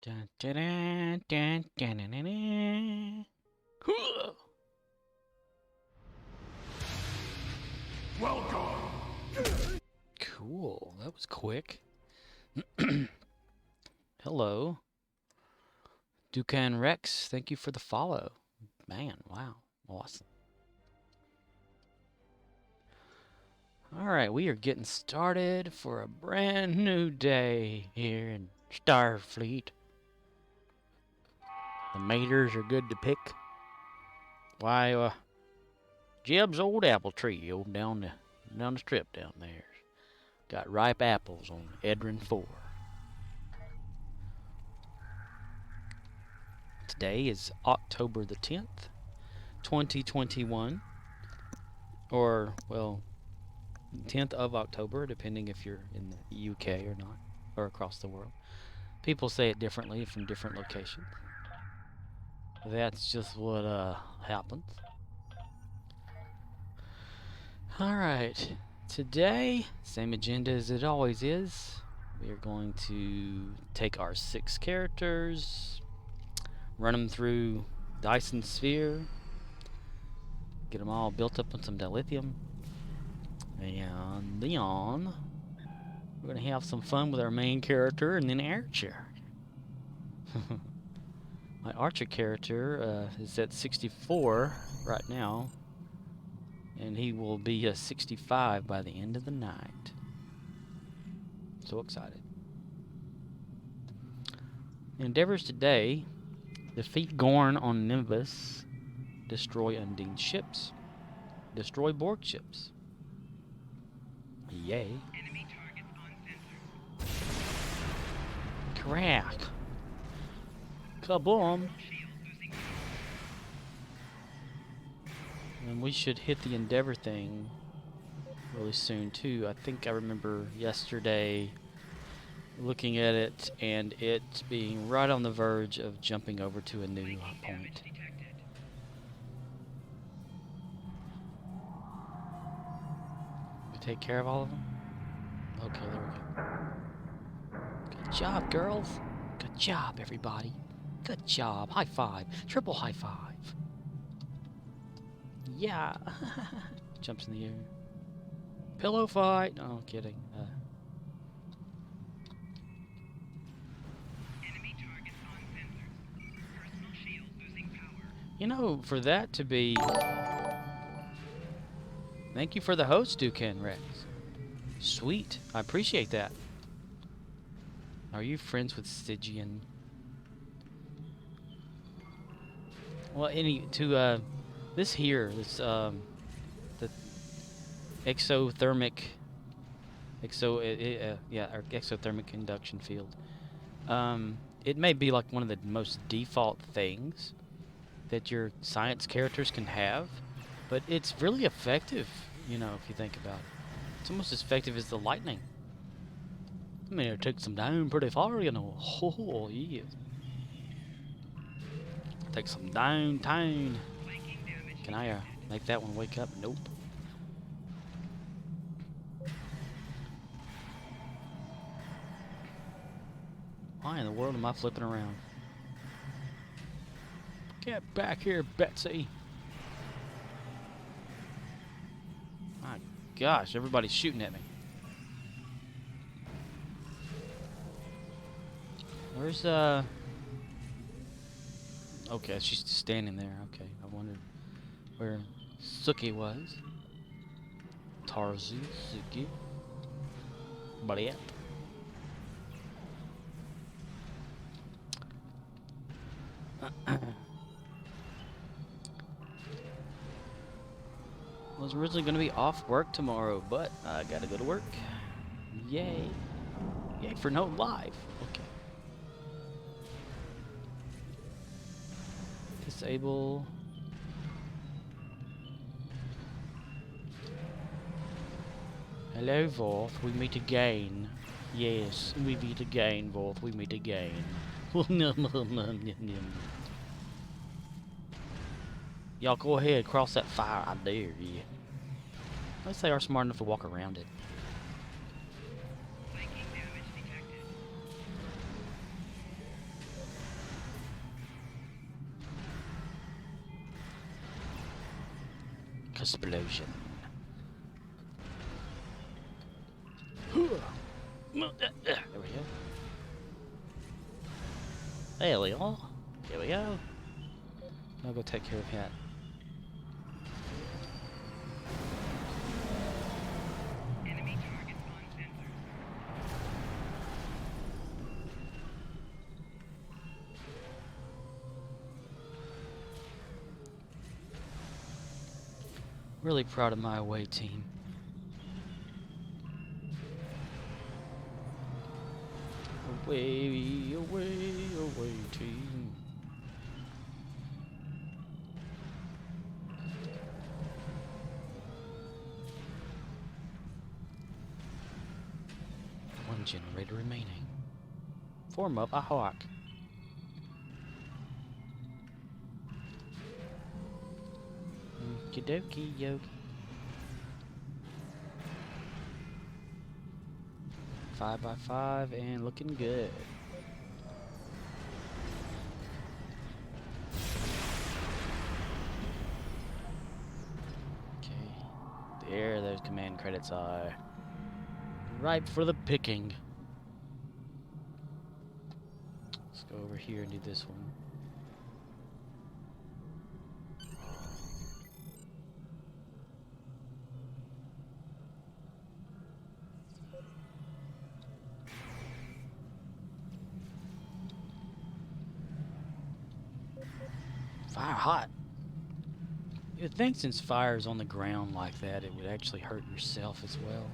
Dun, dun, dun, dun, dun, dun, dun, dun. Huh. Welcome! Cool. That was quick. Hello. Dukan Rex, thank you for the follow. Man, wow. Awesome. Alright, we are getting started for a brand new day here in Starfleet. The maters are good to pick. Why, Jeb's old apple tree down the strip down there. Got ripe apples on Edrin 4. Today is October the 10th, 2021. Or, well, 10th of October, depending if you're in the UK or not, or across the world. People say it differently from different locations. That's just what happens. Alright, today, same agenda as it always is. We are going to take our 6 characters, run them through Dyson Sphere, get them all built up on some dilithium, and then we're going to have some fun with our main character and then Archer. My Archer character is at 64 right now, and he will be 65 by the end of the night. So excited. Endeavors today: defeat Gorn on Nimbus, destroy Undine ships, destroy Borg ships. Yay. Enemy targets on sensor. Crack. Kaboom. Shield losing power. And we should hit the Endeavor thing really soon too. I think I remember yesterday looking at it and it being right on the verge of jumping over to a new Damage point. detected. We take care of all of them? Okay, there we go. Good job, girls. Good job, everybody. Good job. High five. Triple high five. Yeah. Jumps in the air. Pillow fight. No, kidding. Enemy targets on sensors. Personal shield losing power. You know, for that to be... Thank you for the host, Dukan Rex. Sweet. I appreciate that. Are you friends with Stygian? Well, this here, the exothermic, exothermic induction field. It may be like one of the most default things that your science characters can have, but it's really effective, you know, if you think about it. It's almost as effective as the lightning. I mean, it takes them down pretty far, you know. Oh, yeah. Take some downtown. Flanking damage Can I make that one wake up? Nope. Why in the world am I flipping around? Get back here, Betsy. My gosh, everybody's shooting at me. Where's okay, she's just standing there. Okay, I wondered where Suki was. Tarzu, Suki. Buddy. I was originally going to be off work tomorrow, but I gotta go to work. Yay. Yay for no live. Okay. Disable. Hello, Vorth. We meet again. Yes, we meet again, Vorth. We meet again. Y'all go ahead, cross that fire. I dare you. Unless they are smart enough to walk around it. flanking damage detected. Borg explosion. There we go. There we are. Here we go. I'll go take care of that. Enemy target on sensors. Really proud of my away team. Away, away, away team. One generator remaining. Form up a hawk. Okie dokie, yogi. 5x5 and looking good. Okay, there those command credits are. Ripe for the picking. Let's go over here and do this one. Fire hot. You'd think since fire's on the ground like that, it would actually hurt yourself as well.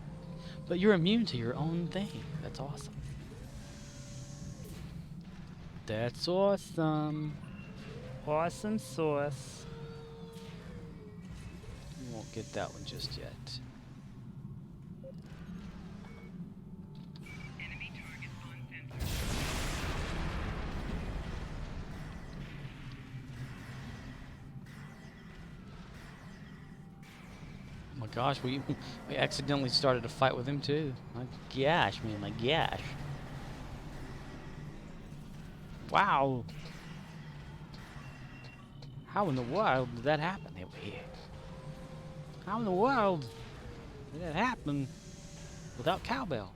But you're immune to your own thing. That's awesome. That's awesome. Awesome sauce. You won't get that one just yet. Enemy target on sensors. Oh my gosh, we accidentally started a fight with him too. My gosh, man, my gosh. Wow. How in the world did that happen over here? How in the world did that happen without cowbell?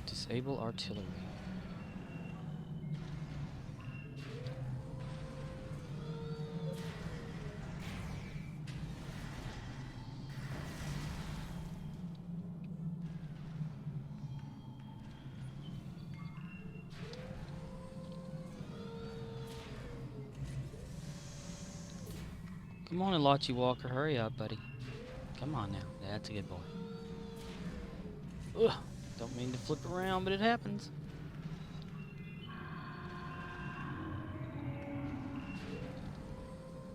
Disable artillery. Come on, Elachi Walker, hurry up, buddy. Come on now, that's a good boy. Ugh, don't mean to flip around, but it happens.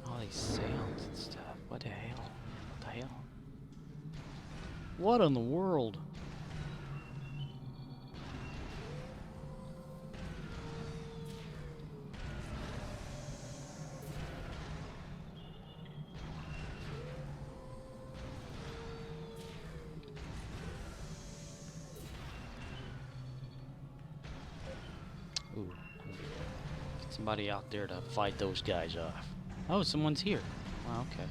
All these sounds and stuff. What the hell? What the hell? What in the world? Ooh. Get somebody out there to fight those guys off. Oh, someone's here. Wow, okay.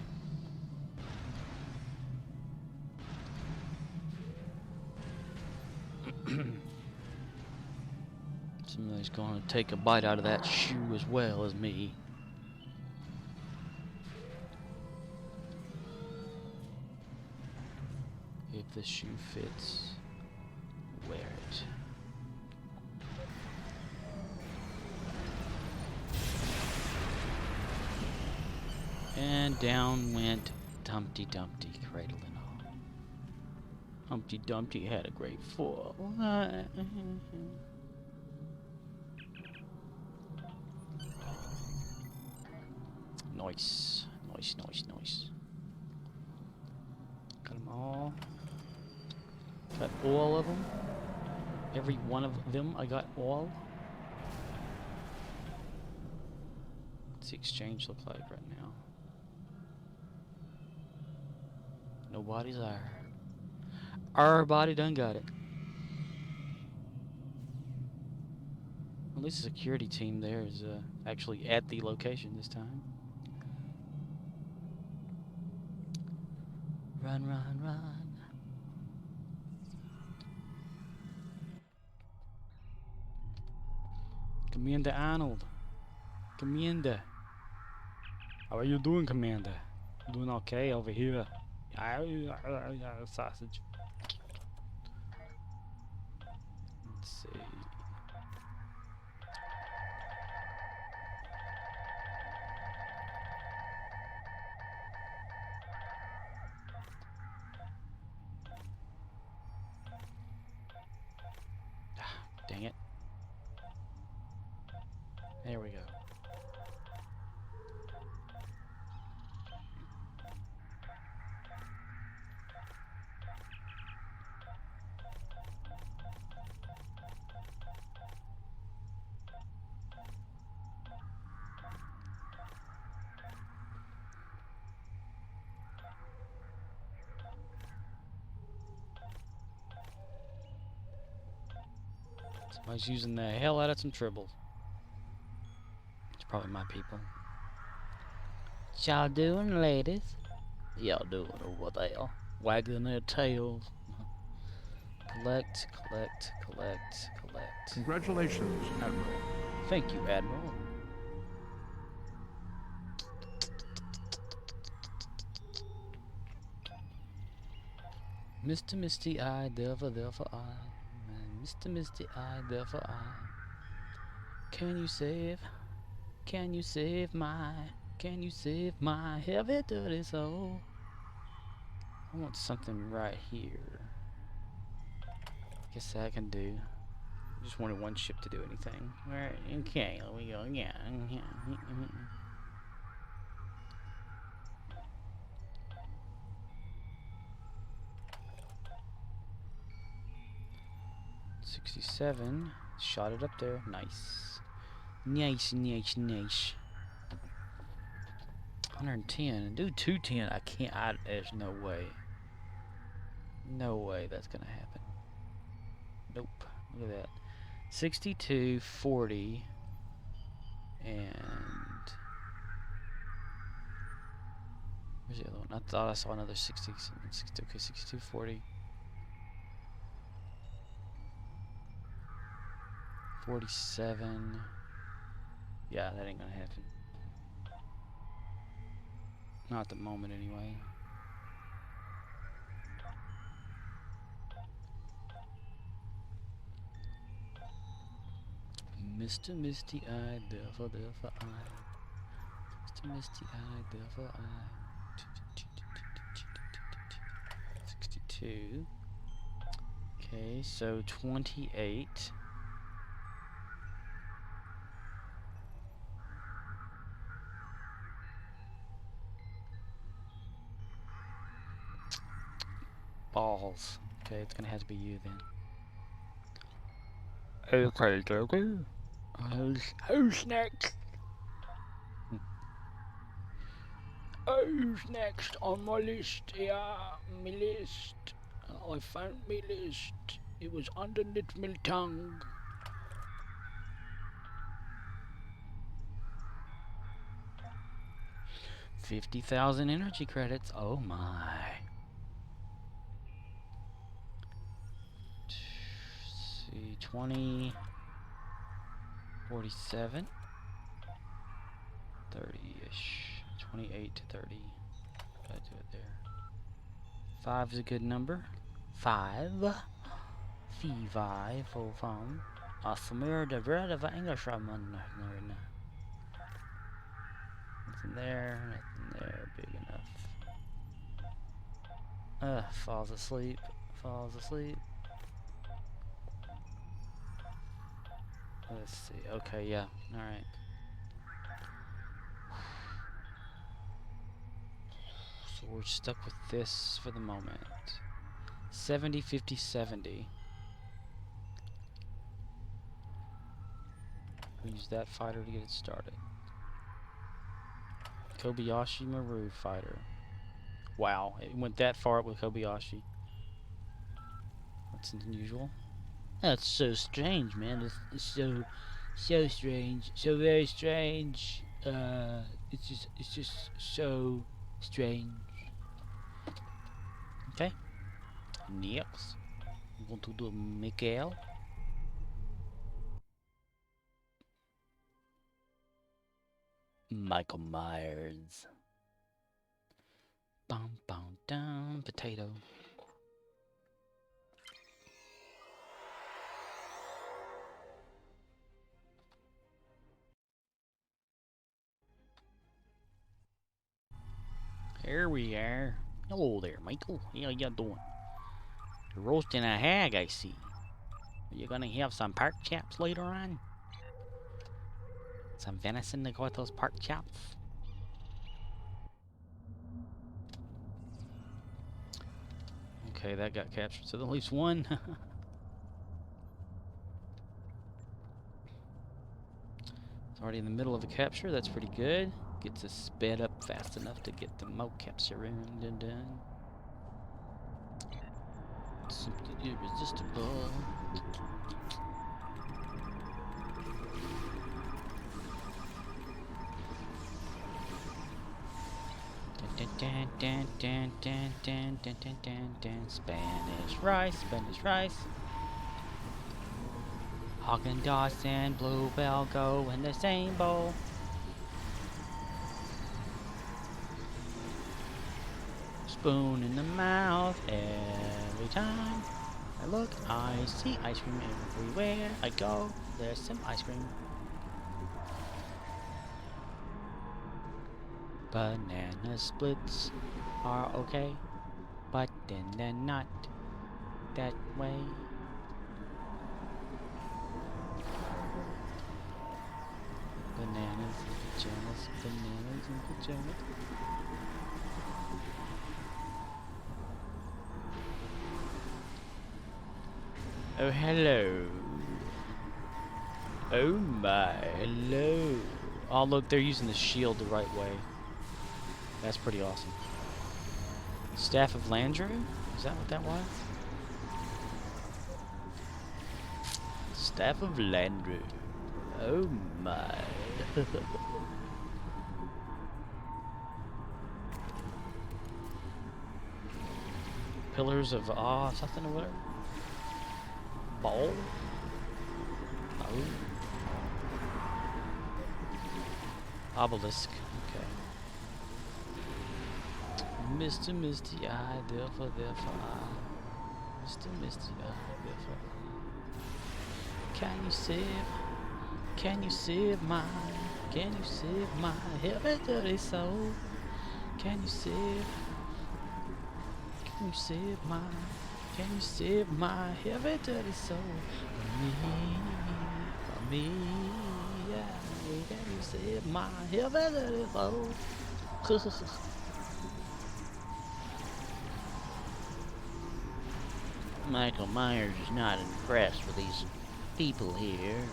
Somebody's gonna take a bite out of that shoe as well as me. If the shoe fits, wear it. And down went Humpty Dumpty, cradle and all. Humpty Dumpty had a great fall. Nice. Nice, nice, nice. Got them all. Got all of them. Every one of them, I got all. What's the exchange look like right now? Nobody's there. Everybody done got it. At least the security team there is actually at the location this time. Run, run, run. Commander Arnold. Commander. How are you doing, Commander? Doing okay over here. Sausage. Let's see. Dang it. There we go. Somebody's using the hell out of some tribbles. It's probably my people. What y'all doing, ladies? Y'all doing over there? Wagging their tails. Collect, collect, collect, collect. Congratulations, Admiral. Thank you, Admiral. Mr. Misty Eye, therefore I. Mr. Misty Eye, therefore I. Can you save my heavy dirty soul? I want something right here. Guess that I can do. Just wanted one ship to do anything. Alright, okay, there we go. Yeah. 67. Shot it up there. Nice. Nice. 110. Do 210. I can't. There's no way. No way that's gonna happen. Nope. Look at that. 62, 40, and where's the other one? I thought I saw another 60. Okay, 62, 40. 47. Yeah, that ain't gonna happen. Not at the moment, anyway. Mr. Misty Eye, therefore I. Mr. Misty Eye, therefore I. 62. Okay, so 28. Balls. Okay, it's gonna have to be you then. Okay, okay. Who's next? Who's next on my list? Yeah, my list. I found my list. It was underneath my tongue. $50,000 energy credits. Oh my. Let's see, 20, 47, 30-ish. 28 to 30. Gotta do it there. 5 is a good number. 5. Five. Fem. Assimilation the bread of Englishman. Nothing there. Nothing there. Big enough. Falls asleep. Falls asleep. Let's see. Okay, yeah. Alright. So we're stuck with this for the moment. 70, 50, 70. We'll use that fighter to get it started. Kobayashi Maru fighter. Wow, it went that far with Kobayashi. That's unusual. That's so strange, man. It's so So strange. So very strange. It's just so strange. Okay. Next. I'm going to do Mikael. Michael Myers. Bum bum down potato. Here we are. Hello there, Michael. How you doing? You're roasting a hag, I see. Are you gonna have some pork chops later on? Some venison to go with those pork chops? Okay, that got captured. So at least one. It's already in the middle of a capture. That's pretty good. Gets us sped up fast enough to get the mocaps around and done. Simply irresistible. Dun, dun, dun, dun, dun, dun, dun, dun, dun. Spanish rice, Spanish rice. Haagen-Dazs and Bluebell go in the same bowl. Spoon in the mouth every time I look. I see ice cream everywhere I go. There's some ice cream. Banana splits are okay, but then they're not that way. Bananas and pajamas, bananas and pajamas. Oh, hello. Oh my, hello. Oh, look, they're using the shield the right way. That's pretty awesome. Staff of Landru? Is that what that was? Staff of Landru. Oh my. Pillars of something or whatever. Ball? Oh. Obelisk. Okay. Mr. Misty Eye, therefore I. Mr. Misty Eye, therefore I. Can you save my heavy dirty soul? Can you save my heavy dirty soul? For me, yeah. Can you save my heavy dirty soul? Michael Myers is not impressed with these people here.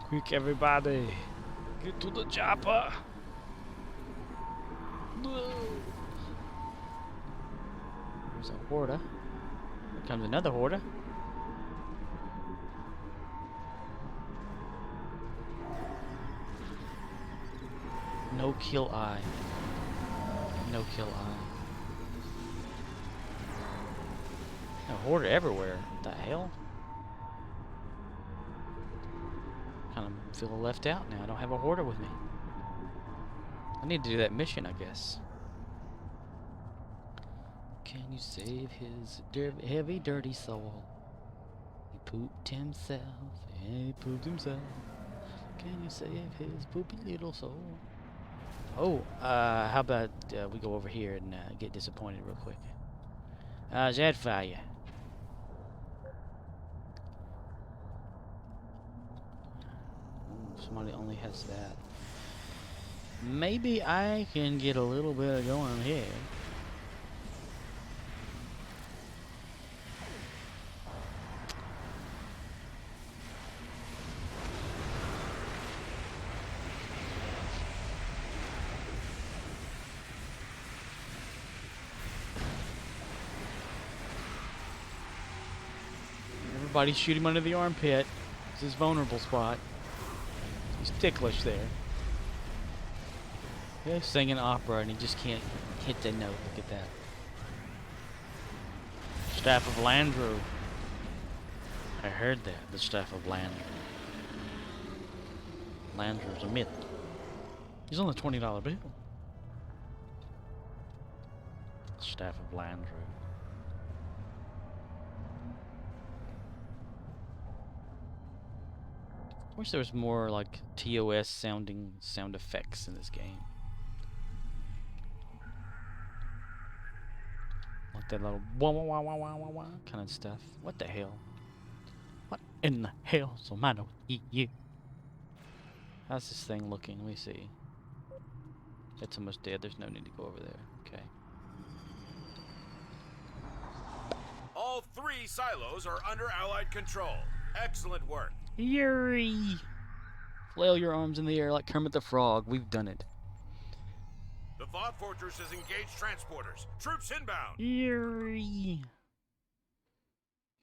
Quick, everybody! Get to the chopper! There's a Horda. Here comes another Horda. No kill eye. No kill eye. A Horda everywhere. What the hell? Kind of feel left out now. I don't have a Horda with me. I need to do that mission, I guess. Can you save his heavy, dirty soul? He pooped himself. He pooped himself. Can you save his poopy little soul? Oh, how about we go over here and get disappointed real quick. Zadfire. Somebody only has that. Maybe I can get a little bit of going here. Everybody shoot him under the armpit. It's his vulnerable spot. He's ticklish there. He's singing opera and he just can't hit the note. Look at that. Staff of Landru. I heard that. The Staff of Landru. Landru's a myth. He's on the $20 bill. Staff of Landru. I wish there was more like TOS sounding sound effects in this game. Like that little wah wah wah wah wah wah wah kind of stuff. What the hell? What in the hell's the matter with you? How's this thing looking? Let me see. It's almost dead. There's no need to go over there. Okay. All 3 silos are under Allied control. Excellent work. Yuri! Flail your arms in the air like Kermit the Frog. We've done it. The Vought Fortress has engaged transporters. Troops inbound. Yuri!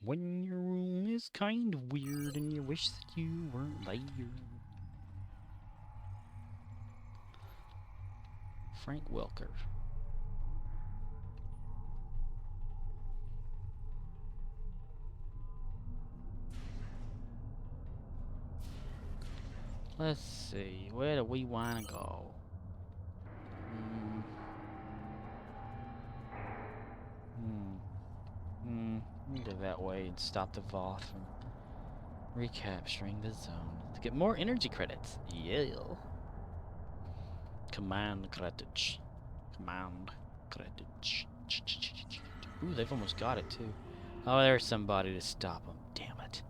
When your room is kind of weird and you wish that you weren't there. Frank Welker. Let's see, where do we want to go? We'll go that way and stop the Voth from recapturing the zone. To get more energy credits. Yeah. Command credits. Command credits. Ooh, they've almost got it too. Oh, there's somebody to stop them. Damn it.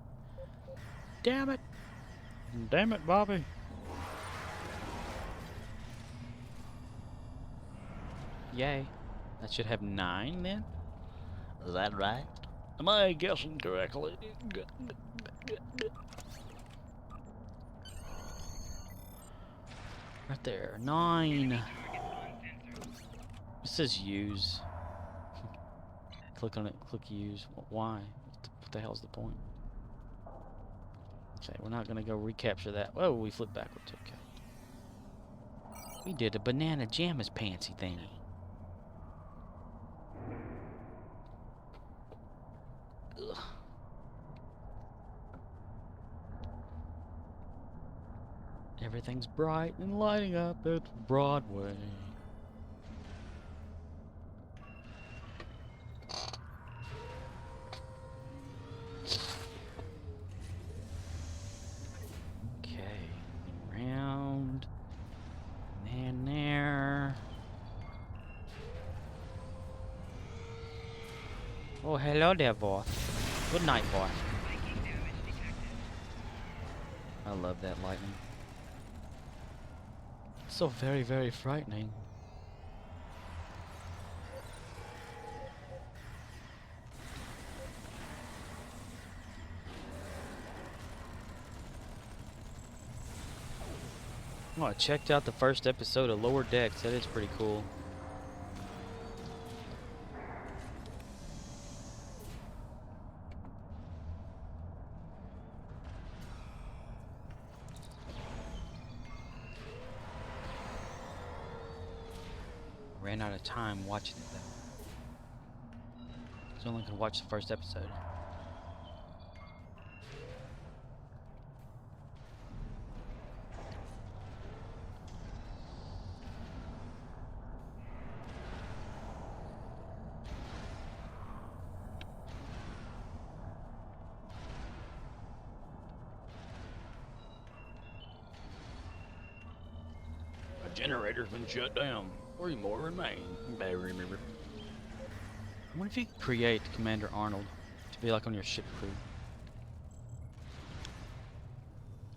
Damn it. Damn it, Bobby. Yay. That should have 9 then? Is that right? Am I guessing correctly? Right there. 9. It says use. Click on it. Click use. Why? What the hell's the point? Okay, we're not gonna go recapture that. Whoa, we flipped backwards. Okay. We did a banana jammas pantsy thingy. Ugh. Everything's bright and lighting up at Broadway. Around and there. Oh, hello there, boss. Good night, boss. Viking damage detected. I love that lightning. So very, very frightening. Oh, I checked out the first episode of Lower Decks. That is pretty cool. Ran out of time watching it though. So I only could watch the first episode. Generator's been shut down. 3 more remain. I wonder if you could create Commander Arnold to be like on your ship crew.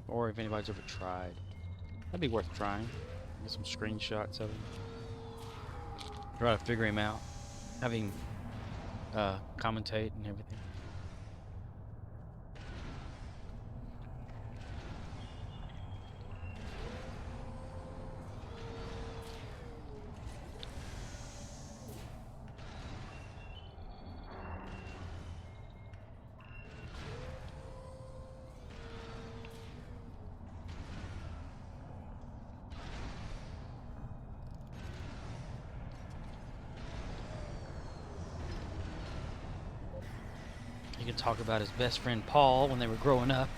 Or if anybody's ever tried. That'd be worth trying. Get some screenshots of him. Try to figure him out. Have him commentate and everything. could talk about his best friend Paul when they were growing up.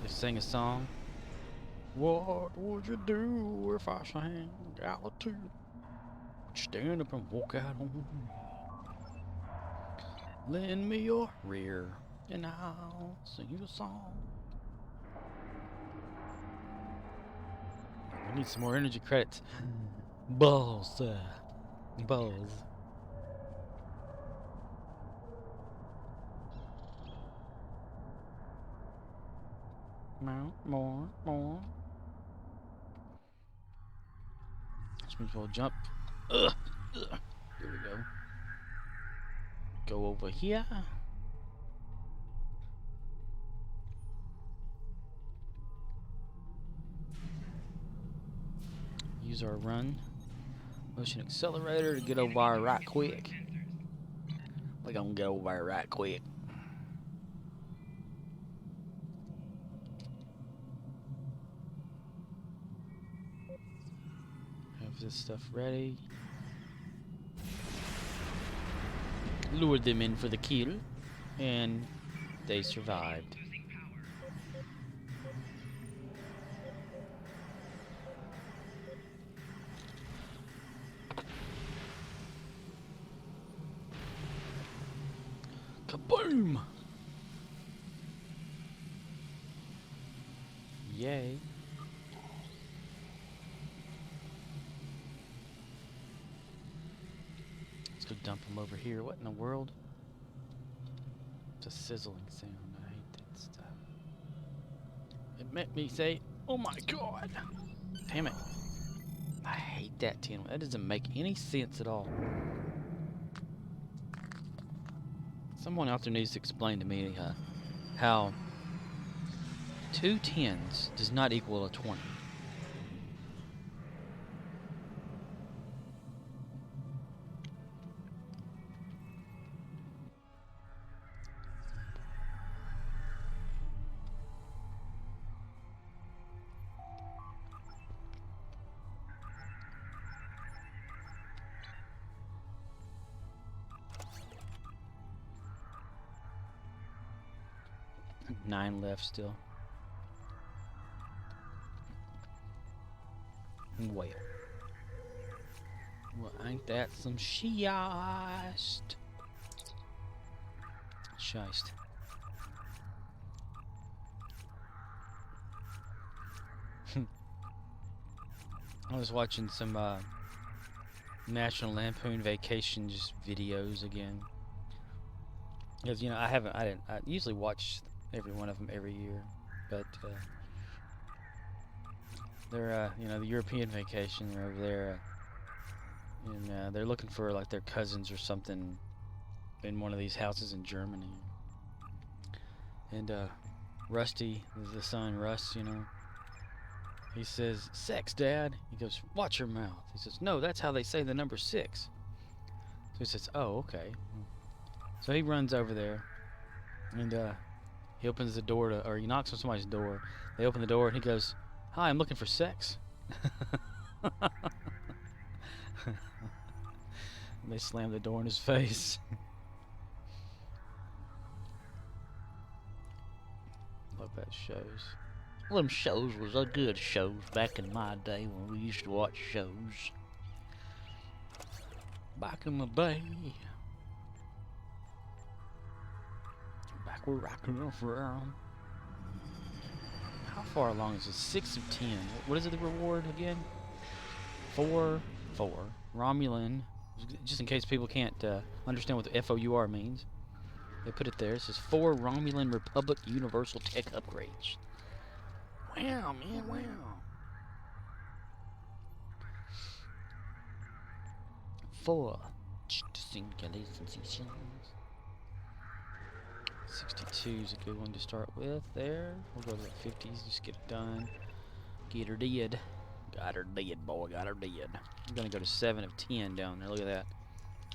They sing a song. What would you do if I sang Galaxy? Stand up and walk out on me. Lend me your rear, and I'll sing you a song. We need some more energy credits. Balls, balls. More. This means we'll jump. Here we go. Go over here. Use our run motion accelerator to get over there right quick. We're gonna get over there right quick. Have this stuff ready. Lured them in for the kill, and they survived. Losing power. Kaboom! Yay. Let's go dump them over here. What in the world? It's a sizzling sound. I hate that stuff. It made me say, oh my god! Damn it. I hate that tin. That doesn't make any sense at all. Someone out there needs to explain to me how 2 10s does not equal a 20. Nine left still. Well, ain't that some shiest? Shist. I was watching some National Lampoon Vacation just videos again. Because I usually watch every one of them every year, but they're the European Vacation. They're over there, and they're looking for like their cousins or something in one of these houses in Germany. And Rusty, the son, Russ, he says, "Sex, Dad." He goes, "Watch your mouth." He says, "No, that's how they say the number 6." So he says, "Oh, okay." So he runs over there, and he opens the door or he knocks on somebody's door. They open the door, and he goes, "Hi, I'm looking for sex." And they slam the door in his face. Love that shows. Well, them shows was a good shows back in my day when we used to watch shows. Back in the day. Back we're rocking off around. How far along is this? 6 of 10. What is it, the reward again? 4. Romulan. Just in case people can't understand what the FOUR means. They put it there. It says 4 Romulan Republic Universal Tech Upgrades. Wow, man, wow. 4. 62 is a good one to start with there. We'll go to the 50s, just get it done. Get her dead. Got her dead, boy, got her dead. I'm gonna go to 7 of 10 down there. Look at that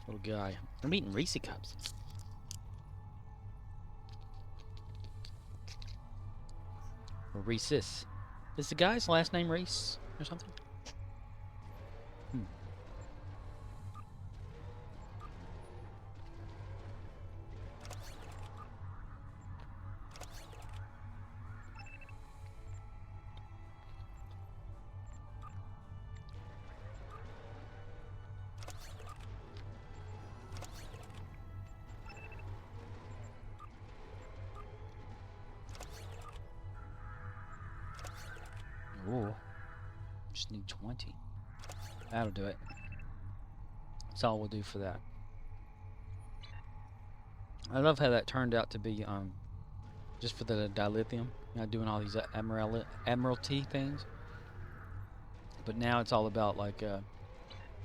little guy. I'm eating Reese Cups. Or Reese's. Is the guy's last name Reese or something? Ooh. Just need 20. That'll do it. That's all we'll do for that. I love how that turned out to be just for the dilithium. You know, doing all these admiralty things. But now it's all about like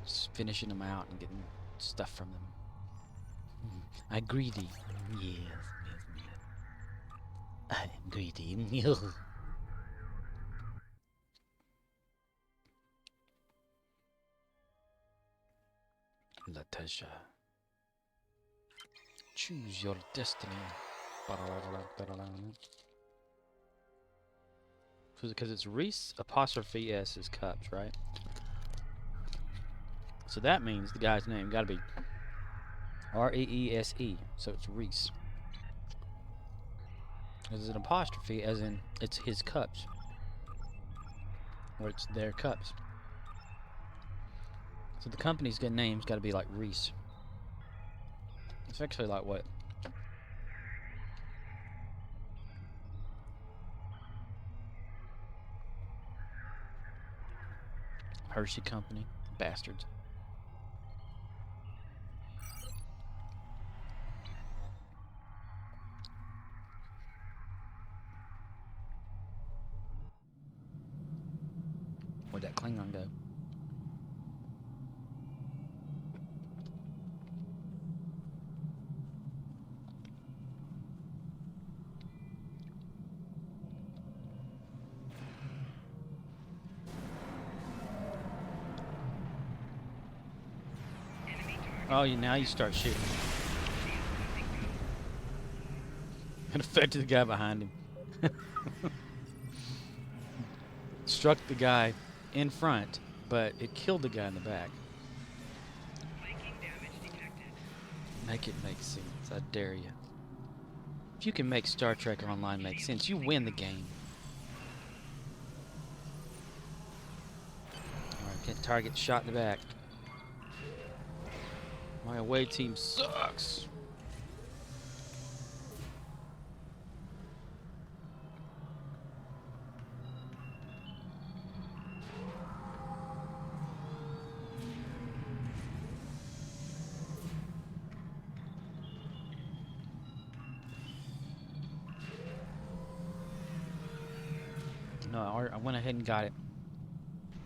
just finishing them out and getting stuff from them. I'm greedy. Yes, yes, yes. I'm greedy. Latasha. Choose your destiny. Because it's Reese apostrophe S is cups, right? So that means the guy's name got to be R-E-E-S-E. So it's Reese. There's an apostrophe as in it's his cups. Or it's their cups. So the company's good name's got to be like Reese. It's actually like what? Hershey Company. Bastards. Where'd that Klingon go? Oh, now you start shooting. It affected the guy behind him. Struck the guy in front, but it killed the guy in the back. Make it make sense. I dare you. If you can make Star Trek Online make sense, you win the game. Alright, get target shot in the back. My away team sucks. No, I went ahead and got it.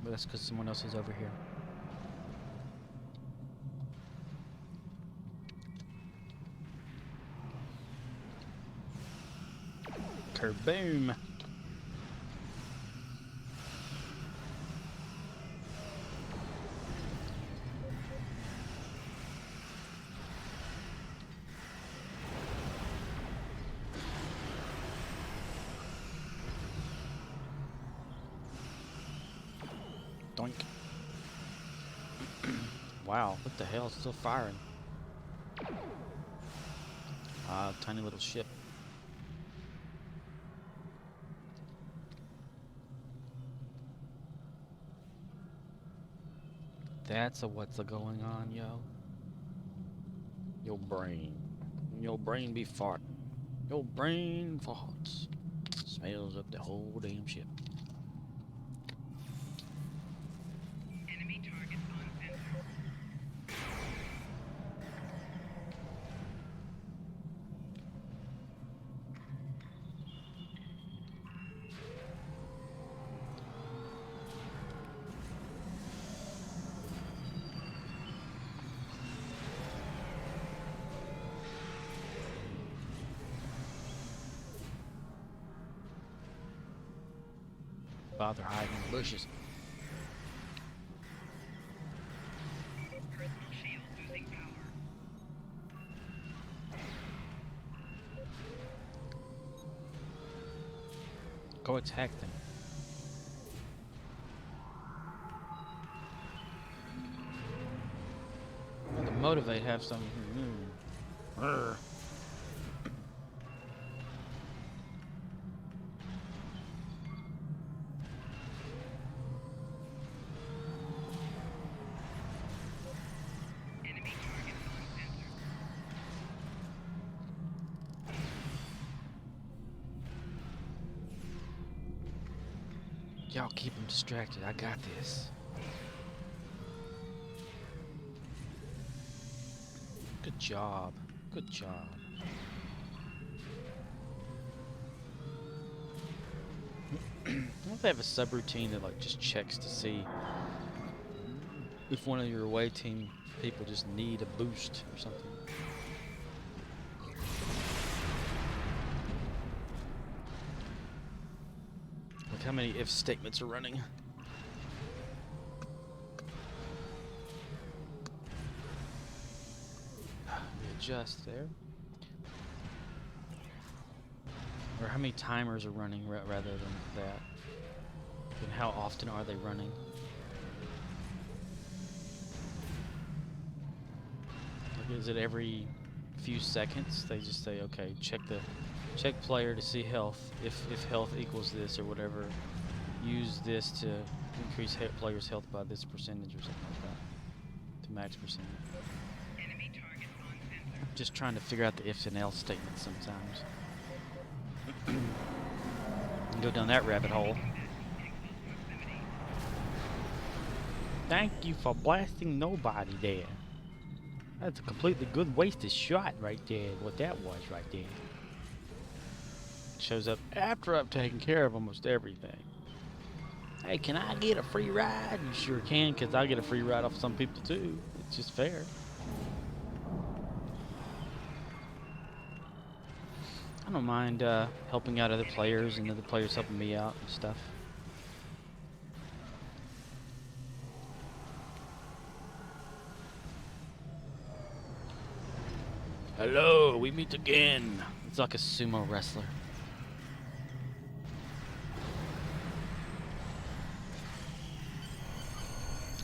But that's because someone else is over here. Kerboom! Doink. Wow, what the hell? It's still firing. Tiny little ship. That's what's going on, yo. Your brain. Your brain be farting. Your brain farts. Smells up the whole damn ship. Enemy targets on sensor. Bother hiding in the bushes. Personal shield losing power. Go attack them. Well, to motivate, have some. Brr. Enemy targets on sensor. Y'all keep him distracted. I got this. Good job. Good job. I wonder if they have a subroutine that like just checks to see if one of your away team people just need a boost or something. Look how many if statements are running. Readjust there. Or how many timers are running rather than that. And how often are they running? Like, is it every few seconds? They just say, okay, check player to see health. If health equals this or whatever, use this to increase player's health by this percentage or something like that. To max percentage. Enemy target on center. I'm just trying to figure out the ifs and else statements sometimes. Go down that rabbit hole. Thank you for blasting nobody there. That's a completely good wasted shot right there. What that was right there. Shows up after I've taken care of almost everything. Hey, can I get a free ride? You sure can, because I get a free ride off some people too. It's just fair. I don't mind helping out other players and other players helping me out and stuff. Hello, we meet again. It's like a sumo wrestler.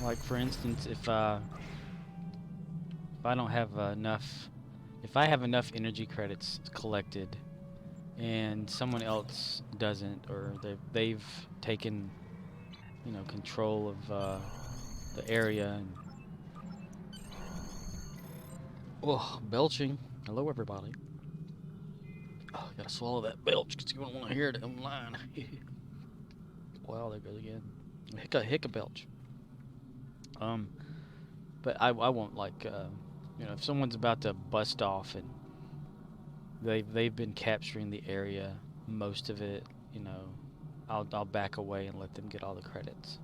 Like for instance, if I don't have enough, if I have enough energy credits collected, and someone else doesn't, or they've taken, you know, control of the area. And oh, belching! Hello, everybody. Oh, gotta swallow that belch because you don't want to hear it online. Wow, there goes again. Hiccup belch. But I won't like you know, if someone's about to bust off and they've been capturing the area, most of it, you know, I'll back away and let them get all the credits.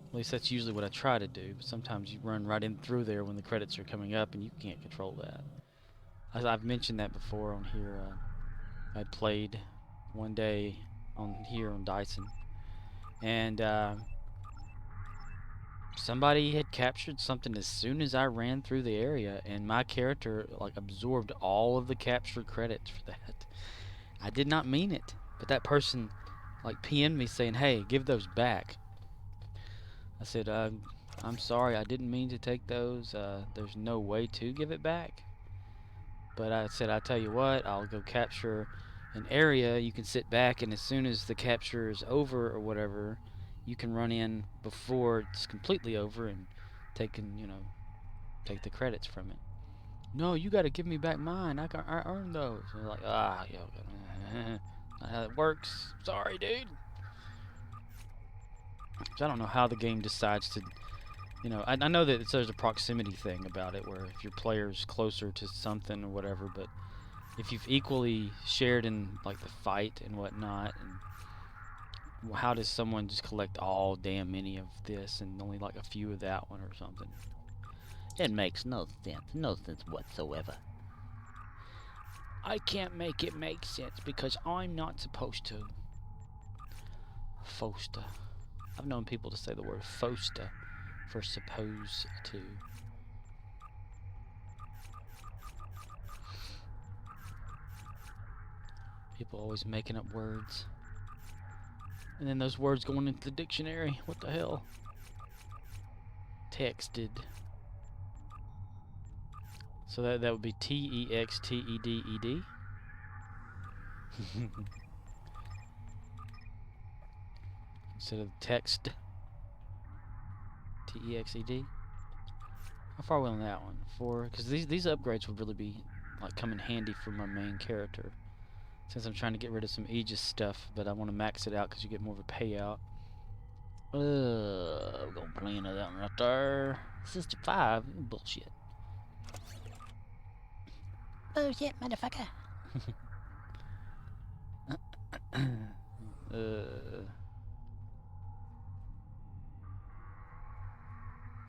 At least that's usually what I try to do. But sometimes you run right in through there when the credits are coming up, and you can't control that. As I've mentioned that before on here. I played one day on here on Dyson, and somebody had captured something as soon as I ran through the area, and my character like absorbed all of the captured credits for that. I did not mean it, but that person like PM'd me saying, "Hey, give those back." I said, "I'm sorry, I didn't mean to take those. There's no way to give it back." But I said, "I'll tell you what, I'll go capture an area. You can sit back, and as soon as the capture is over or whatever, you can run in before it's completely over and take the credits from it." "No, you got to give me back mine. I earned those." And they're like, yeah, not how it works. Sorry, dude. So I don't know how the game decides to, you know, I know that there's a proximity thing about it, where if your player's closer to something or whatever, but if you've equally shared in like the fight and whatnot, and how does someone just collect all damn many of this and only like a few of that one or something? It makes no sense whatsoever. I can't make it make sense because I'm not supposed to. Fosta. I've known people to say the word fosta for supposed to. People always making up words. And then those words going into the dictionary. What the hell? Texted. So that would be TEXTEDED. Instead of text. TEXED. How far are we on that one? 4, because these upgrades would really be like come in handy for my main character. Since I'm trying to get rid of some Aegis stuff, but I want to max it out because you get more of a payout. We're gonna plan it out right there. 65, bullshit. Bullshit, motherfucker.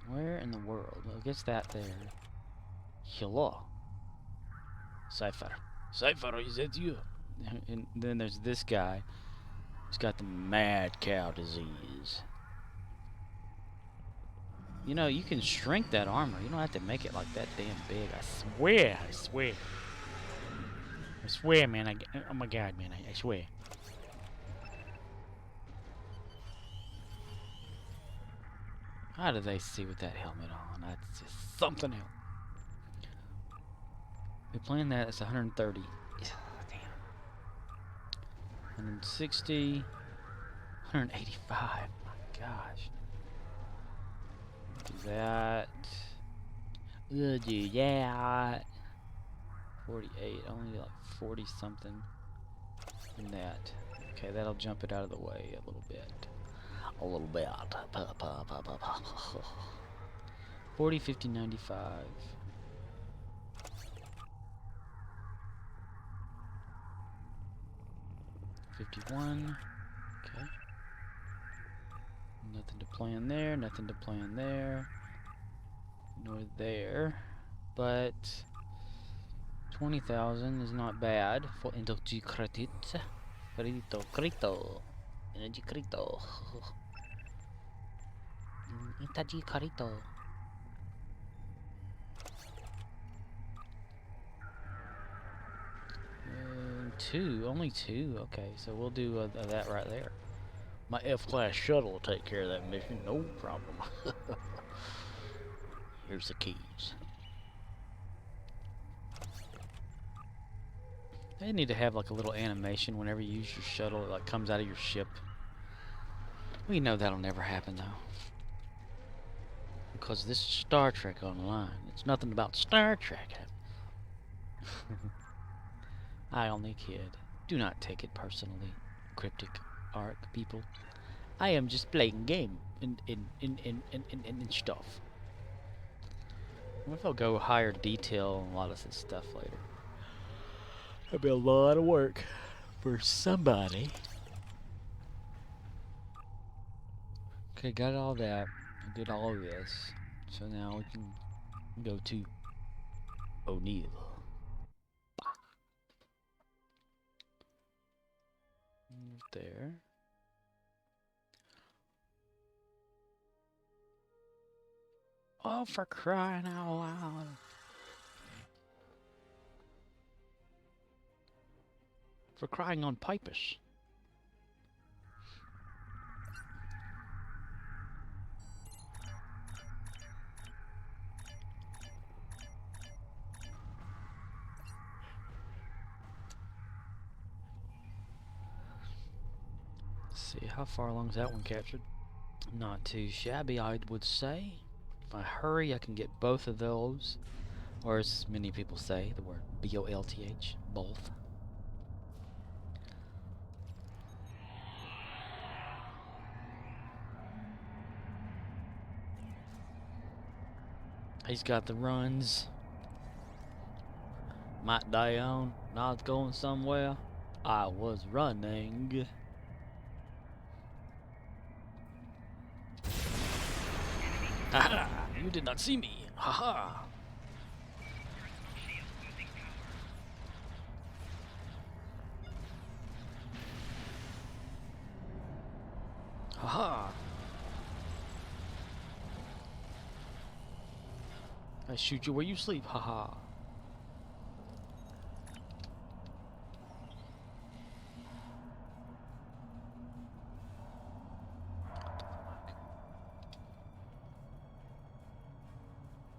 Where in the world? I guess that there. Hello. Cypher. Cypher, is that you? And then there's this guy who's got the mad cow disease. You know, you can shrink that armor. You don't have to make it like that damn big. I swear. I swear. I swear, man. Oh my god, man. I swear. How do they see with that helmet on? That's just something else. We're playing that. It's 130. Damn. 160. 185. My gosh. Do that. We'll do that. 48. Only like 40 something in that. Okay, that'll jump it out of the way a little bit. A little bit. 40, 50, 95. 51. Okay. Nothing to plan there, nothing to plan there. Nor there. But 20,000 is not bad for energy credit. Crito. Energy crito. Energy crito. Only two. Okay, so we'll do that right there. My F-class shuttle will take care of that mission, no problem. Here's the keys. They need to have like a little animation whenever you use your shuttle, it like comes out of your ship. We know that'll never happen though. Because this is Star Trek Online. It's nothing about Star Trek. I only kid. Do not take it personally, cryptic arc people. I am just playing game and stuff. What if I'll go higher detail on a lot of this stuff later? That'd be a lot of work for somebody. Okay, got all that. I did all of this. So now we can go to O'Neill. There. Oh, for crying out loud. For crying on pipers. See, how far along is that one captured? Not too shabby, I would say. If I hurry, I can get both of those. Or as many people say, the word B-O-L-T-H, both. He's got the runs. Might die on, not going somewhere. I was running. Haha! You did not see me! Haha! Haha! I shoot you where you sleep, haha!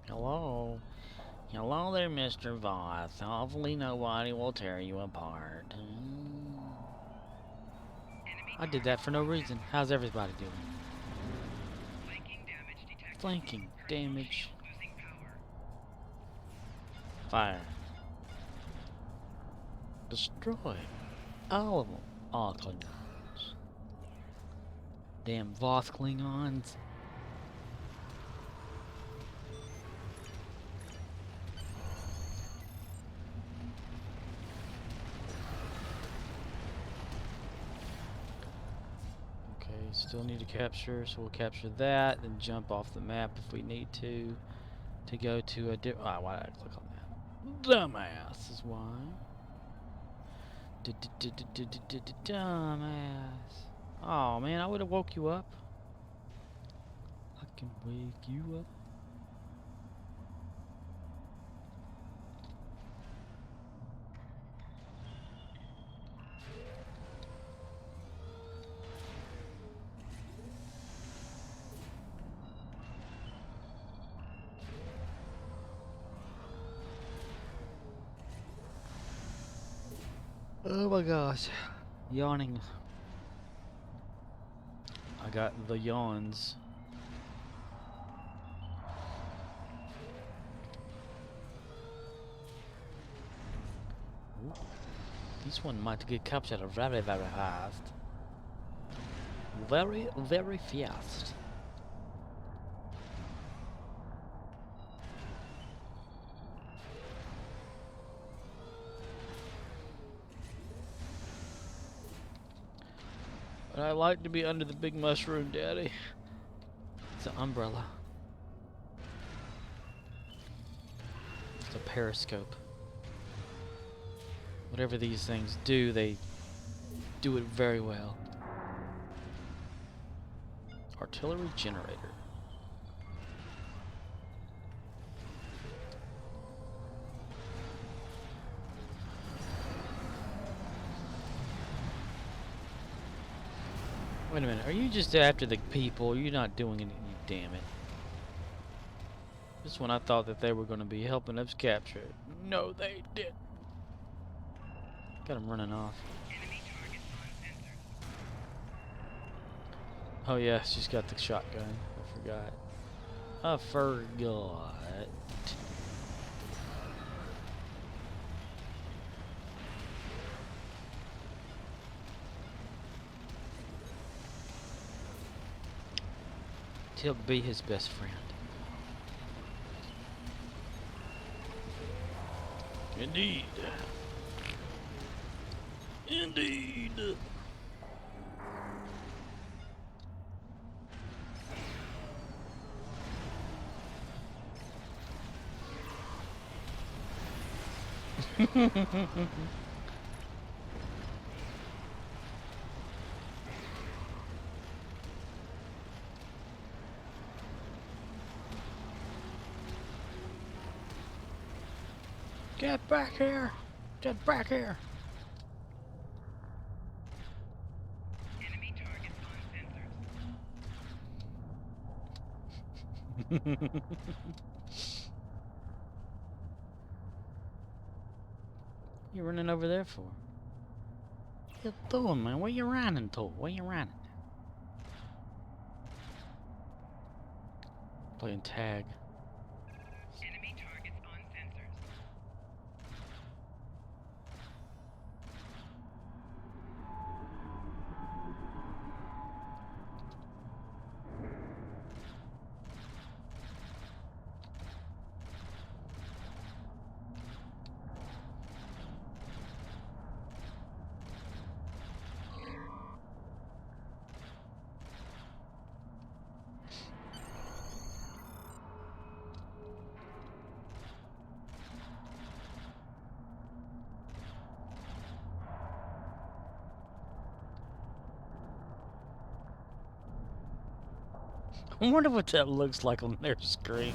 Hello? Hello there, Mr. Voth. Hopefully nobody will tear you apart. I did that for no reason. How's everybody doing? Flanking damage. Fire. Destroy. All of them. All Klingons. Damn Voth Klingons. Okay, still need to capture, so we'll capture that, then jump off the map if we need to go to a different. Ah, why did I click on that? Dumbass is why. Dumbass. Oh man, I would have woke you up. I can wake you up. Oh my gosh. Yawning. I got the yawns. Ooh. This one might get captured very, very fast. Very, very fast. But I like to be under the big mushroom, Daddy. It's an umbrella. It's a periscope. Whatever these things do, they do it very well. Artillery generator. Wait a minute, are you just after the people? You're not doing anything, damn it. This one I thought that they were going to be helping us capture it. No, they didn't. Got him running off. Enemy target on sensor. Oh yeah, she's got the shotgun. I forgot. I forgot. He'll be his best friend. Indeed. Indeed. Get back here! Get back here! Enemy target on sensors. You running over there for? What you doing, man? Where you running to? Where you running? Playing tag. Enemy targets on sensors. I wonder what that looks like on their screen.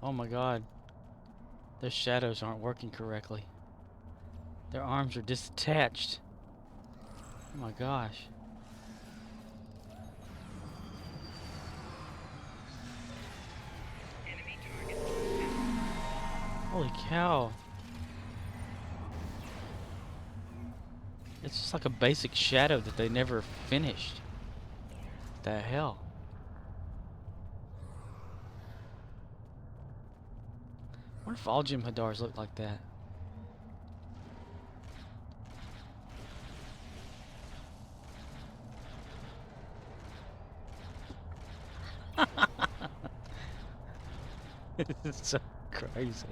Oh my god. Their shadows aren't working correctly. Their arms are disattached. Oh my gosh. Enemy target on sensors. Holy cow. It's just like a basic shadow that they never finished. What the hell? wonder if all Jim Hadars look like that. This is so crazy.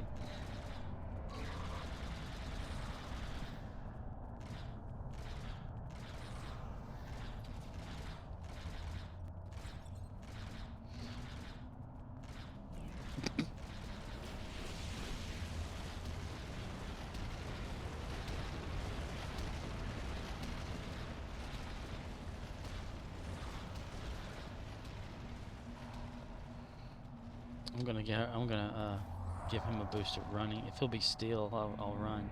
I'm gonna give him a boost of running. If he'll be still, I'll run.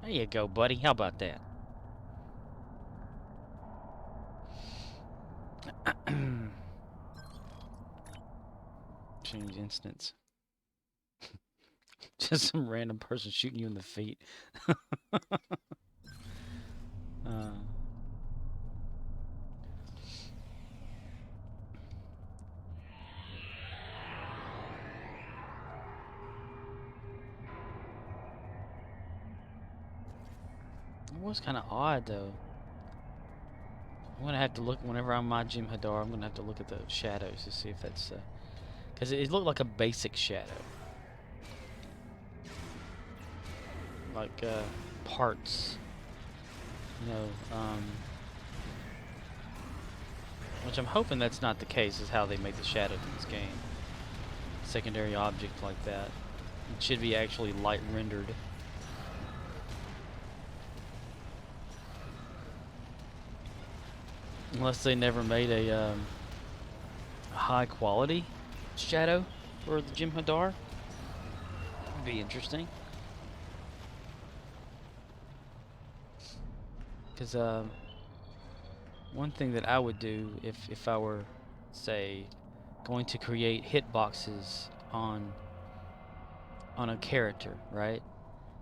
There you go, buddy. How about that? Change instance. Just some random person shooting you in the feet. It was kind of odd, though. I'm gonna have to look whenever I'm my Jim Hadar. I'm gonna have to look at the shadows to see if that's because it looked like a basic shadow, like parts, you know. Which I'm hoping that's not the case. Is how they make the shadows in this game. Secondary object like that. It should be actually light rendered. Unless they never made a high quality shadow for the Jim Hadar. Would be interesting. Because one thing that I would do if I were, say, going to create hitboxes on a character, right?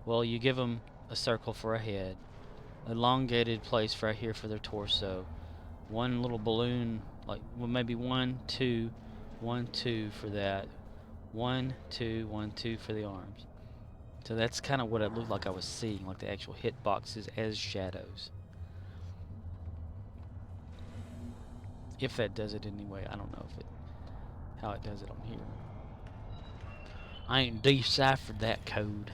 Well, you give them a circle for a head, elongated place right here for their torso, one little balloon, like, well, maybe 1, 2, 1, 2 for that, 1, 2, 1, 2 for the arms. So that's kind of what it looked like I was seeing, like the actual hitboxes as shadows. If that does it anyway, I don't know if how it does it on here. I ain't deciphered that code.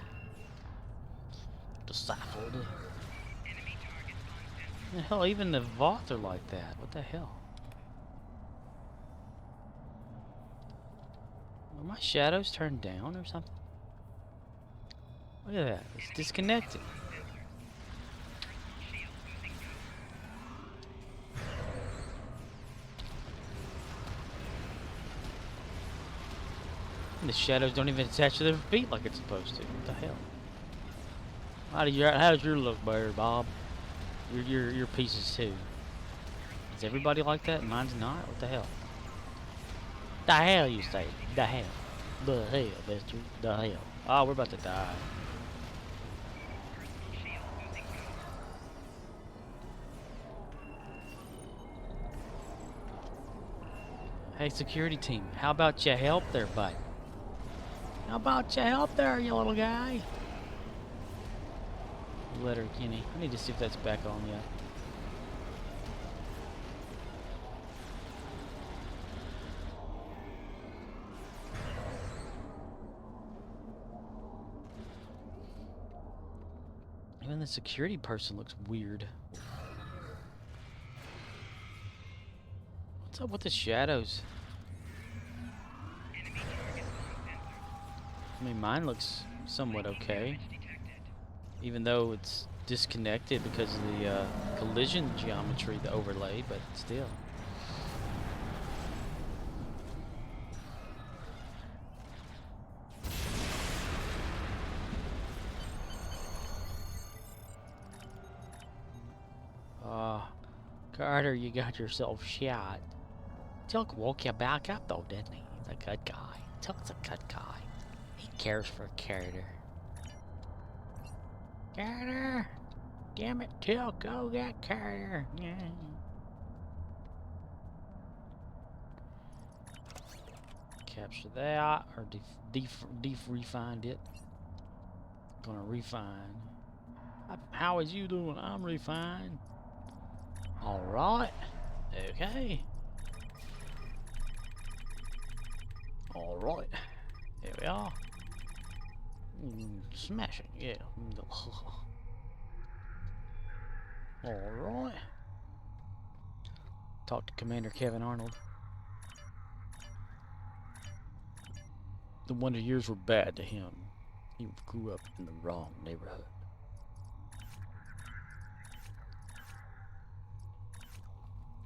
Deciphered. The hell, even the Voth are like that. What the hell? Are my shadows turned down or something? Look at that. It's disconnected. And the shadows don't even attach to their feet like it's supposed to. What the hell? How's your look, Bear Bob? Your pieces too. Is everybody like that? Mine's not. What the hell? The hell you say? The hell? The hell, mister? The hell? Oh, we're about to die. Hey, security team, how about you help there, bud? How about you help there, you little guy? Letter Kenny. I need to see if that's back on yet. Even the security person looks weird. What's up with the shadows? I mean, mine looks somewhat okay. Even though it's disconnected because of the collision geometry, the overlay, but still. Carter, you got yourself shot. Tilk woke you back up though, didn't he? He's a good guy. Tilk's a good guy. He cares for Carter. Carter! Damn it, Tilk, go get Carter. Yeah. capture that, or refined it. Gonna refine. How is you doing? I'm refined. Alright. Okay. Alright. Here we are. Smashing, yeah. Alright. Talk to Commander Kevin Arnold. The Wonder Years were bad to him. He grew up in the wrong neighborhood.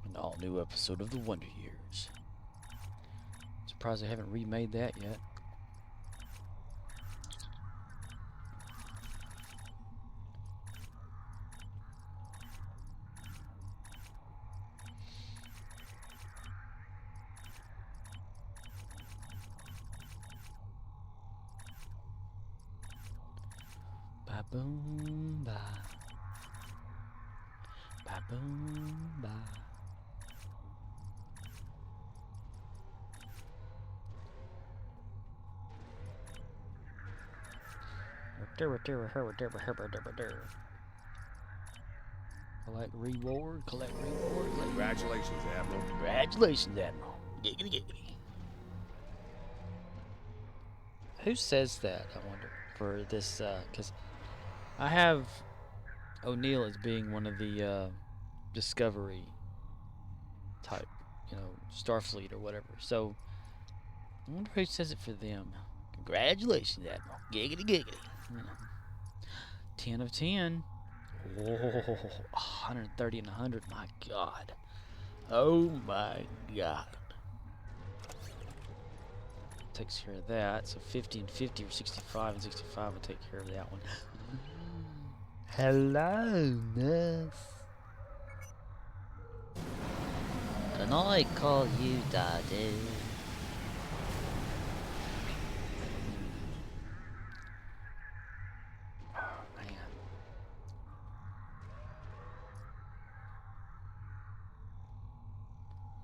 An all-new episode of The Wonder Years. Surprised they haven't remade that yet. Ba-boom, ba. Ba-boom, ba. Collect reward, collect reward. Congratulations, Admiral. Congratulations, Admiral. Giggity giggity. Who says that, I wonder, for this, because I have O'Neill as being one of the Discovery type, you know, Starfleet or whatever. So, I wonder who says it for them. Congratulations, Admiral. Giggity giggity. You know. 10 of 10. Oh, 130 and 100. My God. Oh my God. Takes care of that. So 50 and 50 or 65 and 65 will take care of that one. Hello, nurse. Can I call you Daddy?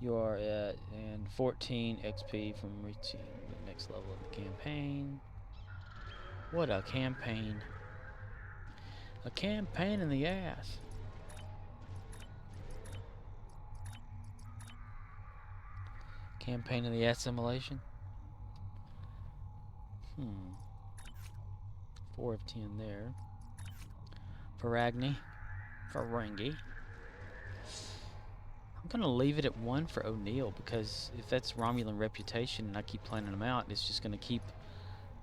You are at 14 XP from reaching the next level of the campaign. What a campaign. A campaign in the ass. Campaign in the Assimilation. 4 of 10 there. Ferengi. I'm gonna leave it at 1 for O'Neill, because if that's Romulan reputation and I keep planning them out, it's just gonna keep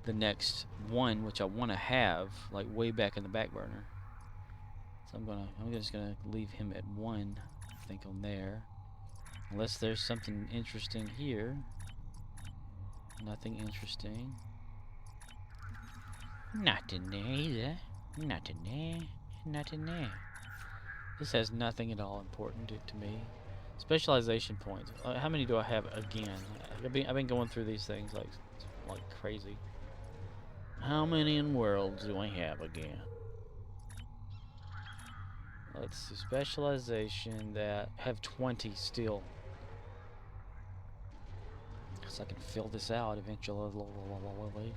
the next one, which I want to have, like way back in the back burner. So I'm just gonna leave him at 1, I think, on there, unless there's something interesting here. Nothing interesting. Nothing there either. Nothing there. Nothing there. This has nothing at all important to me. Specialization points. How many do I have again? I've been going through these things like crazy. How many in worlds do I have again? Let's see. Specialization that have 20 still. So I can fill this out eventually.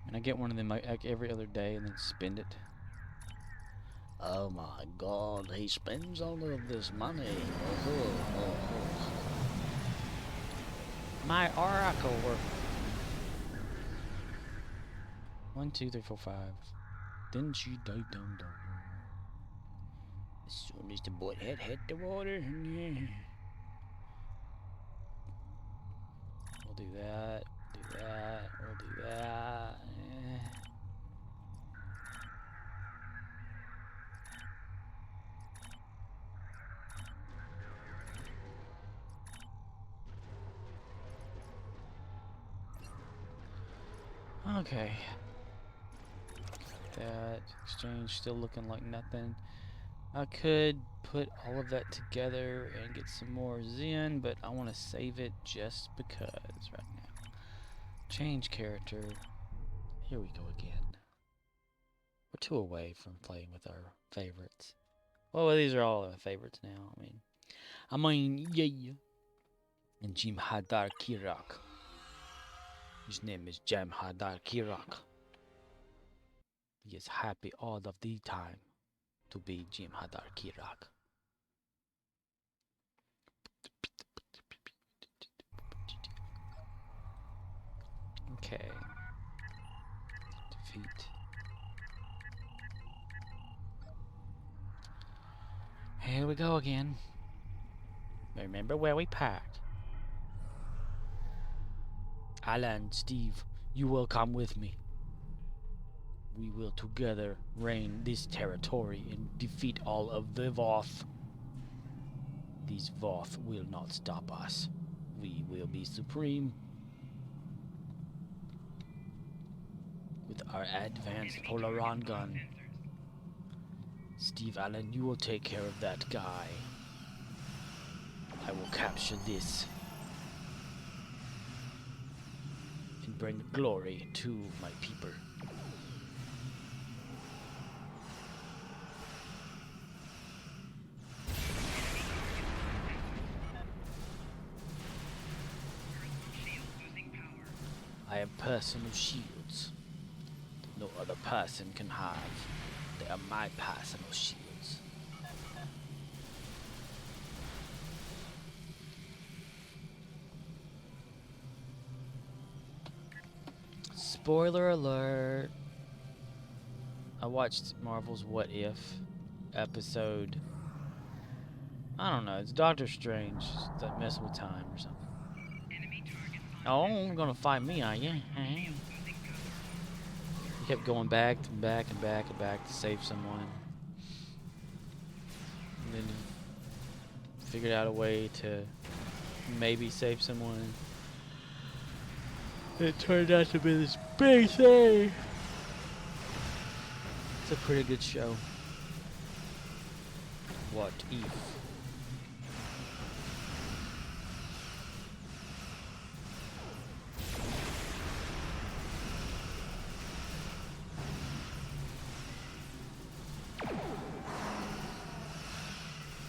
And I get one of them like every other day and then spend it. Oh my God, he spends all of this money. My oracle work. 1, 2, 3, 4, 5. Then she died down. As soon as the boy had hit the water, yeah. We'll do that. We'll do that. Okay. That exchange still looking like nothing. I could put all of that together and get some more Zen, but I want to save it just because right now. Change character. Here we go again. We're 2 away from playing with our favorites. Well, these are all our favorites now. Yeah. And Jim'Hadar Kirok. His name is Jim'Hadar Kirok. He is happy all of the time to be Jim'Hadar Kirok. Okay. Defeat. Here we go again. Remember where we parked. Alan, Steve, you will come with me. We will together reign this territory and defeat all of the Voth. These Voth will not stop us. We will be supreme. With our advanced Polaron gun. Steve Allen, you will take care of that guy. I will capture this. And bring glory to my people. I have personal shields no other person can have. They are my personal shields. Spoiler alert. I watched Marvel's What If episode. I don't know, it's Doctor Strange that messed with time or something. Oh, you're gonna fight me, are you? He kept going back and back and back and back to save someone. And then figured out a way to maybe save someone. It turned out to be this big thing. It's a pretty good show. What if?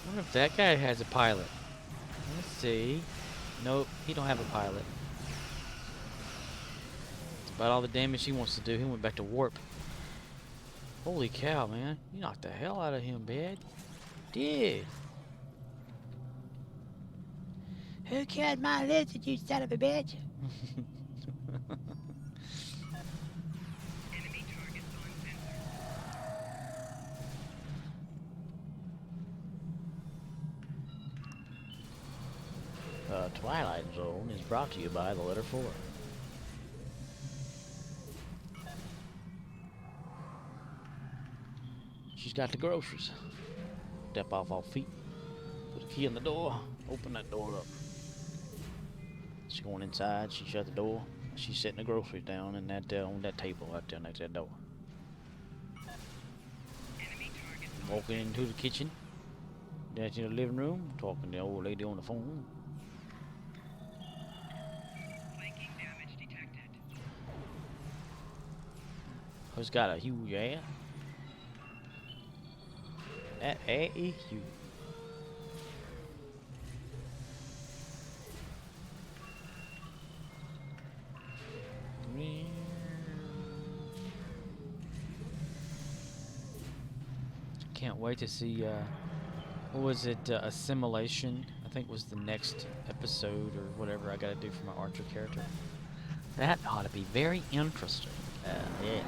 I wonder if that guy has a pilot. Let's see. Nope, he don't have a pilot. That's about all the damage he wants to do. He went back to warp. Holy cow, man. You knocked the hell out of him, bad. Dude. Who killed my lizard, you son of a bitch? Twilight Zone is brought to you by the letter 4. She's got the groceries. Step off all feet. Put a key in the door. Open that door up. She's going inside. She shut the door. She's setting the groceries down in that on that table right there next to that door. Walking into the kitchen. That's in the living room. Talking to the old lady on the phone. Who's got a huge ass? That ass is huge. Can't wait to see, what was it, Assimilation, I think was the next episode or whatever I gotta do for my Archer character. That ought to be very interesting. Yes.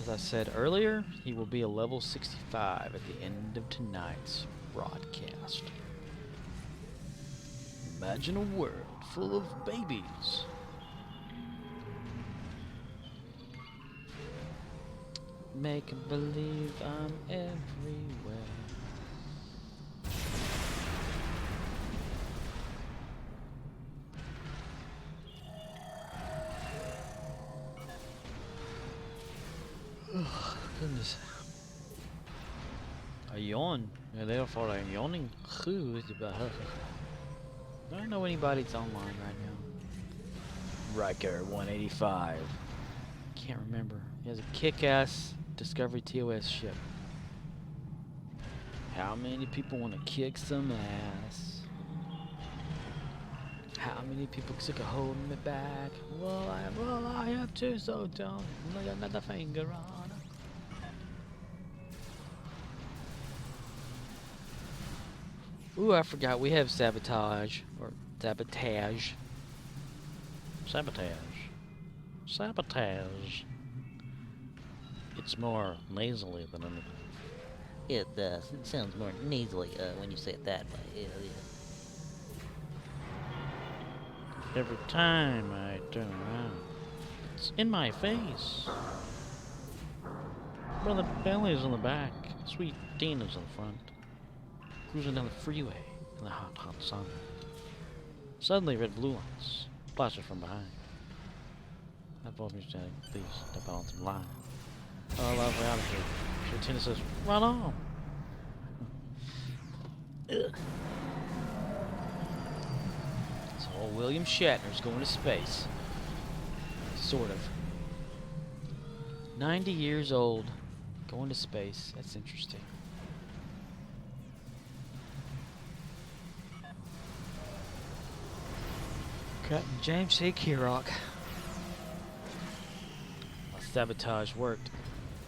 As I said earlier, he will be a level 65 at the end of tonight's broadcast. Imagine a world full of babies. Make 'em believe I'm everywhere. goodness. A yawn. Yeah, therefore I'm yawning. Who is about? I don't know anybody's online right now. Riker 185. Can't remember. He has a kick-ass Discovery TOS ship. How many people want to kick some ass? How many people stick a hole in the back? Well, I have two, so don't lay another finger on. Ooh, I forgot we have sabotage or sabotage. Sabotage. It's more nasally than anything. It sounds more nasally when you say it that way. Yeah. Every time I turn around, it's in my face. Brother Belly's on the back, Sweet Tina's in the front, cruising down the freeway in the hot, hot sun. Suddenly, red blue lights flashes from behind. That both means that please step out on some line. Oh, love, we're out of here. Sweet Tina says, run on. Ugh. So William Shatner's going to space. Sort of. 90 years old, going to space. That's interesting. Captain James C. Kirok. My sabotage worked.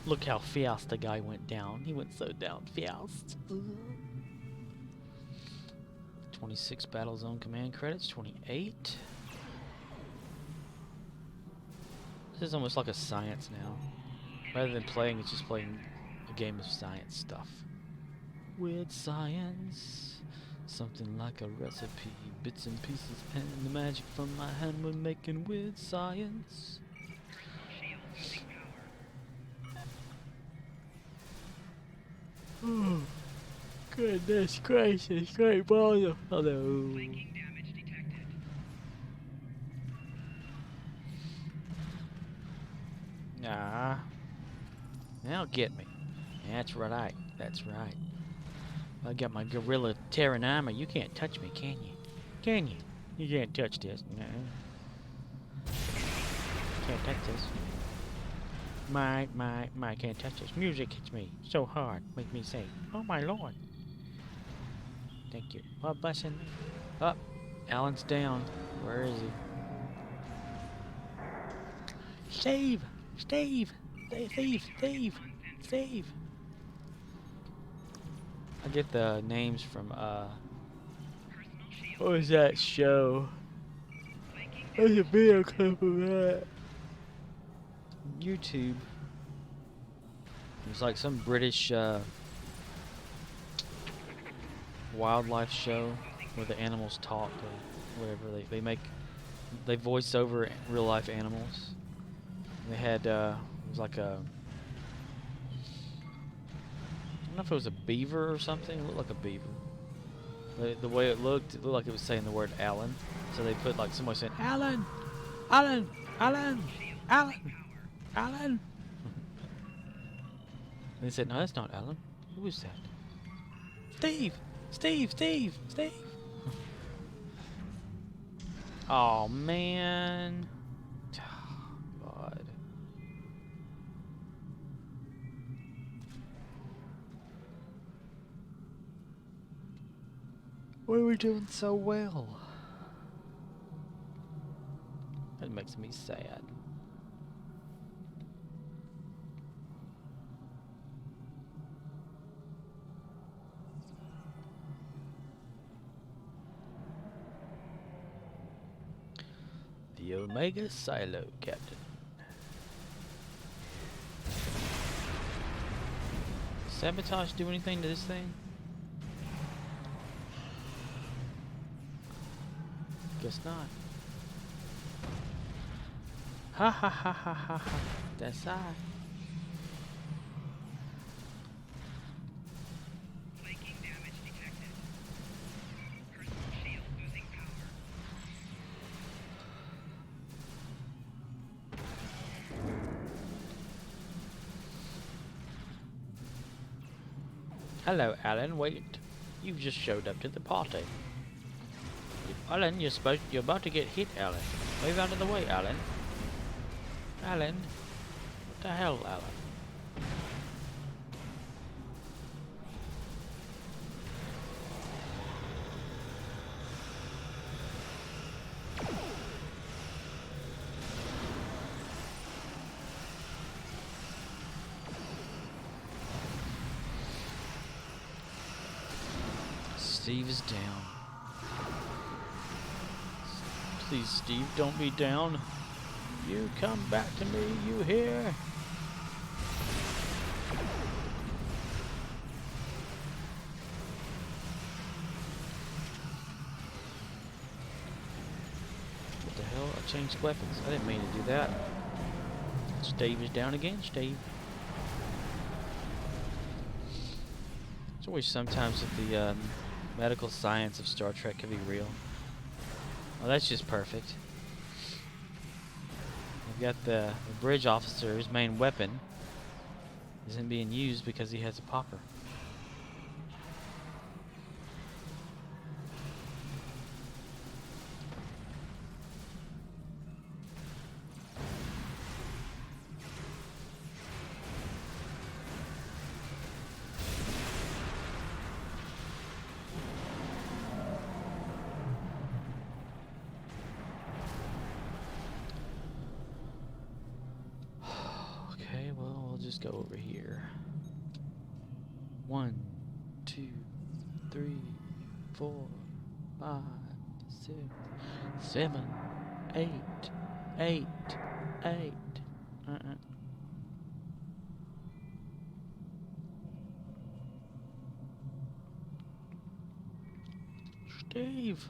Look how fast the guy went down. He went so down fast. 26 Battlezone command credits. 28. This is almost like a science now. Rather than playing, it's just playing a game of science stuff. Weird science. Something like a recipe. Bits and pieces and the magic from my hand. We're making weird science. Oh, goodness gracious, great balls. Hello. Flanking damage detected. Nah. Now get me. That's right. That's right. I got my gorilla Terran armor. You can't touch me, can you? Can you? You can't touch this. No. Can't touch this. My, can't touch this. Music hits me so hard. Make me say, oh my lord. Thank you. Oh, blessing me. Oh, Alan's down. Where is he? Steve! Steve! Steve! I get the names from, what was that show? There's a video clip of that. YouTube. It's like some British wildlife show where the animals talk or whatever. They voice over real life animals. And they had it was like a, I don't know if it was a beaver or something. It looked like a beaver. The way it looked like it was saying the word Alan. So they put like somebody saying Alan, Alan, Alan, Alan, Alan. And they said, no, that's not Alan. Who is that? Steve! Steve! Steve! Steve! Oh, man. God. Why are we doing so well? That makes me sad. The Omega Silo, Captain. Sabotage do anything to this thing? Guess not. Ha ha ha ha ha ha. That's I. Flanking damage detected. Personal shield losing power. Hello, Alan. Wait. You've just showed up to the party. Alan, you're about to get hit, Alan. Move out of the way, Alan. Alan. What the hell, Alan? Steve is down. Please, Steve, don't be down. You come back to me, you hear? What the hell? I changed weapons. I didn't mean to do that. Steve is down again, Steve. It's always sometimes that the medical science of Star Trek can be real. Oh, that's just perfect. We've got the bridge officer, his main weapon isn't being used because he has a popper. Just go over here. 1, 2, 3, 4, 5, 6, 7, 8, 8, 8. Steve.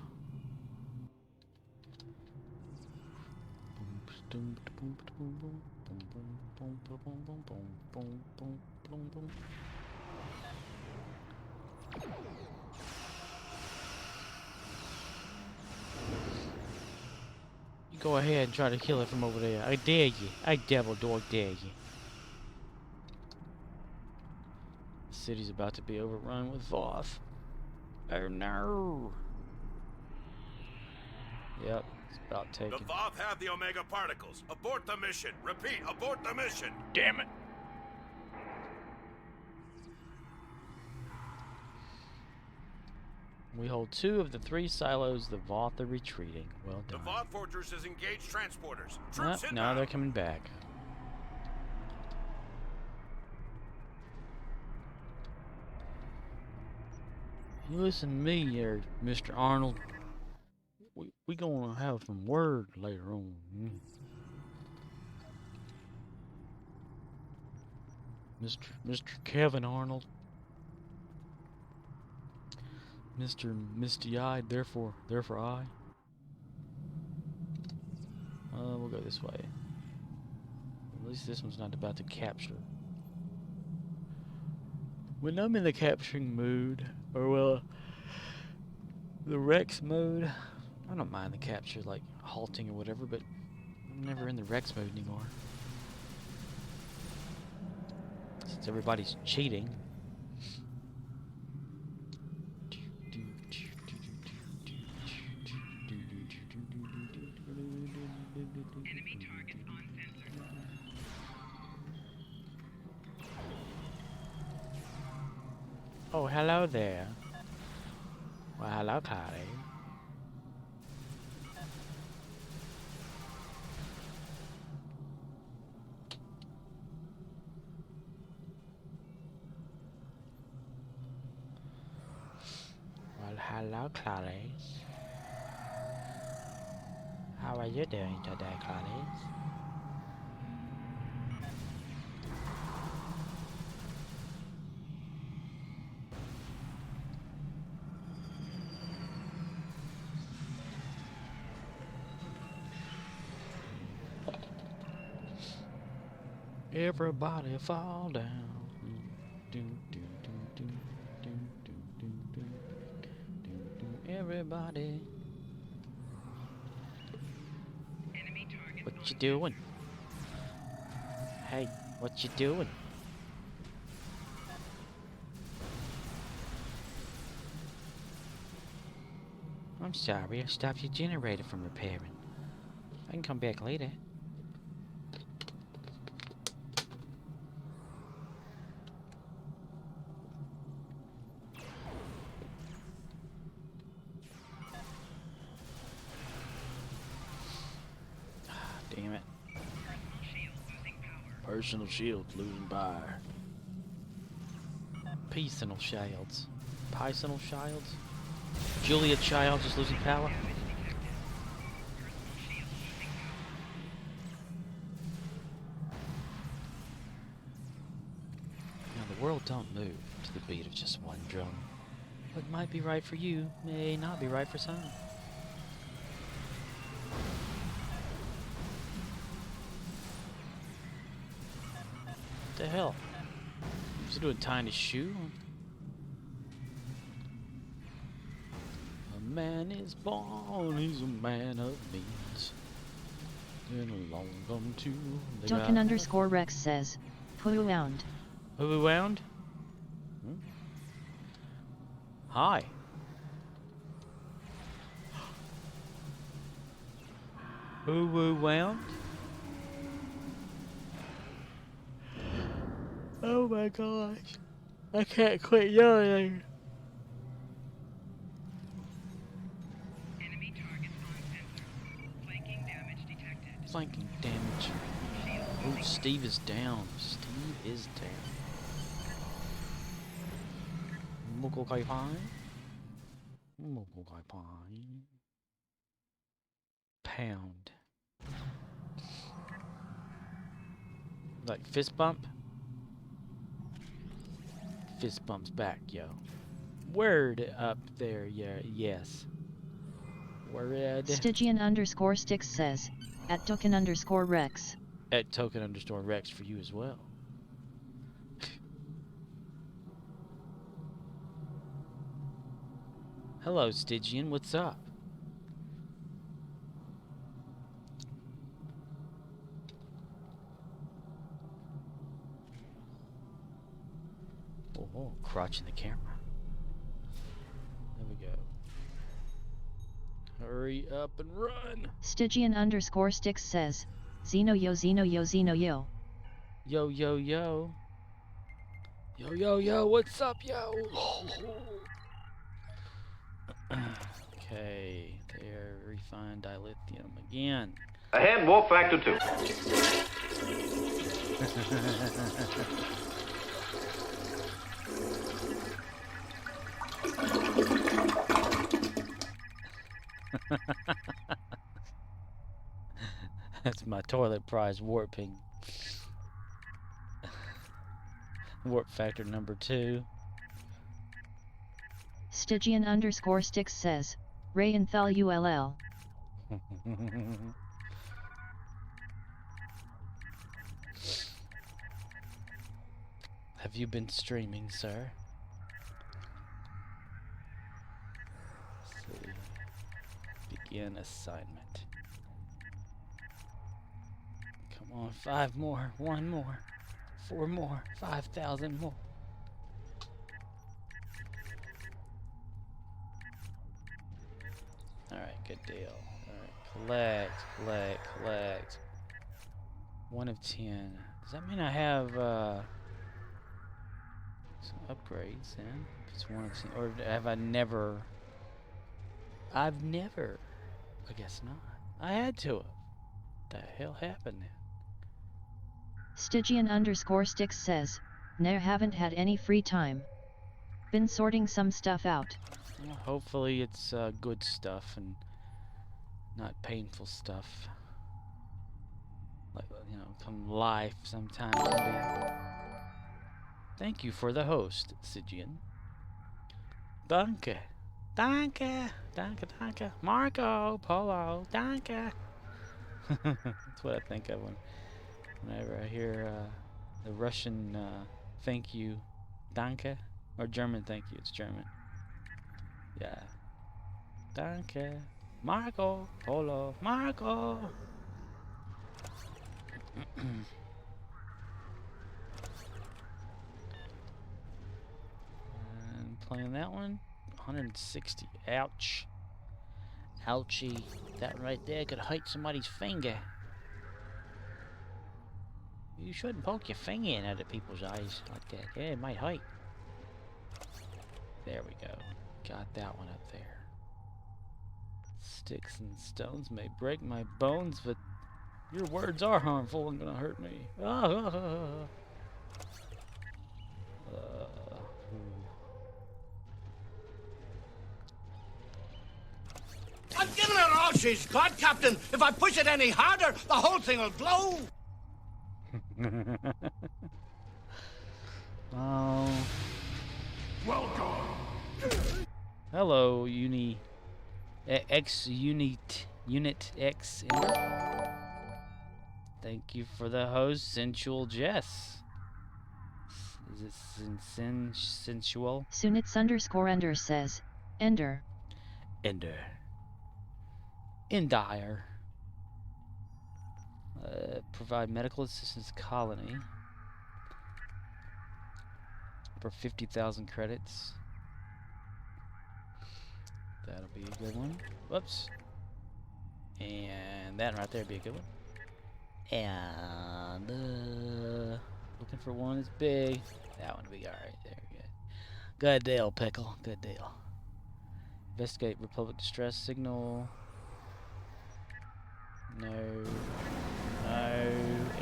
You go ahead and try to kill it from over there. I dare you. I devil dog dare you. The city's about to be overrun with Voth. Oh no. Yep, it's about taken. The Voth have the Omega particles. Abort the mission. Repeat, abort the mission. Damn it. We hold 2 of the 3 silos. The Voth are retreating. Well done. The Voth fortress has engaged transporters. Oh, Troops no, inbound. they're coming back. You listen to me here, Mr. Arnold. We gonna have some word later on. Mr. Kevin Arnold. Mr. Misty-eyed, therefore I. We'll go this way. At least this one's not about to capture. When I'm in the capturing mood, or well, the Rex mode, I don't mind the capture, like halting or whatever, but I'm never in the Rex mode anymore. Since everybody's cheating. Enemy targets on sensor. Oh, hello there. Well, hello, Carly. Well, hello, Clarice. How are you doing today, Clarice? Everybody fall down. Do, do, do, do, do, do, do, do, do, do. Everybody. Enemy target What on you doing? Hey, what you doing? sorry. I stopped your generator from repairing. I can come back later. Damn it. Personal shield losing power. Personal shields. Personal shields? Julia Childs is losing power? Now the world don't move to the beat of just one drum. What might be right for you may not be right for some. What the hell? Is he doing tiny shoe? A man is born, he's a man of means. And along come to the Token underscore Rex says, Poo wound. Who wound? Hmm? Hi. Who wound? Oh my gosh. I can't quit yelling. Enemy targets on sensor. Flanking damage detected. Flanking damage. Oh, Steve is down. Steve is down. Mugokai Pine. Mugokai Pine. Pound. Like fist bump? Fist bumps back, yo. Word up there, yeah, yes. Word. Stygian underscore Sticks says, at token underscore Rex. At token underscore Rex for you as well. Hello, Stygian, what's up? Oh, crotch in the camera. There we go. Hurry up and run. Stygian underscore Sticks says, Xeno yo Xeno yo Xeno yo. Yo, yo, yo. Yo, yo, yo, what's up, yo? Okay, there, refined dilithium again. Ahead, warp factor 2. That's my toilet prize warping. Warp factor number 2. Stygian underscore Sticks says, Ray and Thal ULL. Have you been streaming, sir? Let's see. Begin assignment. Come on, 5 more, 1 more, 4 more, 5,000 more. Alright, good deal. Alright, collect. 1 of 10. Does that mean I have some upgrades then? If it's 1 of 10. Or have I never... I've never... I guess not. I had to have. What the hell happened then? Stygian underscore Sticks says, Ne'er haven't had any free time. Been sorting some stuff out. Well, hopefully it's good stuff and not painful stuff. Like, you know, come life sometime. Maybe. Thank you for the host, Stygian. Danke. Danke. Danke, danke. Marco Polo. Danke. That's what I think of whenever I hear the Russian thank you. Danke. Or German thank you. It's German. Yeah. Danke. Marco Polo. Marco. And playing that one. 160. Ouch. Ouchie. That one right there could hurt somebody's finger. You shouldn't poke your finger in at people's eyes like that. Yeah, it might hurt. There we go. Got that one up there. Sticks and stones may break my bones, but your words are harmful and gonna hurt me. I'm giving her all she's got, Captain. If I push it any harder, the whole thing will blow. Oh. Welcome. Hello, Unit X. Thank you for the host, Sensual Jess. Is it sensual? Sunits_Ender says, Ender. Ender. Endire. Provide medical assistance colony for 50,000 credits. That'll be a good one. Whoops. And that right there would be a good one. And looking for one that's big. That one would be alright. There we go. Good deal, Pickle. Good deal. Investigate Republic distress signal. No. No.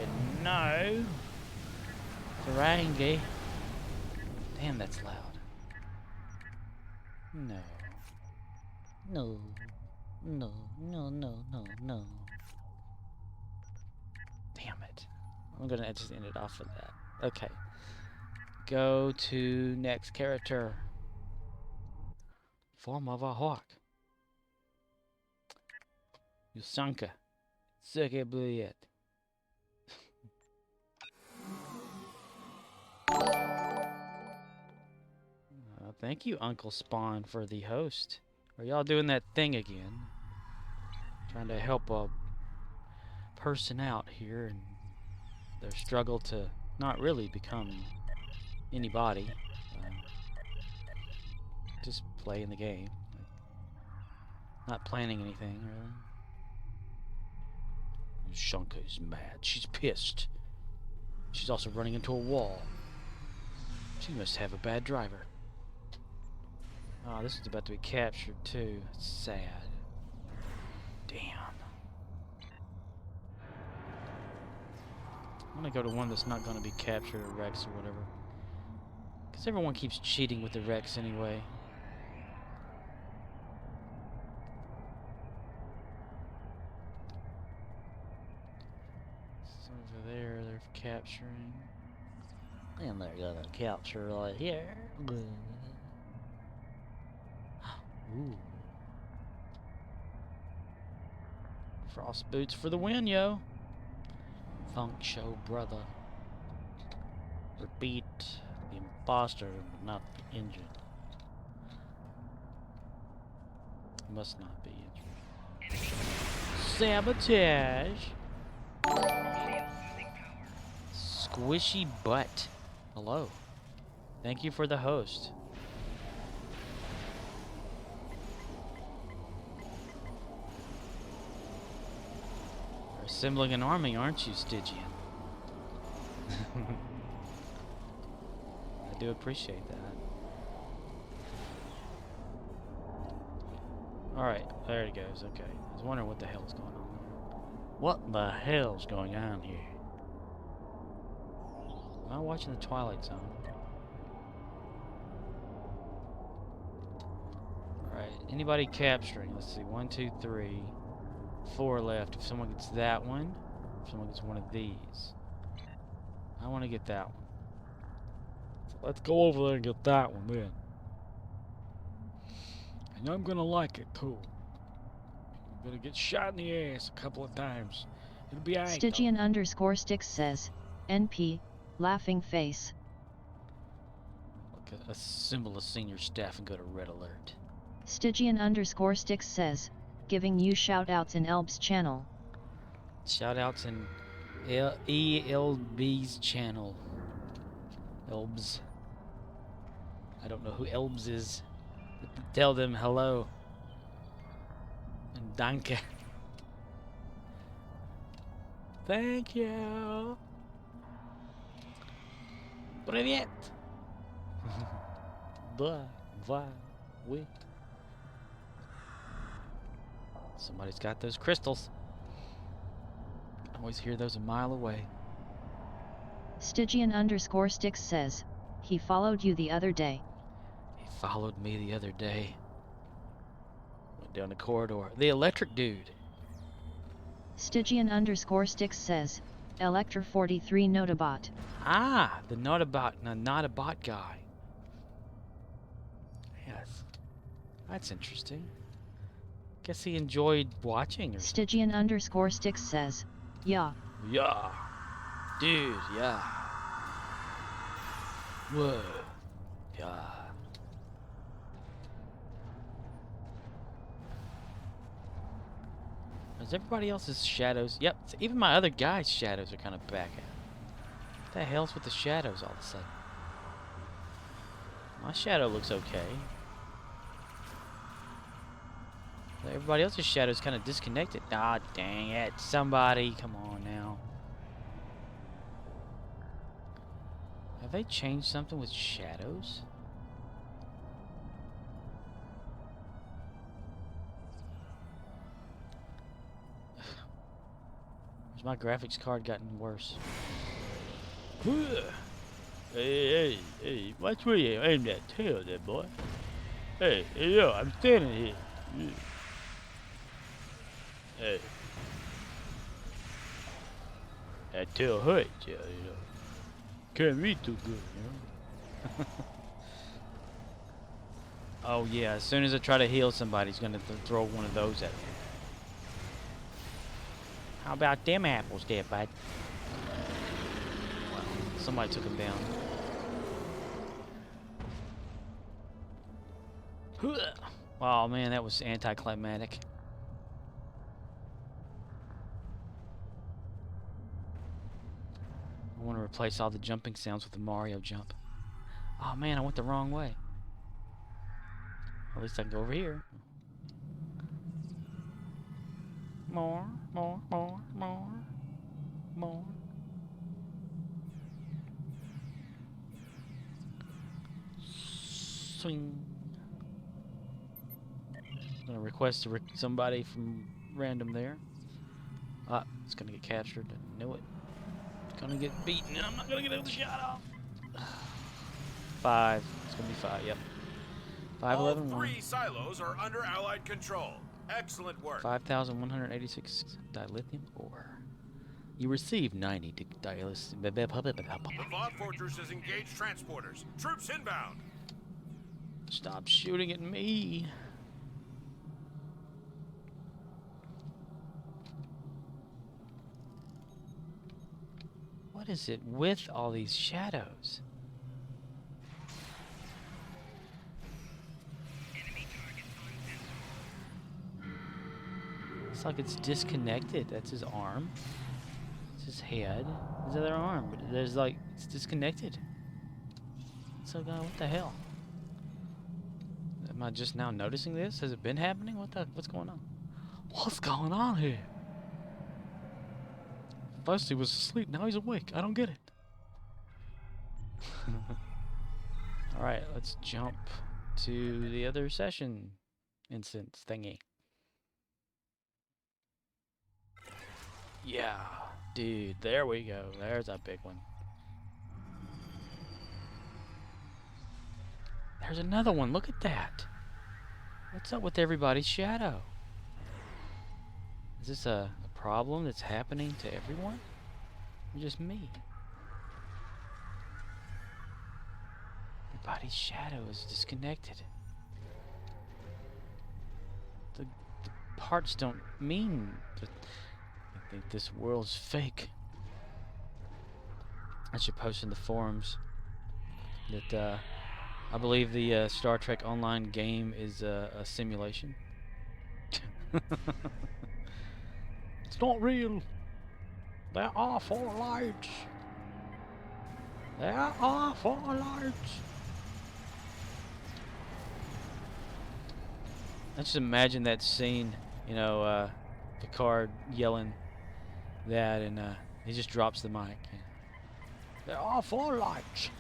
And no. Ferengi. Damn, that's loud. No. No. No. No. No. No. No. Damn it. I'm gonna just end it off with that. Okay. Go to next character. Form of a hawk. Ushanka. Sucky Bluyet. Thank you, Uncle Spawn, for the host. Are y'all doing that thing again? Trying to help a person out here and their struggle to not really become anybody. Just playing the game. Not planning anything, really. Ushanka is mad. She's pissed. She's also running into a wall. She must have a bad driver. Oh, this is about to be captured too. It's sad. Damn. I'm gonna go to one that's not gonna be captured or Rex or whatever. Because everyone keeps cheating with the Rex anyway. It's over there, they're capturing. And they're gonna capture right here. Ooh. Frost boots for the win, yo. Funk show, brother. Repeat, the imposter, not the injured. Must not be injured. Sabotage. Squishy butt. Hello. Thank you for the host. You're assembling an army, aren't you, Stygian? I do appreciate that. Alright, there it goes. Okay. I was wondering what the hell's going on there. What the hell's going on here? Am I watching the Twilight Zone? Alright, anybody capturing? Let's see, 1, 2, 3, 4 left. If someone gets that one, if someone gets one of these. I want to get that one. So let's go over there and get that one then. And I'm gonna like it too. I'm gonna get shot in the ass a couple of times. It'll be alright. Stygian_Sticks says, NP, laughing face. Look, assemble a senior staff and go to red alert. Stygian_Sticks says, giving you shoutouts in Elb's channel. Shoutouts in ELB's channel. Elbs. I don't know who Elbs is. Tell them hello. And Danke. Thank you. Привет. Blah, blah, wait. Somebody's got those crystals. I always hear those a mile away. Stygian_Sticks says, he followed you the other day. He followed me the other day. Went down the corridor. The electric dude. Stygian_Sticks says, Electra 43 Notabot. Ah, the not a bot guy. Yes. That's interesting. Guess he enjoyed watching or something. Stygian_Sticks says, yeah. Yeah. Dude, yeah. Whoa. Yeah. Is everybody else's shadows? Yep, so even my other guy's shadows are kind of back out. What the hell's with the shadows all of a sudden? My shadow looks okay. Everybody else's shadow's kind of disconnected. Ah, dang it. Somebody, come on now. Have they changed something with shadows? Has my graphics card gotten worse? Hey, watch where you aim that tail there, boy. Hey, yo, I'm standing here. Yeah. Hey. That tail hurt, you know. Can't read too good, you know. Oh yeah, as soon as I try to heal somebody, he's gonna throw one of those at me. How about them apples there, bud? Well, somebody took him down. Oh man, that was anticlimactic. I want to replace all the jumping sounds with the Mario jump. Oh man, I went the wrong way. At least I can go over here. More. Swing. I'm gonna request somebody from random there. Ah, it's gonna get captured. I knew it. It's gonna get beaten, and I'm not gonna get the shot off. 5. It's gonna be 5. Yep. 5, All 11, 1. 3 silos are under Allied control. Excellent work. 5,186 dilithium ore. You receive 90 dilithium. The Vought Fortress has engaged transporters. Troops inbound. Stop shooting at me. What is it with all these shadows? It's like it's disconnected. That's his arm. It's his head. His other arm. But there's like, it's disconnected. So, what the hell? Am I just now noticing this? Has it been happening? What's going on? What's going on here? First he was asleep, now he's awake. I don't get it. Alright, let's jump to the other session instance thingy. Yeah, dude, there we go. There's a big one. There's another one. Look at that. What's up with everybody's shadow? Is this a problem that's happening to everyone? Or just me? Everybody's shadow is disconnected. The parts don't mean that I think this world's fake. I should post in the forums that I believe the Star Trek Online game is a simulation. It's not real. There are 4 lights. There are 4 lights. I just imagine that scene You know, Picard yelling that, and he just drops the mic. They're off all lights.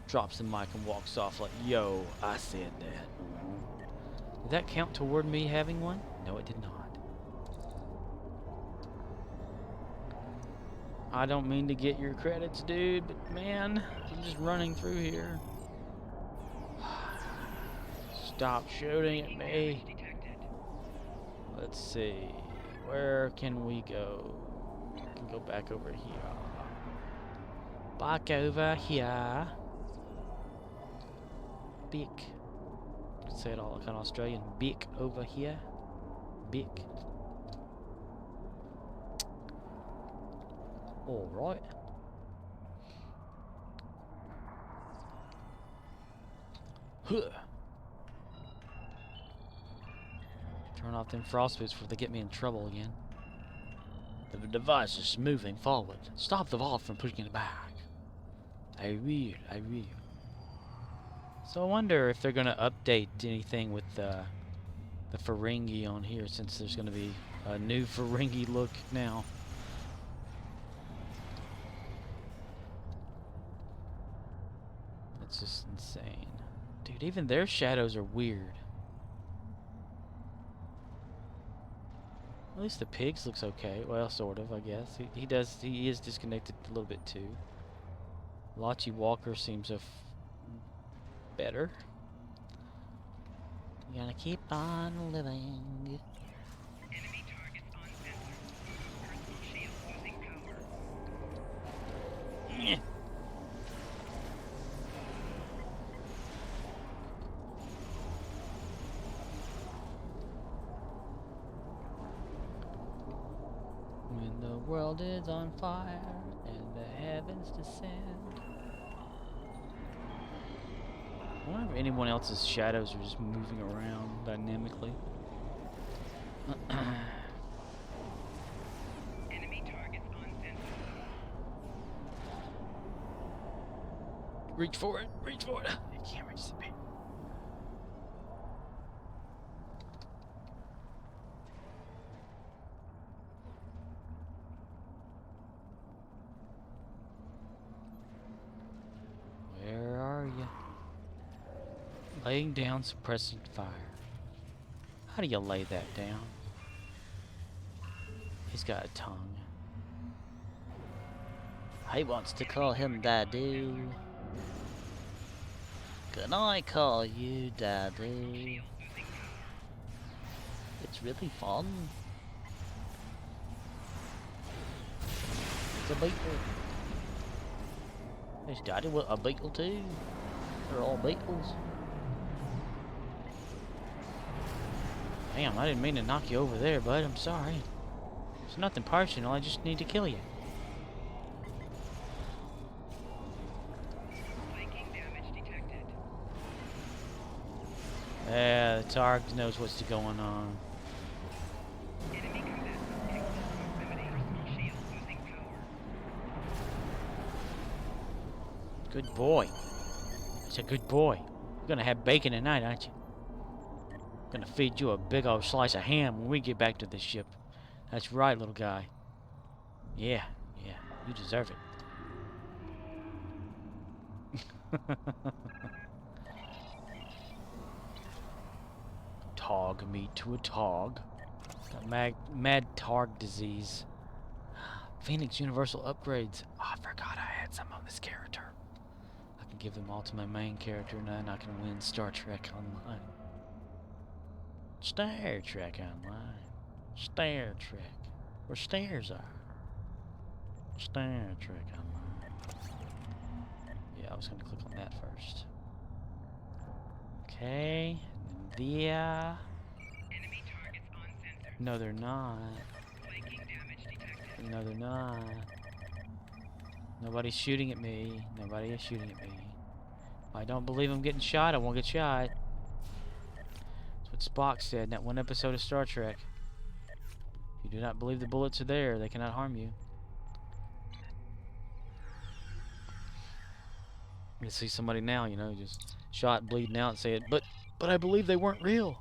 Drops the mic and walks off like, yo, I said that. Did that count toward me having one? No, it did not. I don't mean to get your credits, dude, but man, I'm just running through here. Stop shooting at me. Let's see. Where can we go? We can go back over here. Back over here. Big. Say it all kind of Australian. Big over here. Big. All right. Huh. Turn off them frost boots before they get me in trouble again. The device is moving forward. Stop the valve from pushing it back. I will. I will. So I wonder if they're going to update anything with the Ferengi on here, since there's going to be a new Ferengi look now. It's just insane. Dude, even their shadows are weird. At least the pigs looks okay. Well, sort of, I guess. He is disconnected a little bit too. Lachi Walker seems better. You gotta keep on living. Enemy targets on sensor. Personal shield losing power. When the world is on fire and the heavens descend. I wonder if anyone else's shadows are just moving around dynamically. Enemy targets on sensor. Reach for it, reach for it. I can't reach the beat. Where are you? Laying down suppressing fire. How do you lay that down? He's got a tongue. He wants to call him Daddy. Can I call you Daddy? It's really fun. It's a beetle. Is Daddy a beetle too? They're all beetles. Damn, I didn't mean to knock you over there, bud. I'm sorry. It's nothing personal. I just need to kill you. Flanking damage detected. Yeah, the Targ knows what's going on. Enemy combat. Exit proximity. Personal shield losing power. Good boy. It's a good boy. You're gonna have bacon tonight, aren't you? Gonna feed you a big old slice of ham when we get back to the ship. That's right, little guy. Yeah, you deserve it. Tog meat to a tog. Got mad Targ disease. Phoenix Universal upgrades. Oh, I forgot I had some of this character. I can give them all to my main character, and then I can win Star Trek Online. Star Trek Online. Star Trek. Where stairs are. Star Trek Online. Yeah, I was gonna click on that first. Okay. Yeah. Enemy targets on sensor. No, they're not. Flanking damage detected. No, they're not. Nobody's shooting at me. Nobody is shooting at me. If I don't believe I'm getting shot, I won't get shot. That's what Spock said in that one episode of Star Trek. If you do not believe the bullets are there, they cannot harm you. You see somebody now, you know, just shot, bleeding out, and say it, but I believe they weren't real.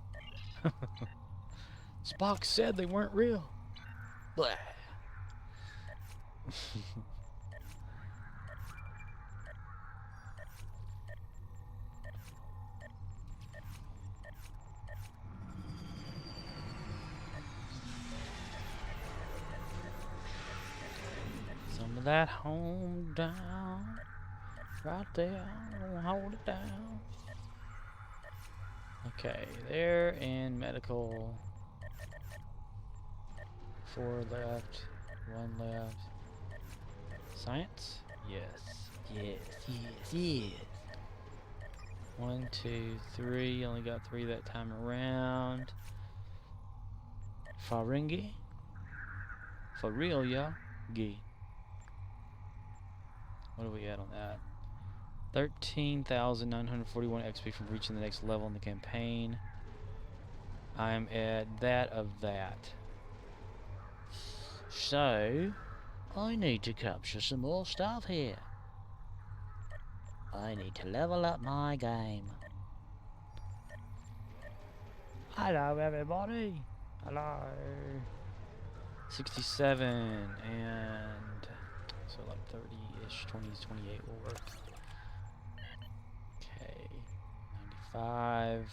Spock said they weren't real. Blah. Some of that home down. Right there. I'm gonna hold it down. Okay, they're in medical. 4 left. 1 left. Science? Yes. Yes. Yes. Yes. 1, 2, 3. Only got 3 that time around. Faringi? For real, y'all? Gee. What do we add on that? 13,941 XP from reaching the next level in the campaign. I'm at that of that. So, I need to capture some more stuff here. I need to level up my game. Hello, everybody. Hello. 67 and so like 30-ish, 20 to 28 will work. Okay, 95,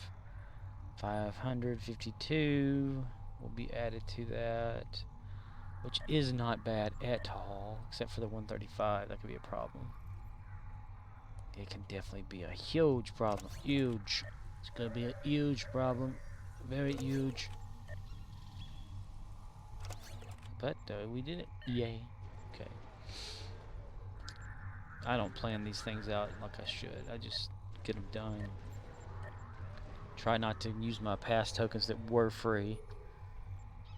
552 will be added to that, which is not bad at all, except for the 135. That could be a problem. It can definitely be a huge problem. Huge. It's gonna be a huge problem. Very huge. But we did it. Yay. Okay. I don't plan these things out like I should. I just get them done. Try not to use my past tokens that were free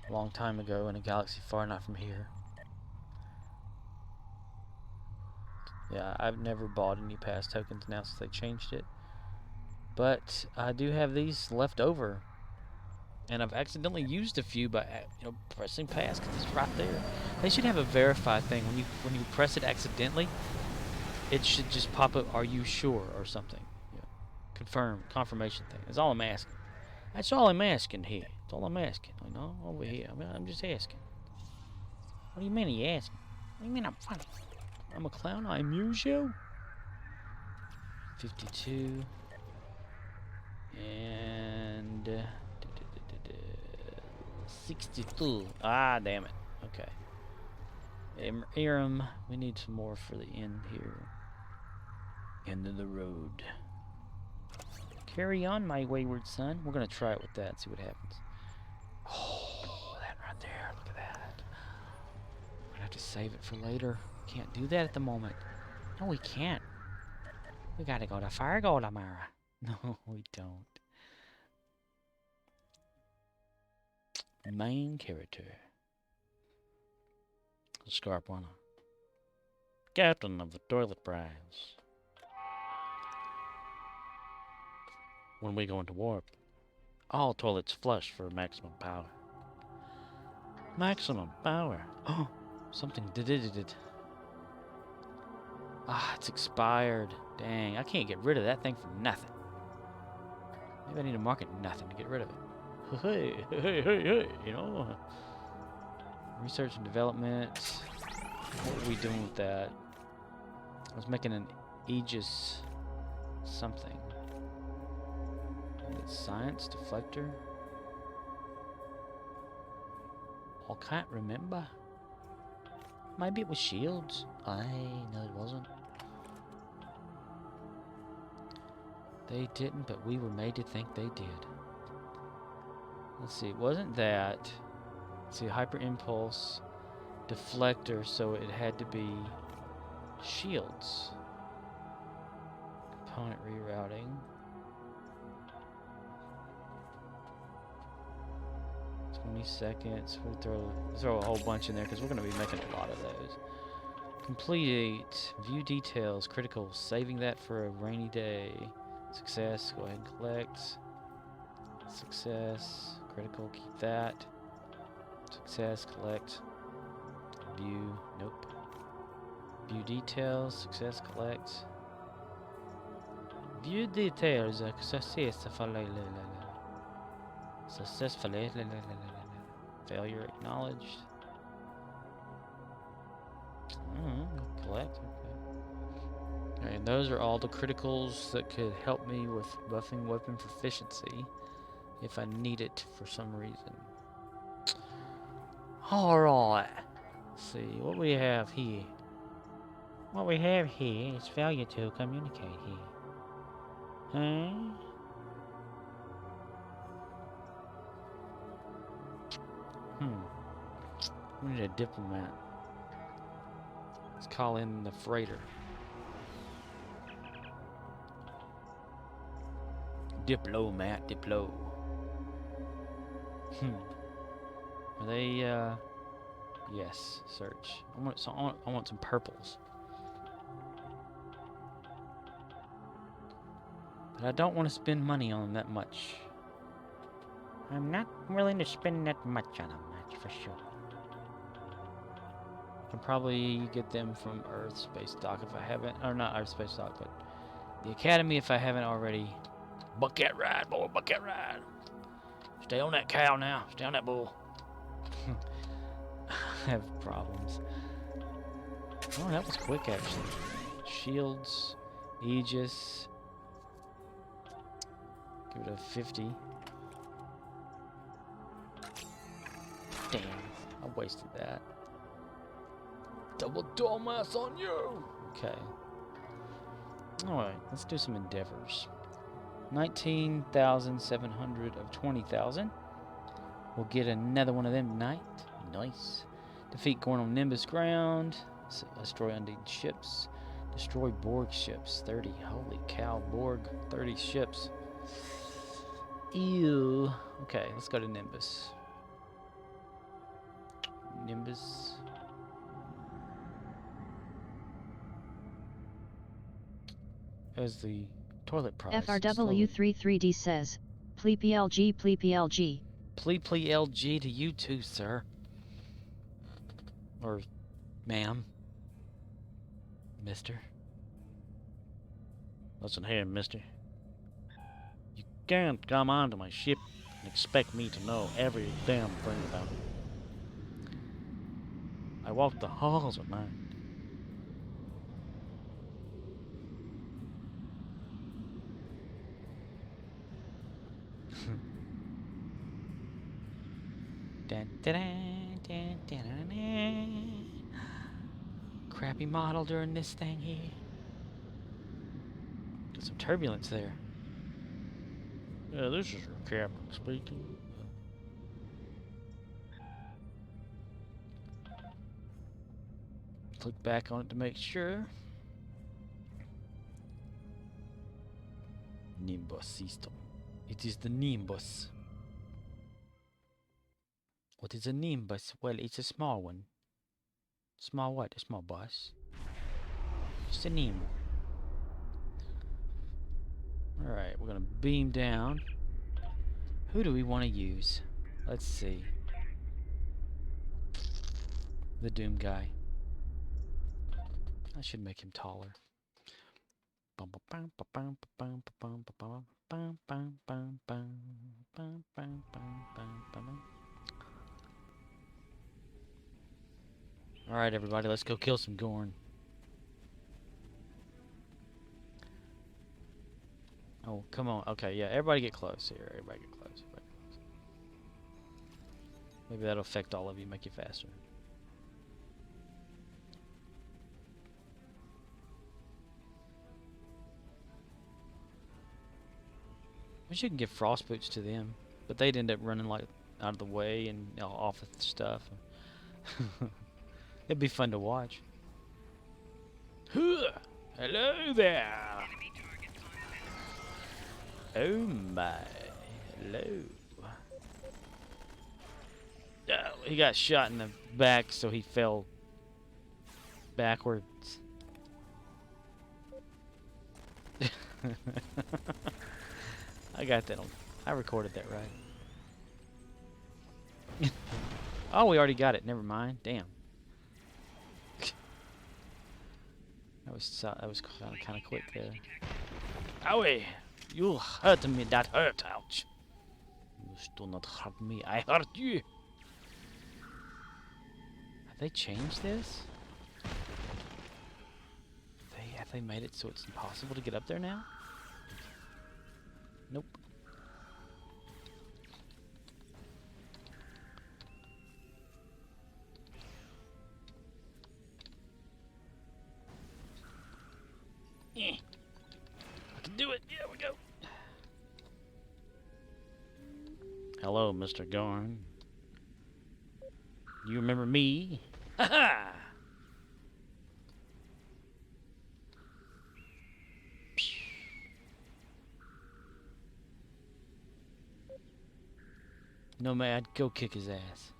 a long time ago in a galaxy far enough from here. Yeah, I've never bought any past tokens now since they changed it. But I do have these left over. And I've accidentally used a few by pressing pass because it's right there. They should have a verify thing. When you press it accidentally, it should just pop up, "Are you sure?" or something. Yeah. Confirmation thing. That's all I'm asking. That's all I'm asking here. That's all I'm asking. Over here. I'm just asking. What do you mean you asking? What do you mean I'm funny? I'm a clown. I amuse you. 52 and 62. Ah, damn it. Okay. Aram, we need some more for the end here. End of the road. Carry on, my wayward son. We're gonna try it with that and see what happens. Oh, that right there. Look at that. We're gonna have to save it for later. Can't do that at the moment. No, we can't. We gotta go to Fargo tomorrow. No, we don't. Main character. Scarpwana. Captain of the Toilet Prize. When we go into warp, all toilets flush for maximum power. Maximum power. Oh, something did it. Ah, it's expired. Dang, I can't get rid of that thing for nothing. Maybe I need to market nothing to get rid of it. Hey, Research and development. What were we doing with that? I was making an Aegis something. It's science, deflector. I can't remember. Maybe it was shields. No, it wasn't. They didn't, but we were made to think they did. Let's see, it wasn't that. Let's see, hyper impulse, deflector, so it had to be shields. Component rerouting. 20 seconds. We'll throw a whole bunch in there because we're going to be making a lot of those. Complete. View details. Critical. Saving that for a rainy day. Success. Go ahead and collect. Success. Critical. Keep that. Success. Collect. View. Nope. View details. Success. Collect. View details. Successfully. Successfully. Failure acknowledged. Collect. Okay. Okay, and those are all the criticals that could help me with buffing weapon proficiency if I need it for some reason. Alright. Let's see what we have here. What we have here is failure to communicate here. Huh? We need a diplomat. Let's call in the freighter. Diplomat, diplo. Are they, yes, search. I want some purples. But I don't want to spend money on them that much. I'm not willing to spend that much on them, that's for sure. I can probably get them from Earth Space Dock if I haven't, or not Earth Space Dock, but the Academy if I haven't already. Bucket ride, boy, bucket ride. Stay on that cow now, stay on that bull. I have problems. Oh, that was quick actually. Shields, Aegis. Give it a 50. Damn, I wasted that. Double dumbass on you! Okay. Alright, let's do some endeavors. 19,700 of 20,000. We'll get another one of them tonight. Nice. Defeat Gorn on Nimbus ground. Destroy Undine ships. Destroy Borg ships. 30. Holy cow, Borg. 30 ships. Ew. Okay, let's go to Nimbus. Nimbus. As the toilet price. FRW33D says, Plea PLG, plea PLG. Plea LG to you too, sir. Or ma'am. Mister. Listen here, mister. You can't come onto my ship and expect me to know every damn thing about it. I walk the halls at night. Dun, dun, dun, dun, dun, dun, dun. Crappy model during this thing here. Got some turbulence there. Yeah, this is your captain speaking. Click back on it to make sure. Nimbus system. It is the Nimbus. What is a Nimbus? Well, it's a small one. Small what? A small bus. Just a Nim. Alright, we're gonna beam down. Who do we want to use? Let's see. The Doom guy. I should make him taller. Alright, everybody, let's go kill some Gorn. Oh, come on. Okay, yeah, everybody get close here. Everybody get close. Everybody get close. Maybe that'll affect all of you, make you faster. Wish you can give frost boots to them, but they'd end up running like out of the way and off with stuff. It'd be fun to watch. Hello there. Oh my. Hello. Oh, he got shot in the back, so he fell backwards. I got that on. I recorded that right. Oh, we already got it. Never mind. Damn. That was kind of quick there. Owie! You hurt me. That hurt. Ouch. You do not hurt me. I hurt you. Have they changed this? Have they made it so it's impossible to get up there now? Nope. I can do it. Yeah, we go. Hello, Mr. Gorn. You remember me? Ha ha! Nomad, go kick his ass.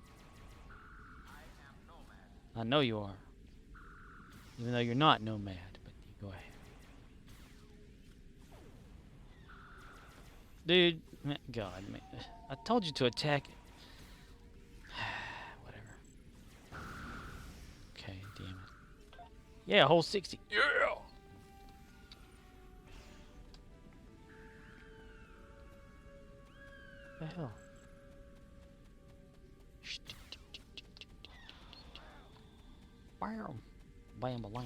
I know you are. Even though you're not Nomad, but you go ahead. Dude, man, God, man. I told you to attack it. Whatever. Okay, damn it. Yeah, whole 60. Yeah! What the hell? Bam! Bam, bam.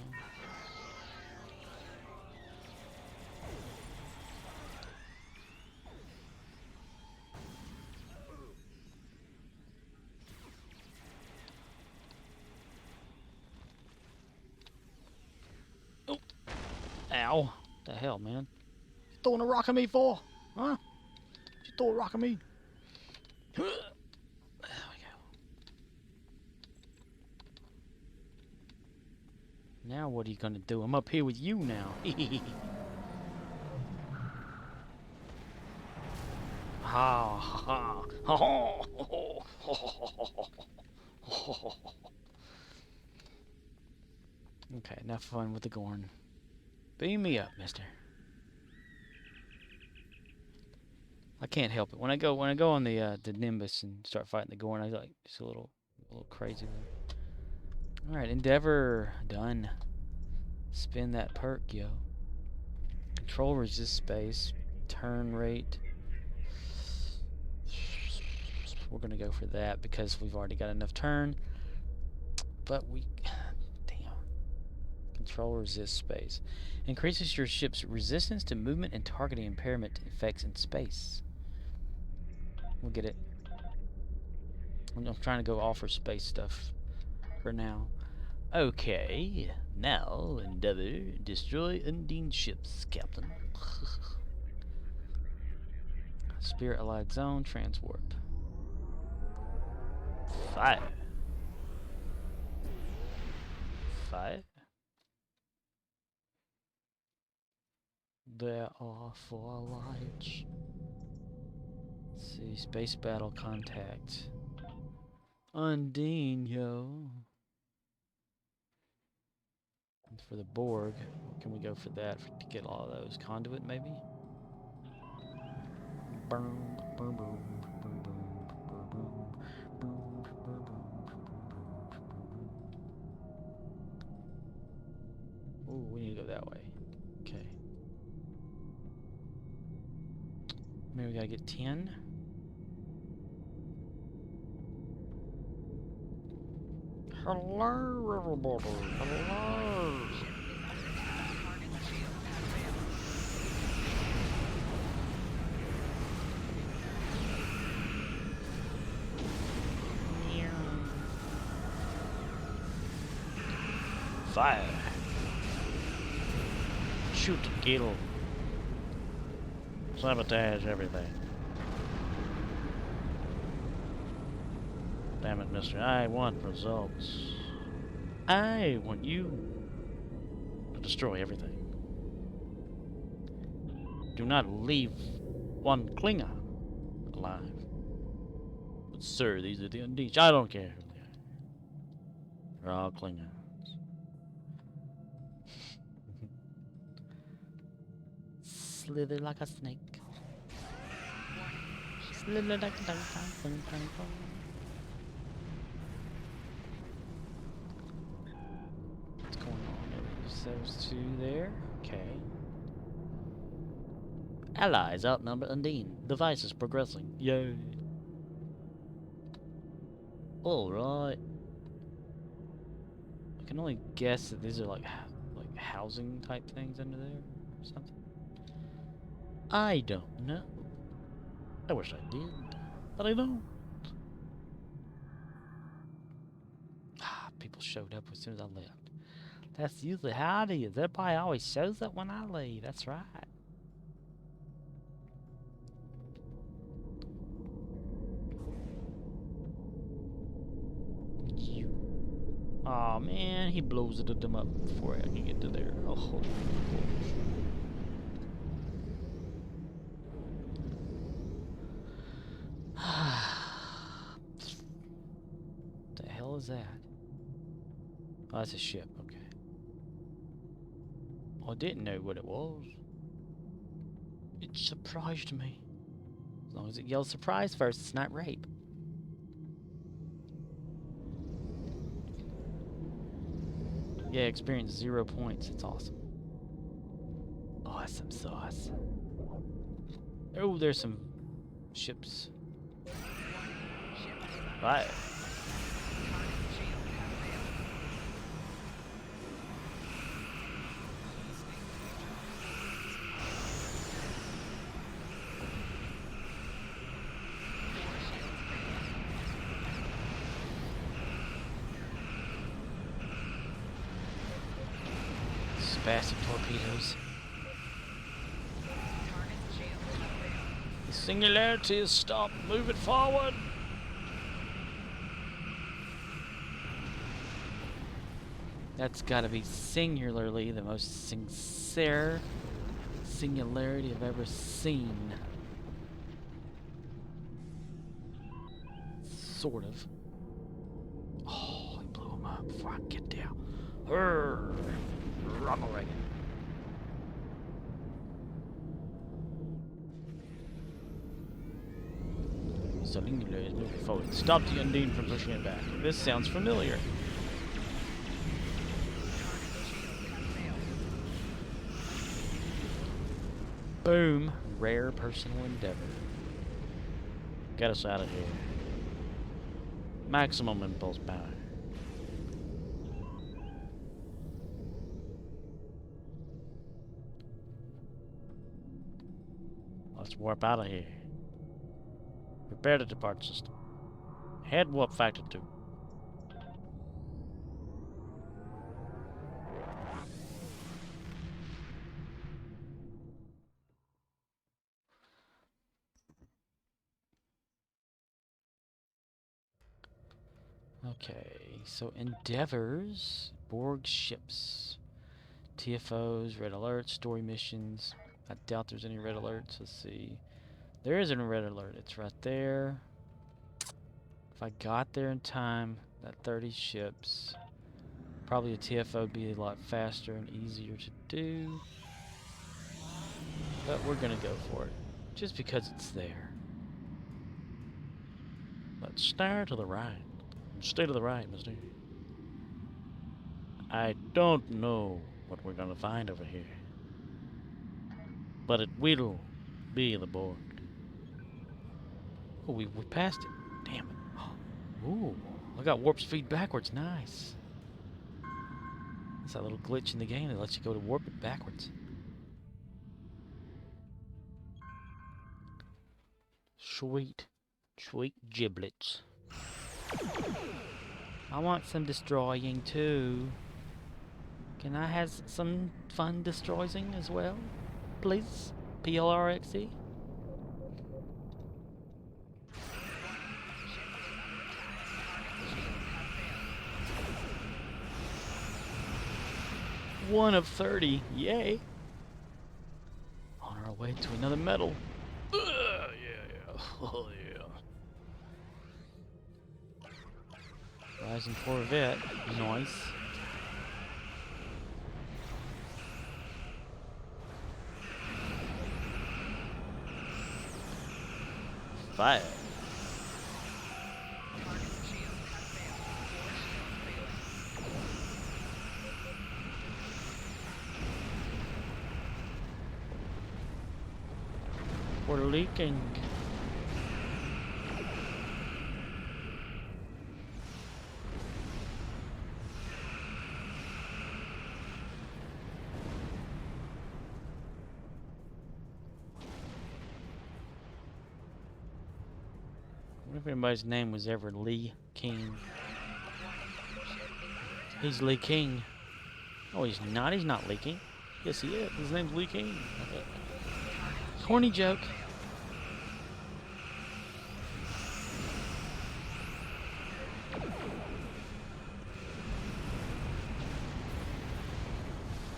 Oh! Ow! What the hell, man? You throwing a rock at me for? Huh? You throw a rock at me? There we go. Now what are you gonna do? I'm up here with you now. Ha ha ha. Okay, enough fun with the Gorn. Beam me up, mister. I can't help it. When I go on the Nimbus and start fighting the Gorn, I like just a little crazy. All right, Endeavor done. Spin that perk, yo. Control resist space, turn rate. We're gonna go for that because we've already got enough turn. But damn. Control resist space increases your ship's resistance to movement and targeting impairment effects in space. We'll get it. I'm trying to go all for space stuff for now. Okay, now Endeavor, destroy Undine ships, Captain. Spirit Allied Zone, transwarp. Fire. Fire. There are 4 lights. Let's see, space battle contact. Undine, yo. And for the Borg, can we go for that to get all of those? Conduit, maybe? Boom, boom, boom, boom, boom, boom, boom, ooh, we need to go that way. Okay. Maybe we gotta get 10. Hello, everybody. Hello. Fire. Shoot, kill. Sabotage everything. Damn it, mister. I want results. I want you to destroy everything. Do not leave one Klinger alive. But sir, these are the Undines. I don't care who they are. They're all Klingons. Slither like a snake. Slither like a dun. What's going on? Those 2 there. Okay. Allies outnumber Undine. Device is progressing. Yay. Alright. can only guess that these are like housing type things under there or something. I don't know. I wish I did, but I don't. Ah, people showed up as soon as I left. That's usually how it is. Everybody always shows up when I leave. That's right. Aw, man, he blows them up before I can get to there. Oh, What the hell is that? Oh, that's a ship. Okay. I didn't know what it was. It surprised me. As long as it yells surprise first, it's not rape. Yeah, experience 0 points. It's awesome. Awesome sauce. Oh, there's some ships. Right. Spastic torpedoes. the singularity is stopped. Move it forward. That's gotta be singularly the most sincere singularity I've ever seen. Sort of. Oh, he blew him up before I could get down. Ronald Reagan. Singular is moving forward. Stop the Undine from pushing it back. This sounds familiar. Boom. Rare personal endeavor. Get us out of here. Maximum impulse power. Let's warp out of here. Prepare the depart system. Head warp factor 2. Okay, so endeavors, Borg ships, TFOs, red alerts, story missions. I doubt there's any red alerts. Let's see. There isn't a red alert. It's right there. If I got there in time, that 30 ships, probably a TFO would be a lot faster and easier to do. But we're gonna go for it, just because it's there. Let's stare to the right. Stay to the right, mister. I don't know what we're gonna find over here, but it will be the Borg. Oh, we passed it. Damn it. Ooh, I got warp speed backwards. Nice. It's that little glitch in the game that lets you go to warp it backwards. Sweet, sweet giblets. I want some destroying too. Can I have some fun destroying as well? Please? PLRXE? One of 30. Yay! On our way to another medal. Yeah. Oh, yeah. Rising Corvette. Nice. Fire. We're leaking. if anybody's name was ever Lee King. He's Lee King. Oh, he's not. He's not Lee King. Yes, he is. His name's Lee King. Corny joke.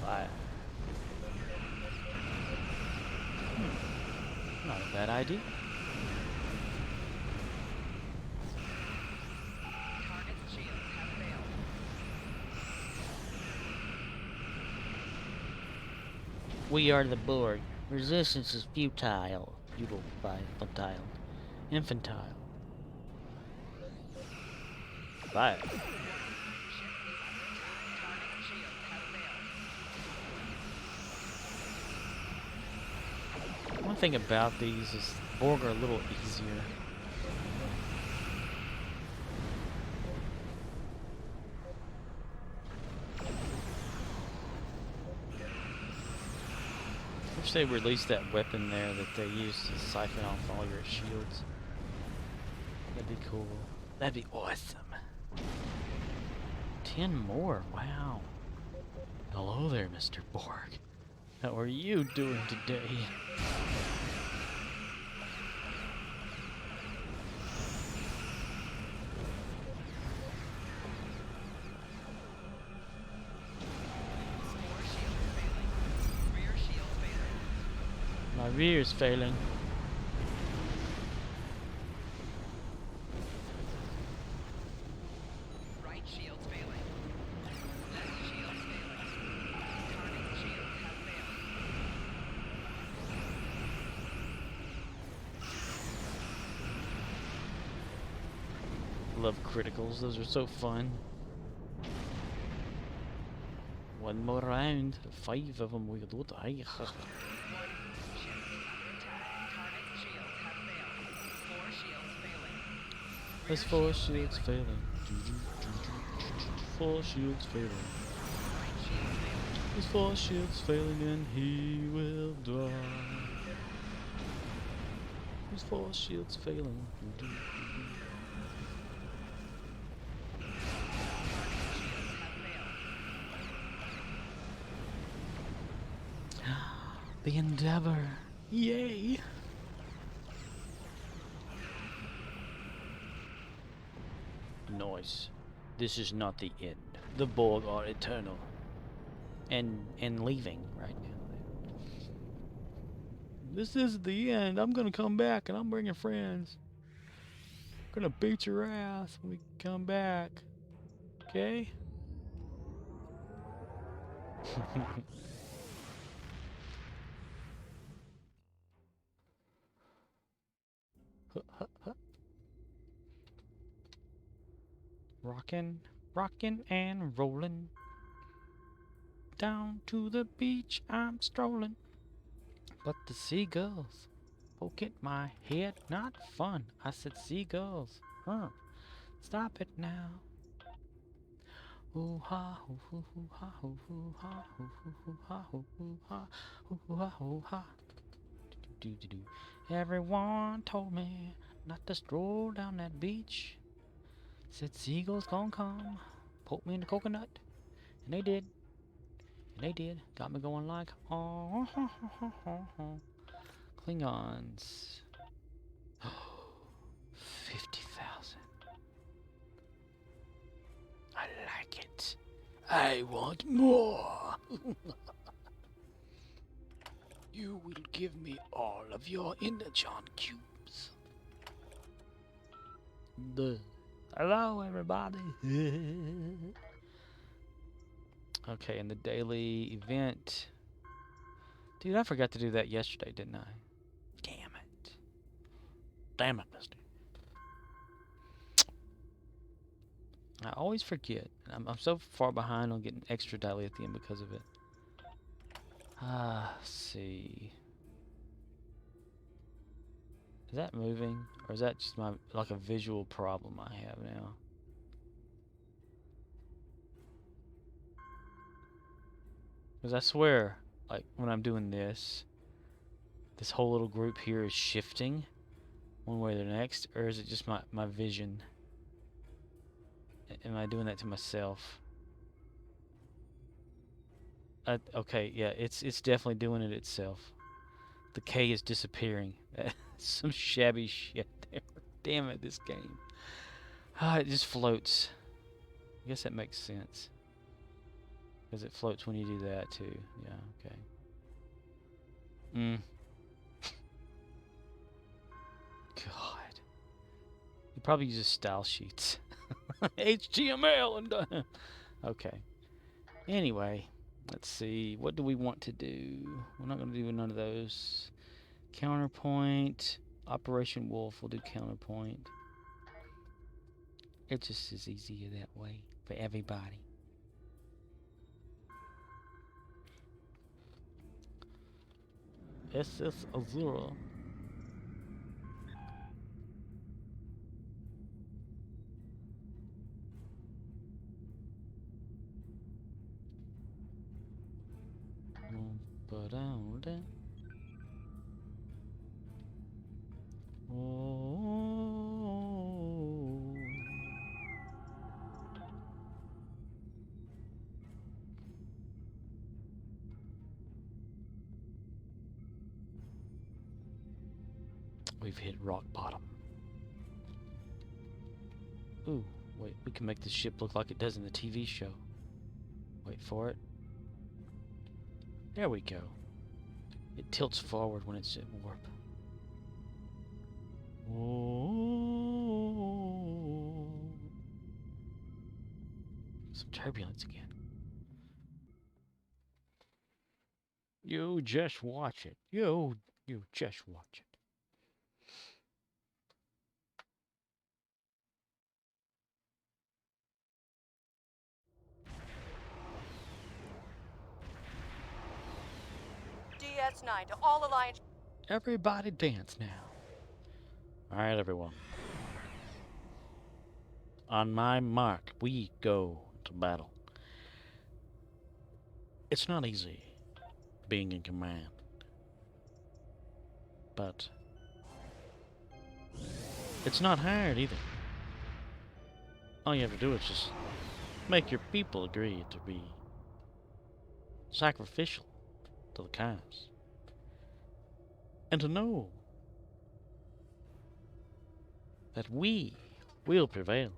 Fire. Not a bad idea. Target's shields have failed. We are the Borg. Resistance is futile. Futile. Infantile. Fire. Target's shields have failed. One thing about these is Borg are a little easier. Wish they released that weapon there that they used to siphon off all your shields. That'd be cool. That'd be awesome. 10 more, wow. Hello there, Mr. Borg. How are you doing today? Core shields failing. Rear shield failing. My rear's failing. Right shields failing. Left shields failing. Target's shields have failed. Love criticals, those are so fun. One more round, 5 of them we could do it. Target's shields have failed. 4 shields failing. There's 4 shields failing. 4 shields failing. Right shield failing. There's 4 shields failing and he will die. There's 4 shields failing. The Endeavor. Yay! Nice. This is not the end. The Borg are eternal. And leaving right now. This is the end. I'm gonna come back and I'm bringing friends. I'm gonna beat your ass when we come back. Okay? Rockin' and rollin'. Down to the beach I'm strolling. But the seagulls poke at my head. Not fun. I said seagulls. Stop it now. Ooh ha hoo hoo hoo ha hoo hoo ha hoo hoo hoo ha hoo hoo ha hoo hoo ha hoo ha. Everyone told me not to stroll down that beach. Said seagulls gon' come, poke me in the coconut, and they did. And they did. Got me going like, oh, Klingons. 50,000. I like it. I want more. You will give me all of your energon cubes. Hello, everybody. Okay, and the daily event. Dude, I forgot to do that yesterday, didn't I? Damn it. Damn it, mister. I always forget. I'm so far behind on getting extra daily at the end because of it. Let's see. Is that moving? Or is that just my, like, a visual problem I have now? Because I swear, like, when I'm doing this, this whole little group here is shifting one way or the next, or is it just my vision? Am I doing that to myself? Okay, yeah, it's definitely doing it itself. The K is disappearing. Some shabby shit there. Damn it, this game. Ah, it just floats. I guess that makes sense. Because it floats when you do that too. Yeah, okay. God. He probably uses style sheets. HTML and done. Okay. Anyway, let's see. What do we want to do? We're not going to do none of those. Counterpoint. Operation Wolf. We'll do counterpoint. It just is easier that way for everybody. SS Azura. Oh. We've hit rock bottom. Ooh, wait, we can make this ship look like it does in the TV show. Wait for it. There we go. It tilts forward when it's at warp. Oh. Some turbulence again. You just watch it. You just watch it. DS9 to all Alliance. Everybody dance now. Alright, everyone. On my mark, we go to battle. It's not easy being in command, but it's not hard either. All you have to do is just make your people agree to be sacrificial to the cause, and to know that we will prevail.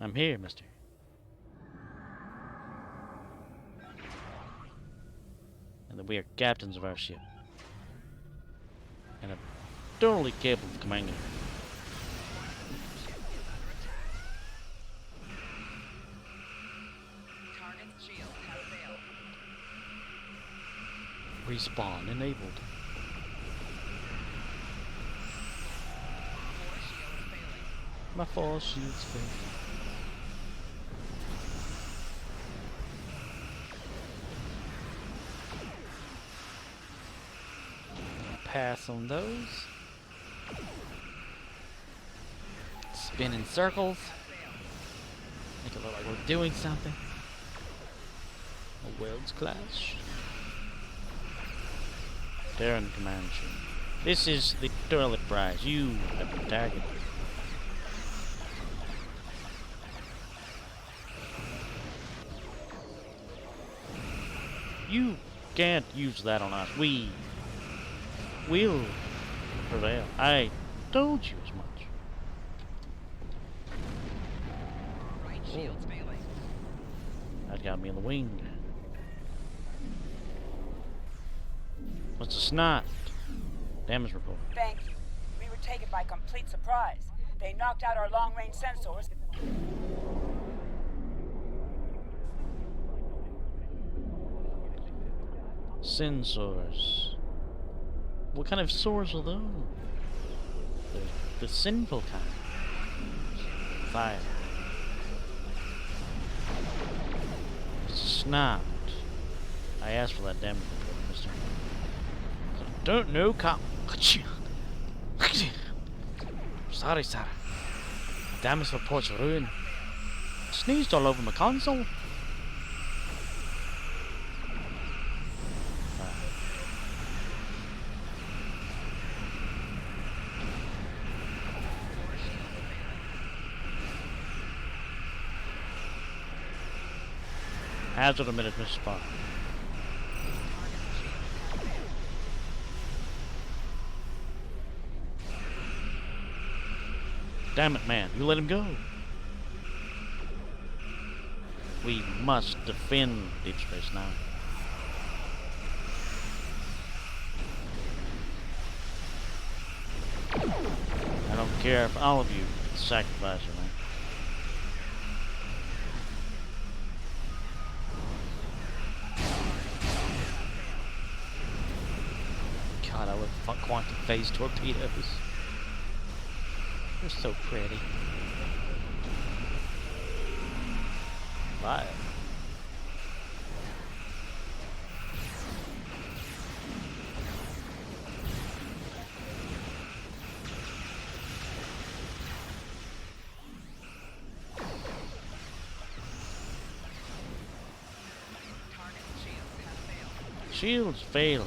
I'm here, mister. And that we are captains of our ship. And I'm totally capable of commanding it. Target's shield has failed. Respawn enabled. Force shield failing. My force shield's failing. Pass on those. Spin in circles. Make it look like we're doing something. A world's clash. Terran command ship. This is the toilet prize. You have been targeted. You can't use that on us. We will prevail. I told you as much. Right shield's failing. That got me in the wing. What's the snot? Damage report. Thank you. We were taken by complete surprise. They knocked out our long-range sensors. Sensors. What kind of swords are those? The sinful kind. Fire. Snot. I asked for that damage report, mister. I don't know, cop. Sorry, sir. Damage report's ruined. Sneezed all over my console. Hazard emitted, Mr. Spock. Damn it, man. You let him go. We must defend Deep Space Nine. I don't care if all of you sacrifice your man. God, I love quantum phase torpedoes. They're so pretty. Bye. Shields failed.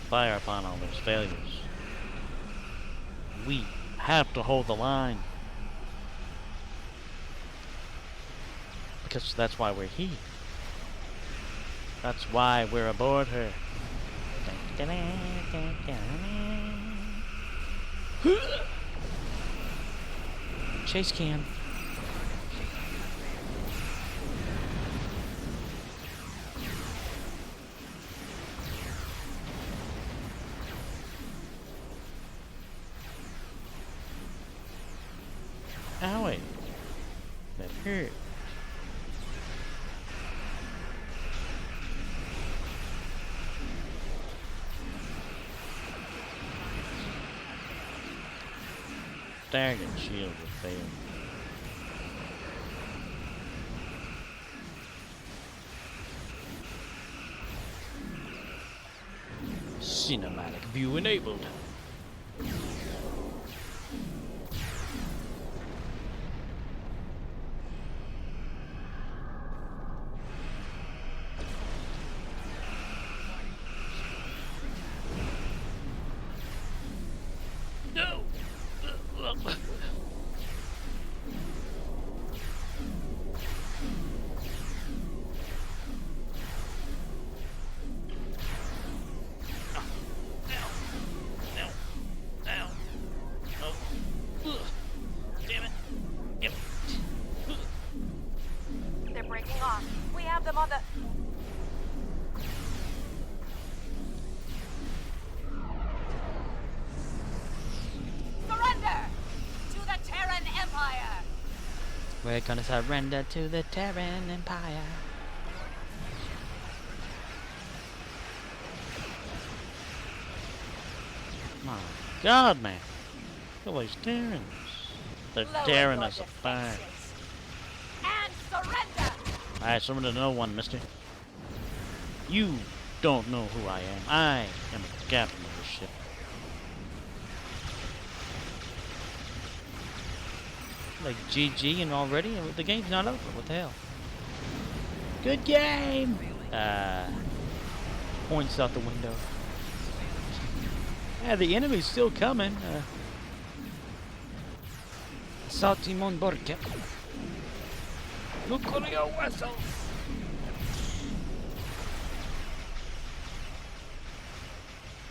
Fire upon all those failures. We have to hold the line. Because that's why we're here. That's why we're aboard her. Chase cam. Owie. That hurt. Staggering shield will fail. Cinematic view enabled. No! They're breaking off. We have them on the... Surrender to the Terran Empire! We're gonna surrender to the Terran Empire. My God, man. Look at these Terrans. They're Lower tearing your us apart. defenses. And surrender! I surrender to no one, mister. You don't know who I am. I am the captain of this ship. Like GG and already the game's not over. What the hell? Good game. Points out the window. Yeah, the enemy's still coming. Assault team on board, Captain. Look at your vessels.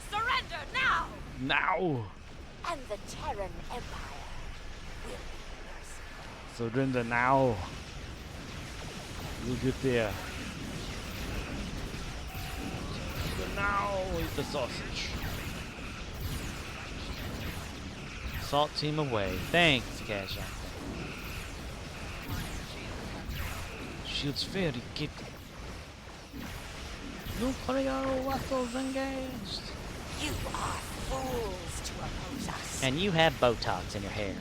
Surrender now! Now. And the Terran Empire will be yours. Surrender now. You'll get there. Surrender now. Eat the sausage. Assault team away. Thanks, Cash. Shield's very good. Nuclear weapons engaged. You are fools to oppose us. And you have Botox in your hair.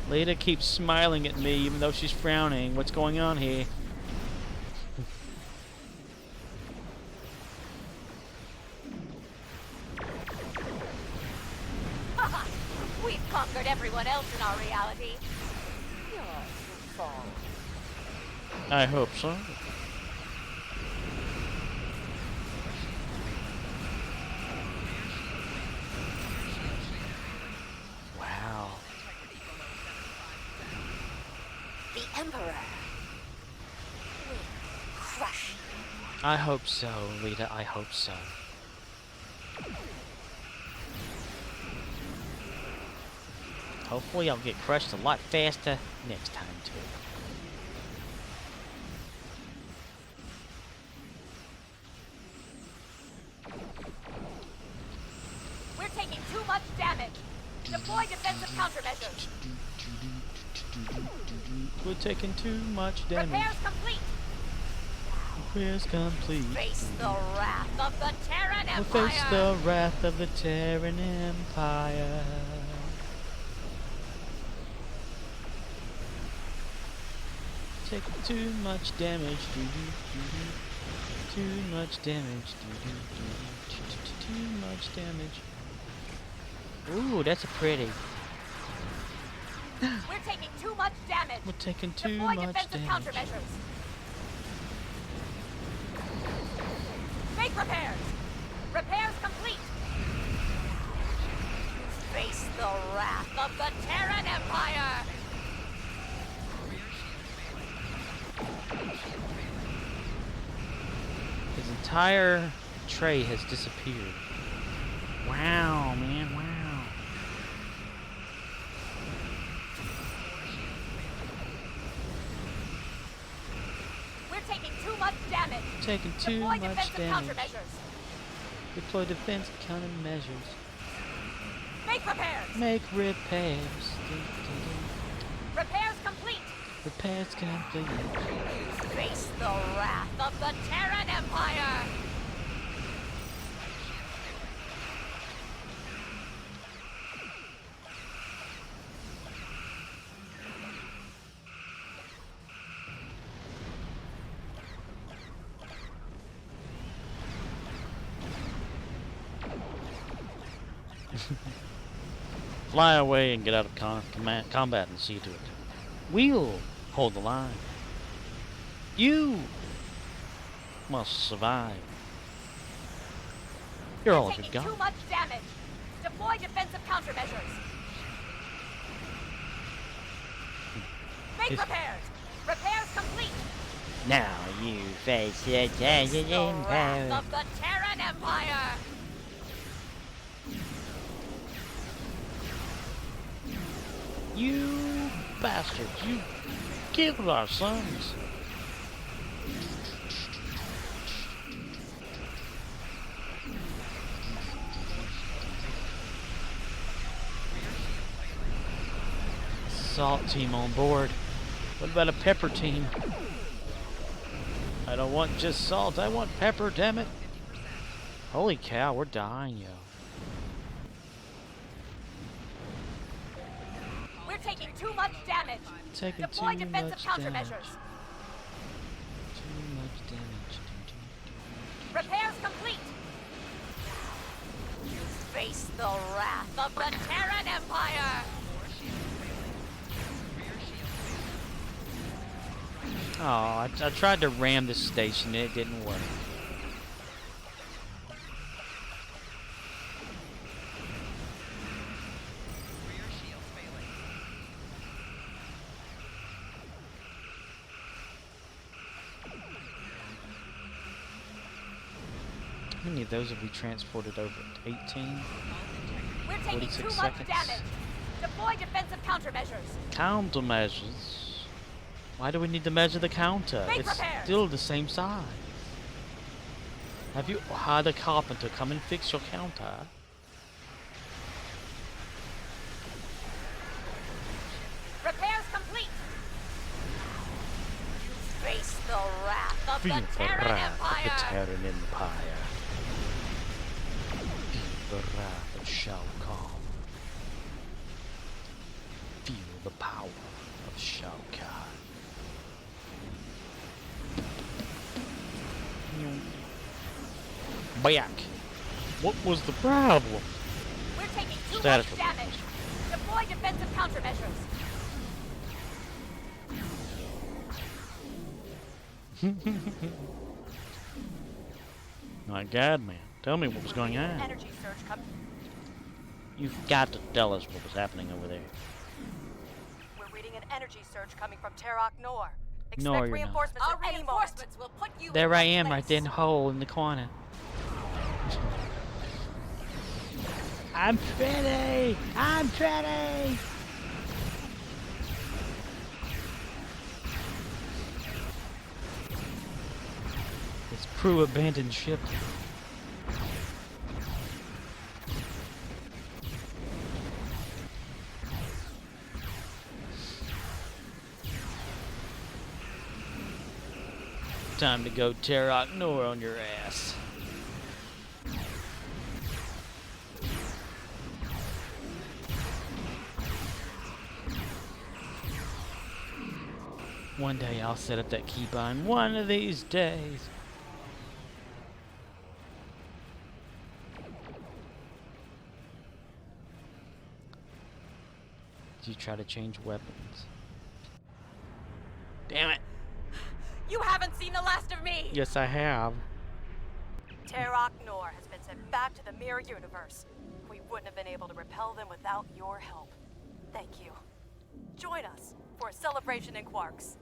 Leda keeps smiling at me even though she's frowning. What's going on here? We've conquered everyone else in our reality. Yours will fall. I hope so. Emperor. We'll crush you. I hope so, Rita. I hope so. Hopefully I'll get crushed a lot faster next time too. We're taking too much damage. Deploy defensive countermeasures. We're taking too much damage. Repairs complete. Repairs complete. Face the wrath of the Terran We'll Empire. face the wrath of the Terran Empire. Taking too much damage. Too much damage. Too much damage. Ooh, that's a pretty. We're taking too much damage. We're taking too Deploy much defensive damage. countermeasures. Make repairs. Repairs complete. Face the wrath of the Terran Empire. His entire tray has disappeared. Wow, man, wow. We're taking too much damage. Taking too Deploy much defensive damage. countermeasures. Deploy defense countermeasures. Make repairs. Make repairs. Repairs complete. Repairs complete. Face the wrath of the Terran Empire. Fly away and get out of combat and see to it. We'll hold the line. You must survive. You're all a good Taking guy. too much damage. Deploy defensive countermeasures. Make Yes. repairs. Repairs complete. Now you face the Terran The wrath Empire. of the Terran Empire. You bastards! You killed our sons. Salt team on board. What about a pepper team? I don't want just salt, I want pepper, damn it. Holy cow, we're dying, yo. We're taking too much damage. Taking Deploy too defensive much countermeasures. damage. Too much damage. Repairs complete. Face the wrath of the Terran Empire. Oh, I tried to ram this station, it didn't work. How many of those have we transported over? 18? We're taking 46 too much seconds. damage. Deploy defensive countermeasures. Countermeasures? Why do we need to measure the counter? Make It's repairs. still the same size. Have you hired a carpenter come and fix your counter? Repairs complete. Face the wrath of Feel the the Terran wrath of the Empire. Terran Empire. Feel the wrath of Shao Kahn. Feel the power of Shao Kahn. Back. What was the problem? We're taking too Status much damage. Deploy defensive countermeasures. My God, man. Tell me what was going on. Energy surge coming. You've got to tell us what was happening over there. We're reading an an energy surge coming from Terok Nor. No, Expect you're not. reinforcements Our at any reinforcements will put you There in I your am, right there in the place. hole in the corner. I'm ready! I'm ready! This crew abandoned ship. Time to go Terok Nor on your ass. One day I'll set up that keybind. One of these days. Did you try to change weapons? Damn it. You haven't seen the last of me! Yes, I have. Terok Nor has been sent back to the mirror universe. We wouldn't have been able to repel them without your help. Thank you. Join us for a celebration in Quarks.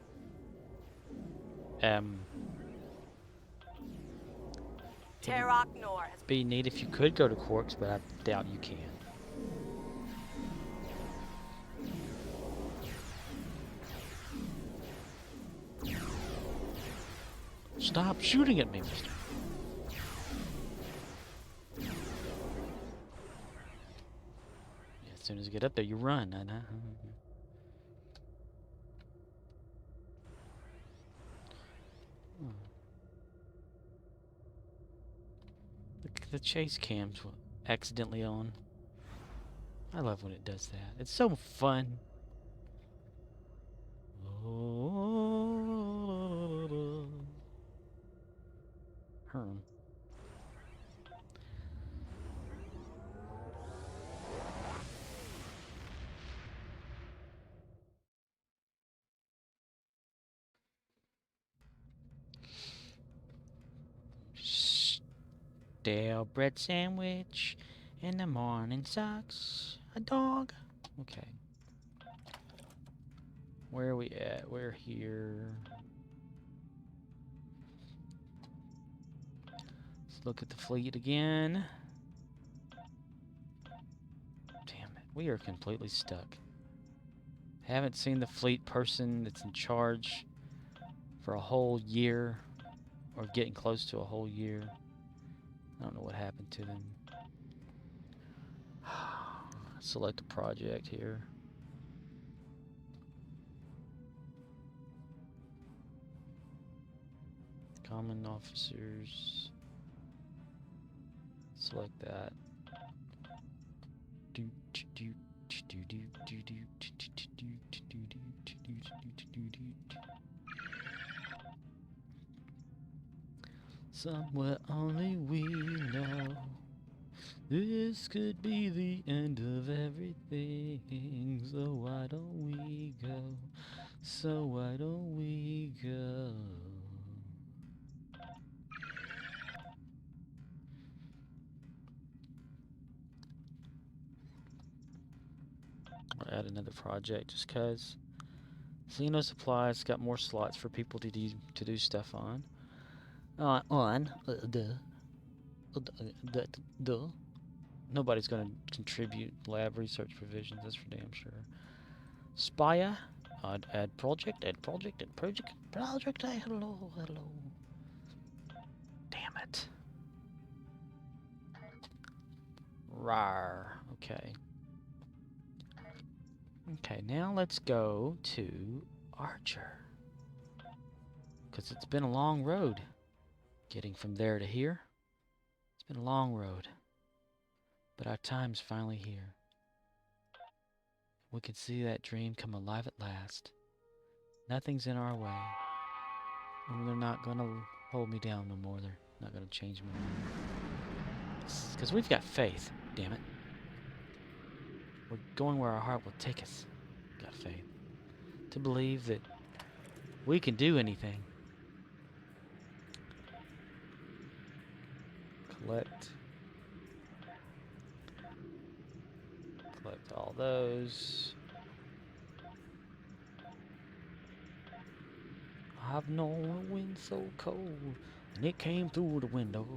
Terok Nor has Be neat if you could go to Quarks, but I doubt you can. Stop shooting at me, mister. Yeah, as soon as you get up there, you run. I know. The chase cams were accidentally on. I love when it does that. It's so fun. Herm. Stale bread sandwich in the morning sucks. A dog. Okay. Where are we at? We're here. Let's look at the fleet again. Damn it. We are completely stuck. Haven't seen the fleet person that's in charge for a whole year. Or getting close to a whole year. I don't know what happened to them. Select a project here. Common officers. Select that. Somewhere only we know. This could be the end of everything. So why don't we go? So why don't we go? I'll add another project just cause. Xeno Supplies got more slots for people to do stuff on. Nobody's going to contribute lab research provisions, that's for damn sure. Spire, add project, hello. Damn it. Rawr, okay. Okay, now let's go to Archer. Because it's been a long road. Getting from there to here. It's been a long road. But our time's finally here. We can see that dream come alive at last. Nothing's in our way. And they're not gonna hold me down no more. They're not gonna change me. Because we've got faith, damn it. We're going where our heart will take us. Got faith. To believe that we can do anything. Collect all those. I've known a wind so cold, and it came through the window.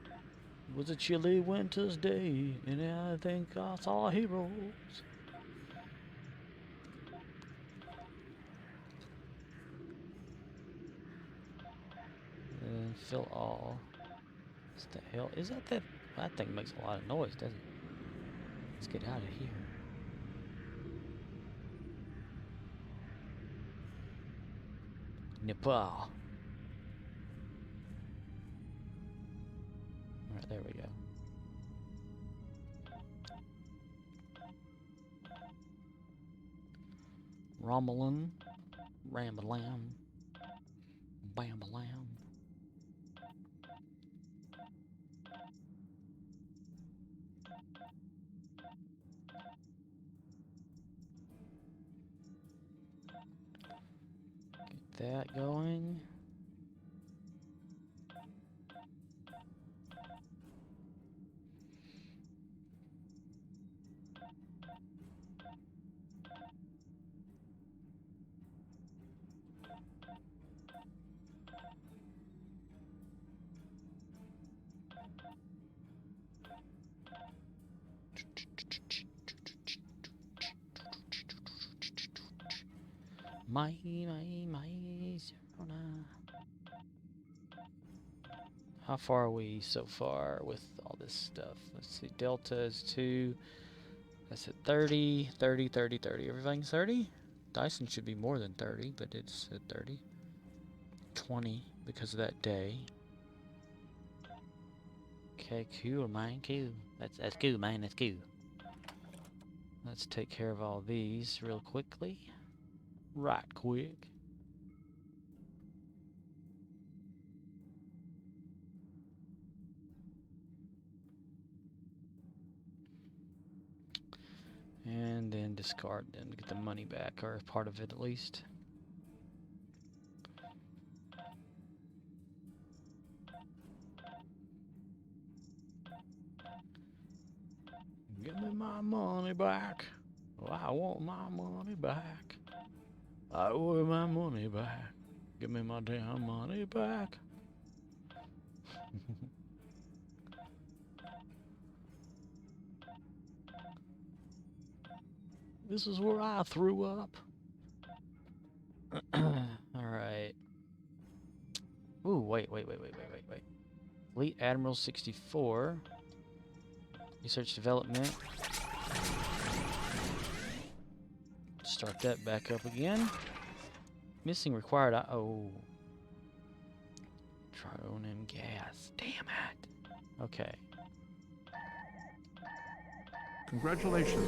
It was a chilly winter's day, and I think I saw heroes. And fill all. What the hell? Is that that? That thing makes a lot of noise, doesn't it? Let's get out of here. Nepal. Alright, there we go. Romulan, Ramalam, Bamalam. Get that going. My, Sharona. How far are we so far with all this stuff? Let's see, Delta is 2. That's at 30, 30, 30, 30. Everything's 30? Dyson should be more than 30, but it's at 30. 20 because of that day. Okay, cool, man, cool. That's cool, man, that's cool. Let's take care of all these real quickly. Right quick. And then discard them to get the money back, or part of it at least. Give me my money back. Oh, I want my money back. I want my money back. Give me my damn money back. This is where I threw up. Alright. Ooh, wait. Fleet Admiral 64. Research development. Start that back up again. Missing required. Oh. Tronium gas. Damn it. Okay. Congratulations.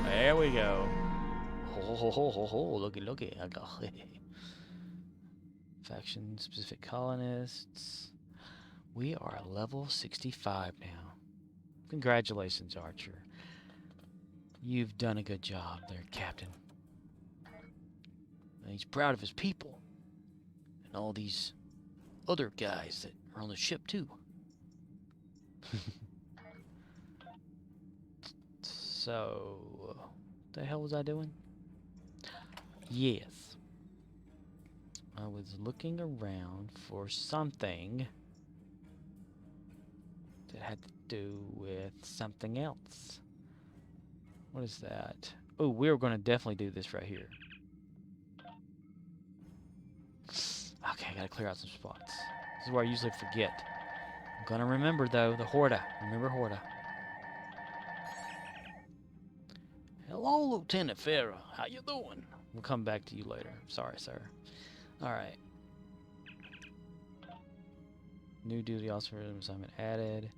There we go. Ho, looky. I got it. Faction specific colonists. We are level 65 now. Congratulations, Archer. You've done a good job there, Captain. And he's proud of his people. And all these other guys that are on the ship, too. So, what the hell was I doing? Yes. I was looking around for something that had to do with something else. What is that? Oh, we're going to definitely do this right here. Okay, I got to clear out some spots. This is where I usually forget. I'm going to remember, though, the Horta. Remember Horta. Hello, Lieutenant Farah. How you doing? We'll come back to you later. Sorry, sir. Alright. New duty officer assignment added.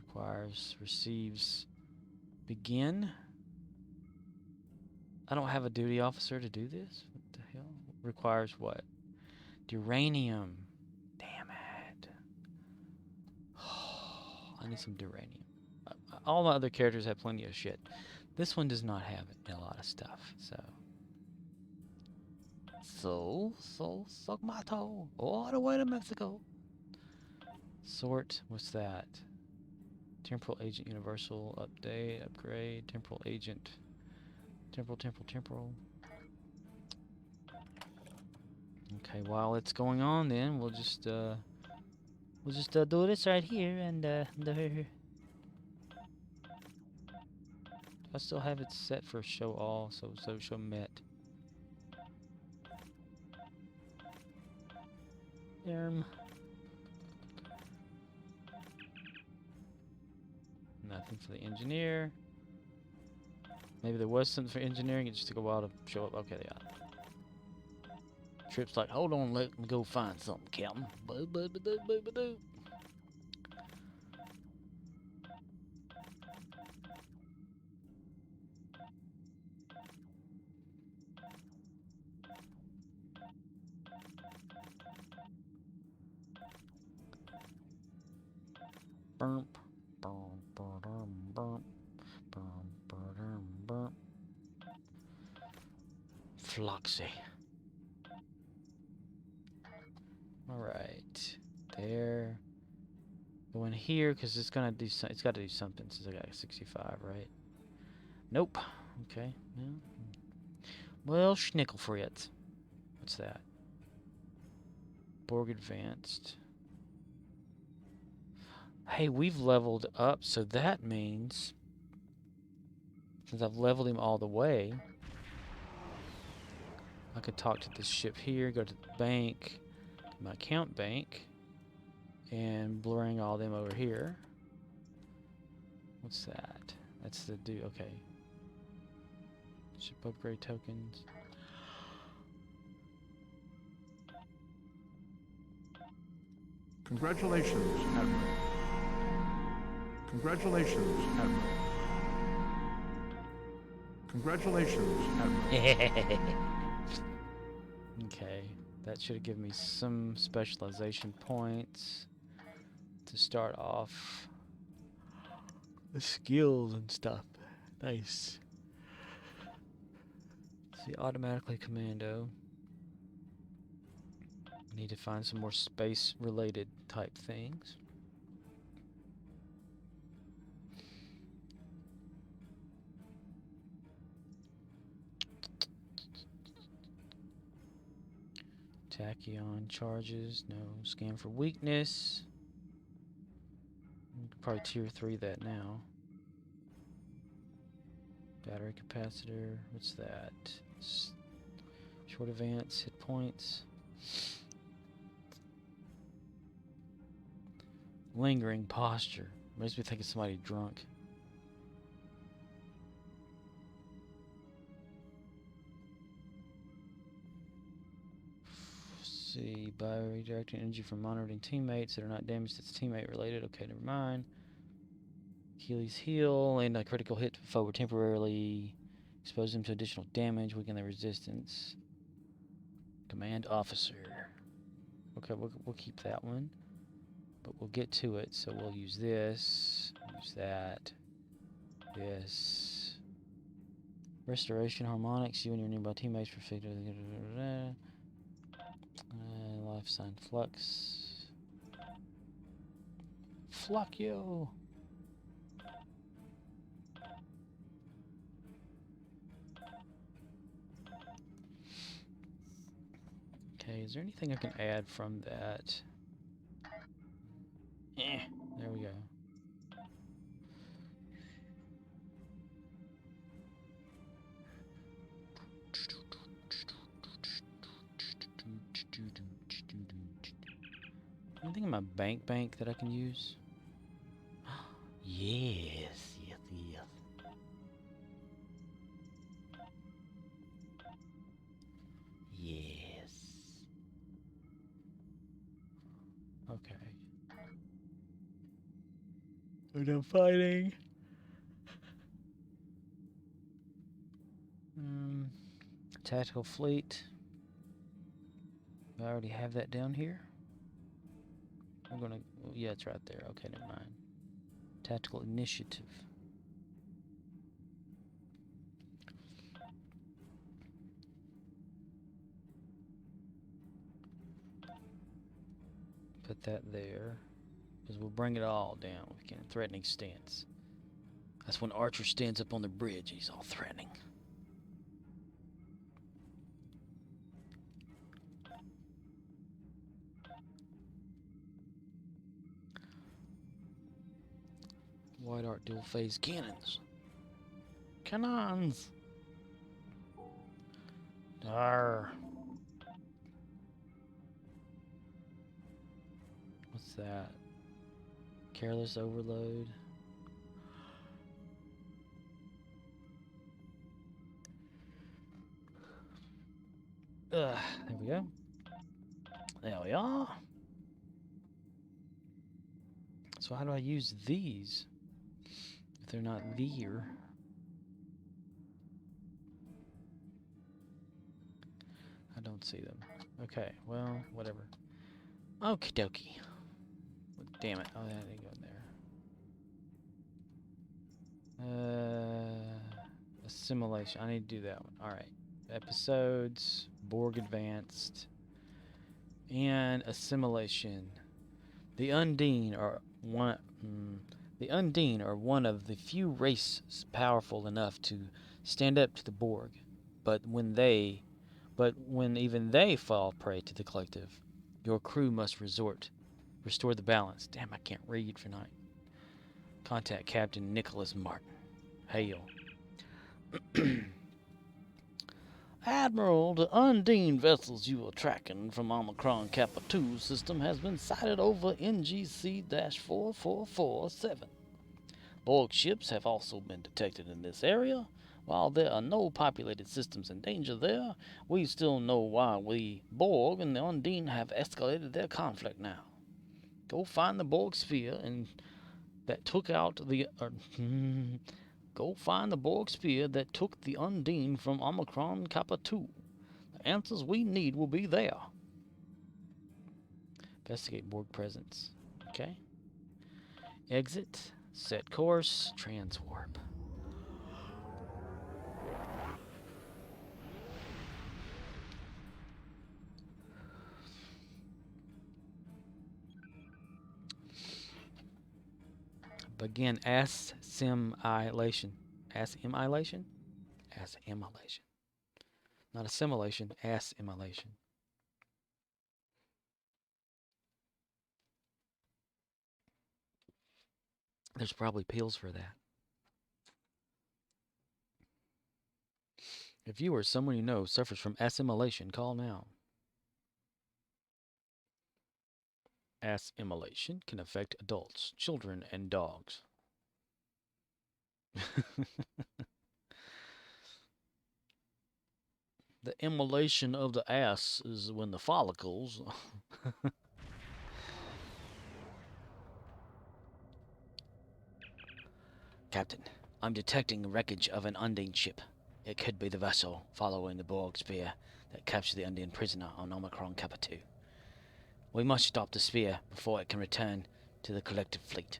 Requires, receives, begin. I don't have a duty officer to do this? What the hell? Requires what? Duranium. Damn it. I need some duranium. All my other characters have plenty of shit. This one does not have it, a lot of stuff, so suck my toe all the way to Mexico. Sort, what's that? Temporal Agent Universal update, upgrade, Temporal Agent, temporal. Okay, while it's going on, then we'll just do this right here, and I still have it set for show all, so show met. Nothing for the engineer. Maybe there was something for engineering. It just took a while to show up. Okay, they got it. Trip's like, hold on, let me go find something, Captain. Boo. Burp. Floxy. Alright. There. Go in here, because it's gonna do it's gotta do something since I got 65, right? Nope. Okay. Yeah. Well, schnickel Fritz. What's that? Borg Advanced. Hey, we've leveled up, so that means, since I've leveled him all the way, I could talk to this ship here, go to the bank, my account bank, and bring all them over here. What's that? That's the dude. Okay. Ship upgrade tokens. Congratulations, Admiral. Congratulations, Admiral. Congratulations, Admiral. Okay, that should have given me some specialization points to start off the skills and stuff. Nice. See, automatically commando. Need to find some more space-related type things. Tachyon charges, no. Scan for weakness. Probably tier 3 that now. Battery capacitor, what's that? Short advance, hit points. Lingering posture. Makes me think of somebody drunk. See, by redirecting energy from monitoring teammates that are not damaged that's teammate related. Okay, never mind. Achilles heel and a critical hit forward temporarily. Expose them to additional damage, weaken their resistance. Command officer. Okay, we'll keep that one. But we'll get to it, so we'll use this, use that, this. Restoration harmonics, you and your nearby teammates for life sign flux. Fluck yo! Okay, is there anything I can add from that? There we go. Anything in my bank that I can use? Yes. Yes. Okay. We're done fighting. Tactical fleet. I already have that down here. I'm gonna. Yeah, it's right there. Okay, never mind. Tactical initiative. Put that there. Because we'll bring it all down. We can. Threatening stance. That's when Archer stands up on the bridge. He's all threatening. Wide arc dual phase cannons. Cannons! Arr. What's that? Careless overload. There we go. There we are. So how do I use these if they're not there? I don't see them. Okay, well, whatever. Okie dokie. Damn it. Oh, that didn't go in there. Assimilation. I need to do that one. Alright. Episodes. Borg Advanced. And Assimilation. The Undine are one of the few races powerful enough to stand up to the Borg. But when even they fall prey to the collective, your crew must restore the balance. Damn, I can't read tonight. Contact Captain Nicholas Martin. Hail. Admiral, the Undine vessels you are tracking from Omicron Kappa 2 system has been sighted over NGC-4447. Borg ships have also been detected in this area. While there are no populated systems in danger there, we still know why we Borg and the Undine have escalated their conflict now. Go find the Borg sphere that took the Undine from Omicron Kappa 2. The answers we need will be there. Investigate Borg presence. Okay. Exit. Set course. Transwarp. Begin assimilation. Assimilation? Assimilation. Not assimilation, assimilation. There's probably pills for that. If you or someone you know suffers from assimilation, call now. Assimilation can affect adults, children, and dogs. The immolation of the ass is when the follicles... Captain, I'm detecting the wreckage of an Undine ship. It could be the vessel following the Borg sphere that captured the Undine prisoner on Omicron Kappa 2. We must stop the sphere before it can return to the collective fleet.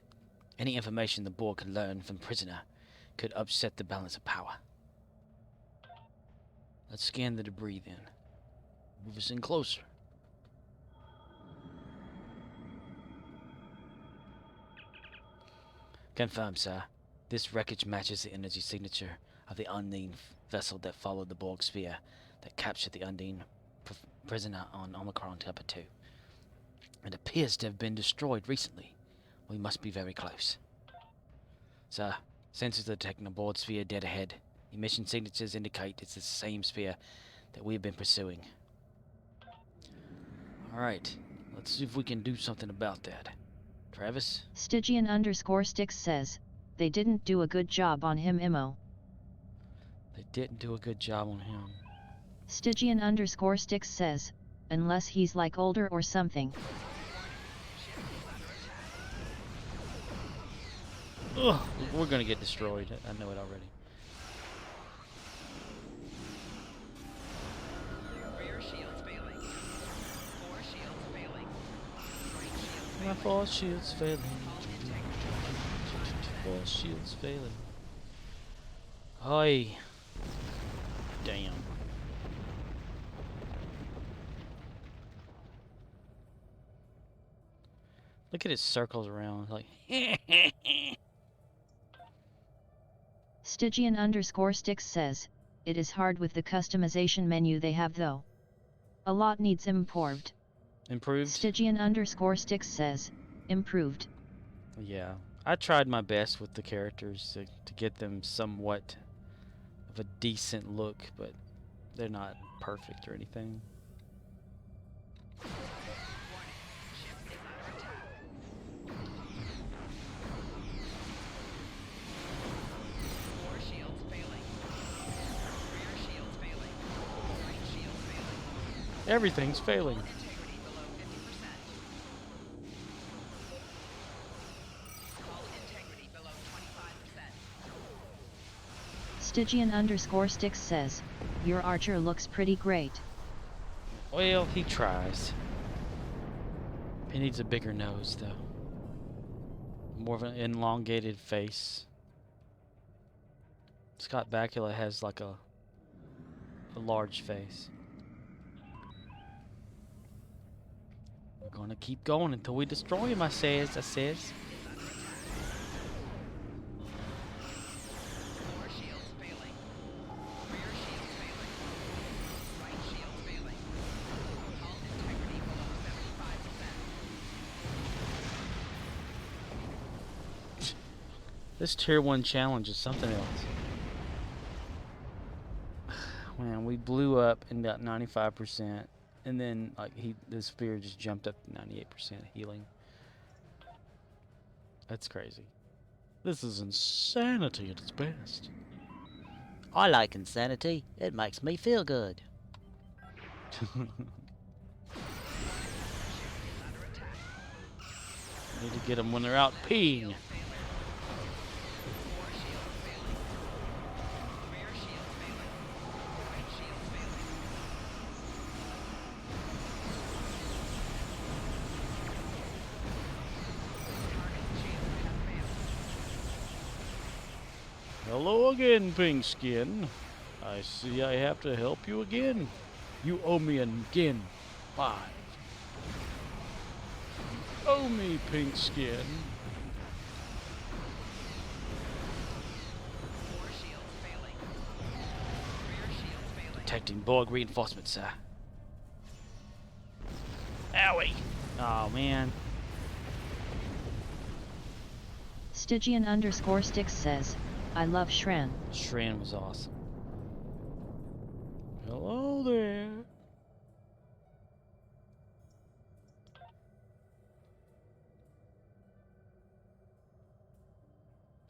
Any information the Borg could learn from the prisoner could upset the balance of power. Let's scan the debris then. Move us in closer. Confirmed, sir. This wreckage matches the energy signature of the Undine vessel that followed the Borg sphere that captured the Undine prisoner on Omicron Kappa 2. It appears to have been destroyed recently. We must be very close. Sir, sensors are detecting a Borg sphere dead ahead. Emission signatures indicate it's the same sphere that we've been pursuing. Alright, let's see if we can do something about that. Travis? Stygian_Sticks says, they didn't do a good job on him, Immo. They didn't do a good job on him. Stygian_Sticks says, unless he's like older or something. Ugh, we're gonna get destroyed. I know it already. Rear shields failing. 4 shields failing. Right shields My failing. 4 shields failing. All integrity. 4 shields failing. Oi. Damn. Look at his circles around, like. Stygian_Sticks says, it is hard with the customization menu they have though. A lot needs improved. Improved? Stygian_Sticks says, improved. Yeah. I tried my best with the characters to get them somewhat of a decent look, but they're not perfect or anything. Everything's failing. Stygian_Sticks says, your archer looks pretty great. Well, he tries. He needs a bigger nose, though. More of an elongated face. Scott Bakula has like a large face. We're gonna keep going until we destroy him, I says. This tier 1 challenge is something else. Man, we blew up and got 95%, and then like the spear just jumped up to 98% healing. That's crazy. This is insanity at its best. I like insanity. It makes me feel good. Need to get them when they're out peeing. Hello again, Pink Skin. I see I have to help you again. You owe me again. 5. You owe me, Pink Skin. Detecting Borg reinforcements, sir. Owie! Oh, man. Stygian_Sticks says, I love Shran. Shran was awesome. Hello there.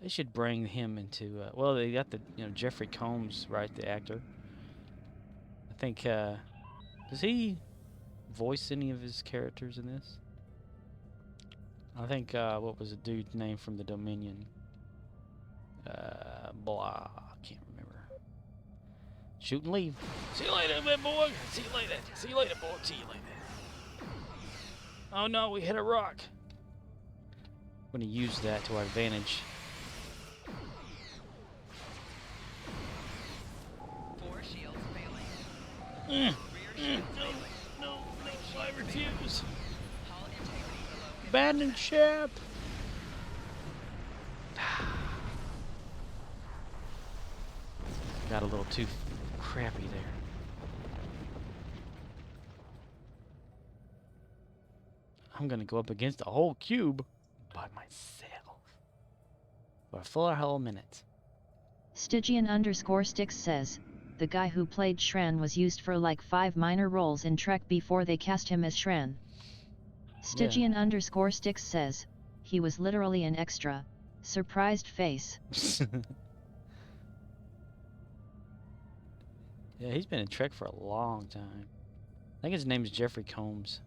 They should bring him into. Well, they got the Jeffrey Combs, right? The actor. I think. Does he voice any of his characters in this? I think. What was the dude's name from the Dominion? Blah. I can't remember. Shoot and leave. See you later, man, boy. See you later. See you later, boy. See you later. Oh no, we hit a rock. I'm gonna use that to our advantage. Four shields failing. No, I refuse. Abandoned ship. Got a little too crappy there. I'm gonna go up against the whole cube by myself for 4 whole minutes. Stygian_Sticks says, the guy who played Shran was used for like 5 minor roles in Trek before they cast him as Shran. Stygian_Sticks says, he was literally an extra. Surprised face. Yeah, he's been in Trek for a long time. I think his name is Jeffrey Combs.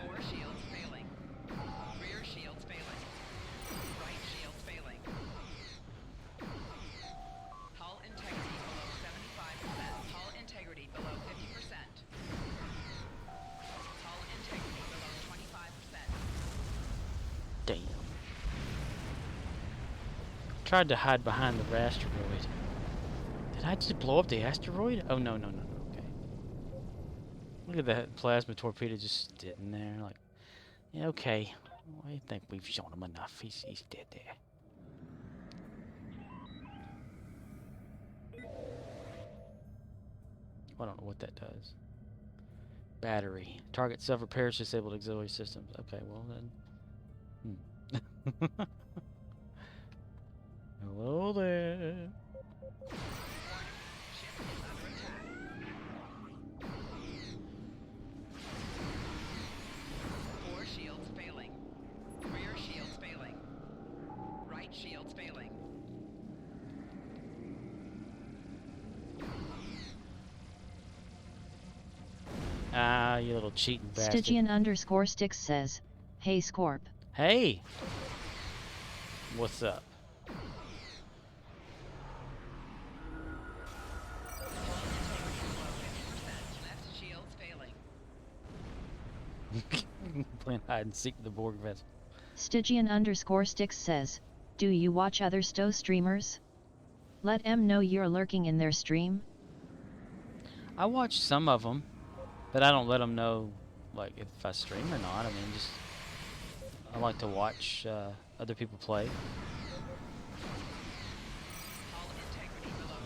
Four shields failing. Rear shields failing. Right shields failing. Hull integrity below 75%. Hull integrity below 50%. Hull integrity below 25%. Damn. Tried to hide behind the asteroid. Did I just blow up the asteroid? Oh, no. Okay. Look at that plasma torpedo just sitting there. Like, yeah, okay. Well, I think we've shown him enough. He's dead there. I don't know what that does. Battery. Target self-repairs disabled auxiliary systems. Okay, well then. Hello there. Four shields failing. Rear shields failing. Right shields failing. Ah, you little cheating bastard. Stygian_Sticks says, "Hey Scorp." Hey! What's up? Left shields failing. Playing hide and seek with the Borg vessel. Stygian_Sticks says, "Do you watch other Stow streamers? Let em know you're lurking in their stream." I watch some of them, but I don't let them know, like, if I stream or not. I mean, just I like to watch other people play.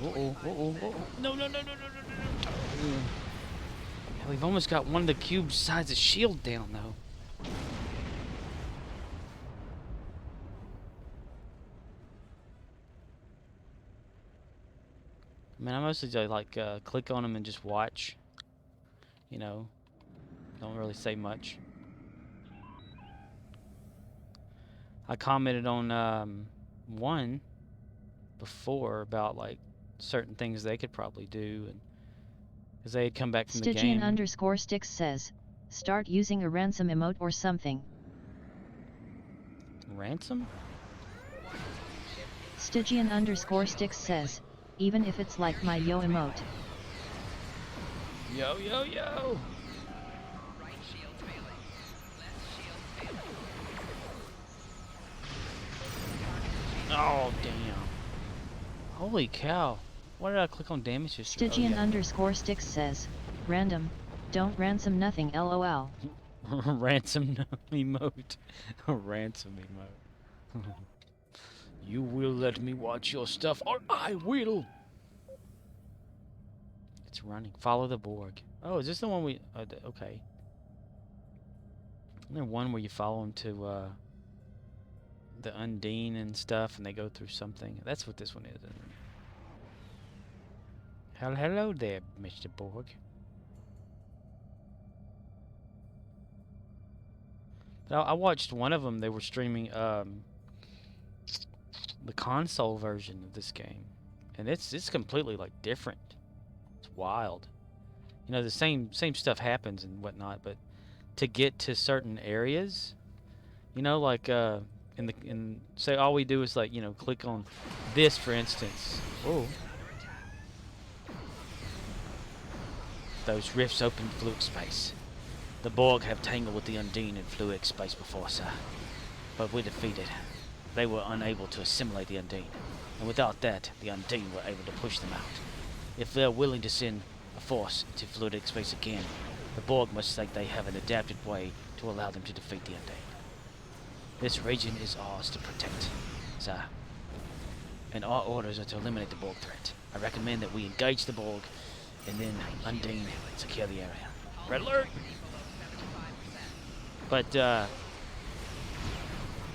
No, no, no, no, no, no, no, no. Yeah, we've almost got one of the cube's sides of shield down, though. I mean, I mostly just, like, click on them and just watch. You know, don't really say much. I commented on one before about, like, certain things they could probably do, and because they had come back from the game. Stygian_Sticks says, "Start using a ransom emote or something." Ransom? Stygian_Sticks says, "Even if it's like my yo emote." Yo, yo, yo! Right shields failing. Left shields failing. Oh, damn. Holy cow. Why did I click on damage history? Stygian_Sticks says, "Random, don't ransom nothing lol." Ransom emote. Ransom emote. You will let me watch your stuff, or I will! It's running. Follow the Borg. Oh, is this the one we... okay. Isn't there one where you follow them to the Undine and stuff, and they go through something? That's what this one is, isn't it? Hello there, Mr. Borg. I watched one of them. They were streaming the console version of this game, and it's completely, like, different. It's wild. You know, the same stuff happens and whatnot, but to get to certain areas, you know, like say all we do is, like, you know, click on this, for instance. Whoa. Those rifts open fluid space. The Borg have tangled with the Undine in fluid space before, sir. But we're defeated. They were unable to assimilate the Undine. And without that, the Undine were able to push them out. If they're willing to send a force into fluidic space again, the Borg must think they have an adapted way to allow them to defeat the Undine. This region is ours to protect, sir. And our orders are to eliminate the Borg threat. I recommend that we engage the Borg and then Undine and secure the area. Red alert! But,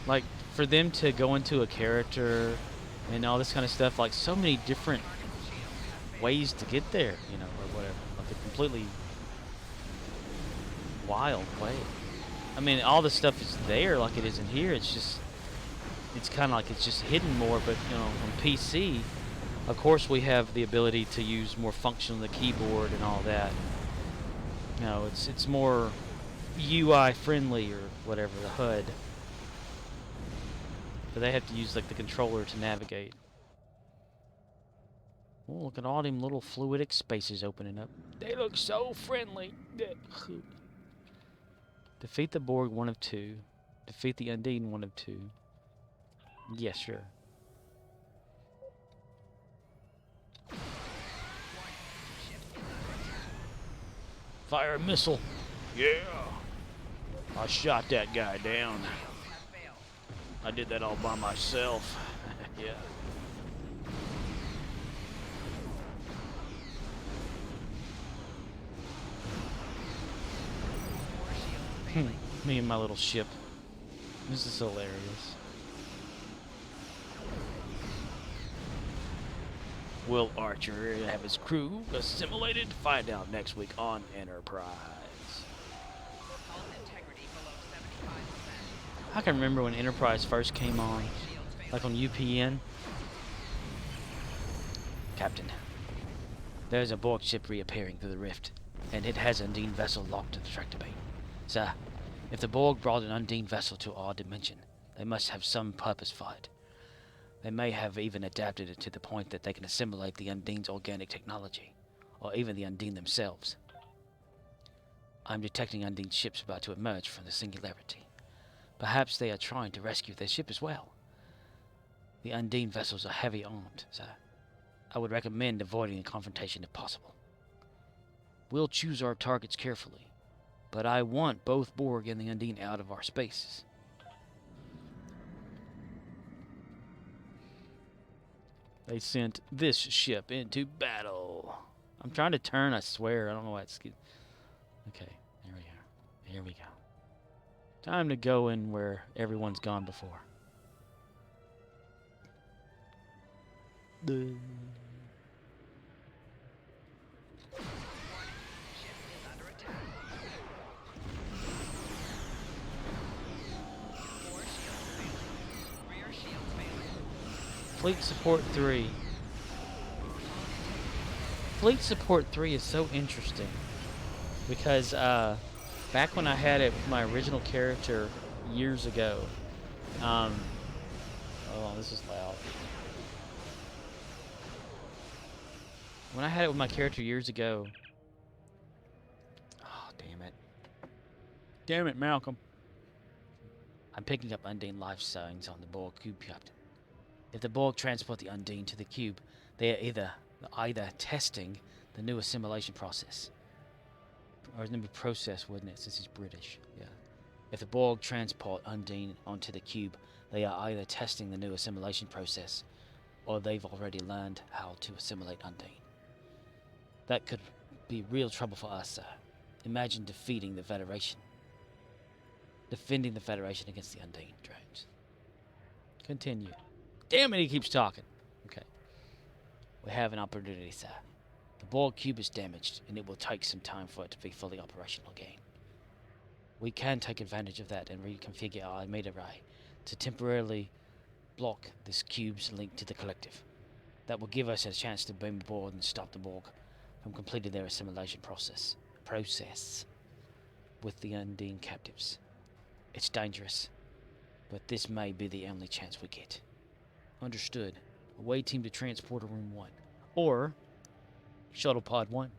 like, for them to go into a character and all this kind of stuff, like, so many different ways to get there, you know, or whatever. Like, a completely wild way. I mean, all the stuff is there like it is in here. It's just, it's kind of like it's just hidden more, but, you know, on PC, of course, we have the ability to use more function on the keyboard and all that. You know, it's more UI friendly or whatever, the HUD. But they have to use, like, the controller to navigate. Oh, look at all them little fluidic spaces opening up. They look so friendly. Defeat the Borg 1 of 2. Defeat the Undine 1 of 2. Yeah, sure. Fire a missile. Yeah. I shot that guy down. I did that all by myself. Yeah. failing. Me and my little ship. This is hilarious. Will Archer have his crew assimilated? Find out next week on Enterprise. Hull integrity below 75%. I can remember when Enterprise first came on, Shields failing. like on UPN. Captain, there's a Borg ship reappearing through the rift, and it has an Undine vessel locked to the tractor beam. Sir, if the Borg brought an Undine vessel to our dimension, they must have some purpose for it. They may have even adapted it to the point that they can assimilate the Undine's organic technology, or even the Undine themselves. I'm detecting Undine ships about to emerge from the singularity. Perhaps they are trying to rescue their ship as well. The Undine vessels are heavy armed, sir. I would recommend avoiding a confrontation if possible. We'll choose our targets carefully, but I want both Borg and the Undine out of our spaces. They sent this ship into battle. I'm trying to turn, I swear. I don't know why it's... Okay, here we go. Here we go. Time to go in where everyone's gone before. The... Ship is under attack. 4 shields failing. Rear shields failing. Fleet Support 3. Fleet Support 3 is so interesting because back when I had it with my original character years ago, oh, this is loud. When I had it with my character years ago, oh, damn it. Damn it, Malcolm. I'm picking up Undine life signs on the Borg Cube, Captain. If the Borg transport the Undine to the cube, they are either testing the new assimilation process. Or it'd be process, wouldn't it, since he's British? Yeah. If the Borg transport Undine onto the cube, they are either testing the new assimilation process, or they've already learned how to assimilate Undine. That could be real trouble for us, sir. Imagine defeating the Federation. Defending the Federation against the Undine drones. Continue. Damn it, he keeps talking. Okay. We have an opportunity, sir. The Borg Cube is damaged, and it will take some time for it to be fully operational again. We can take advantage of that and reconfigure our meter array to temporarily block this cube's link to the collective. That will give us a chance to beam aboard and stop the Borg from completing their assimilation process with the Undine captives. It's dangerous, but this may be the only chance we get. Understood. Away team to Transporter Room 1. Or Shuttle Pod 1.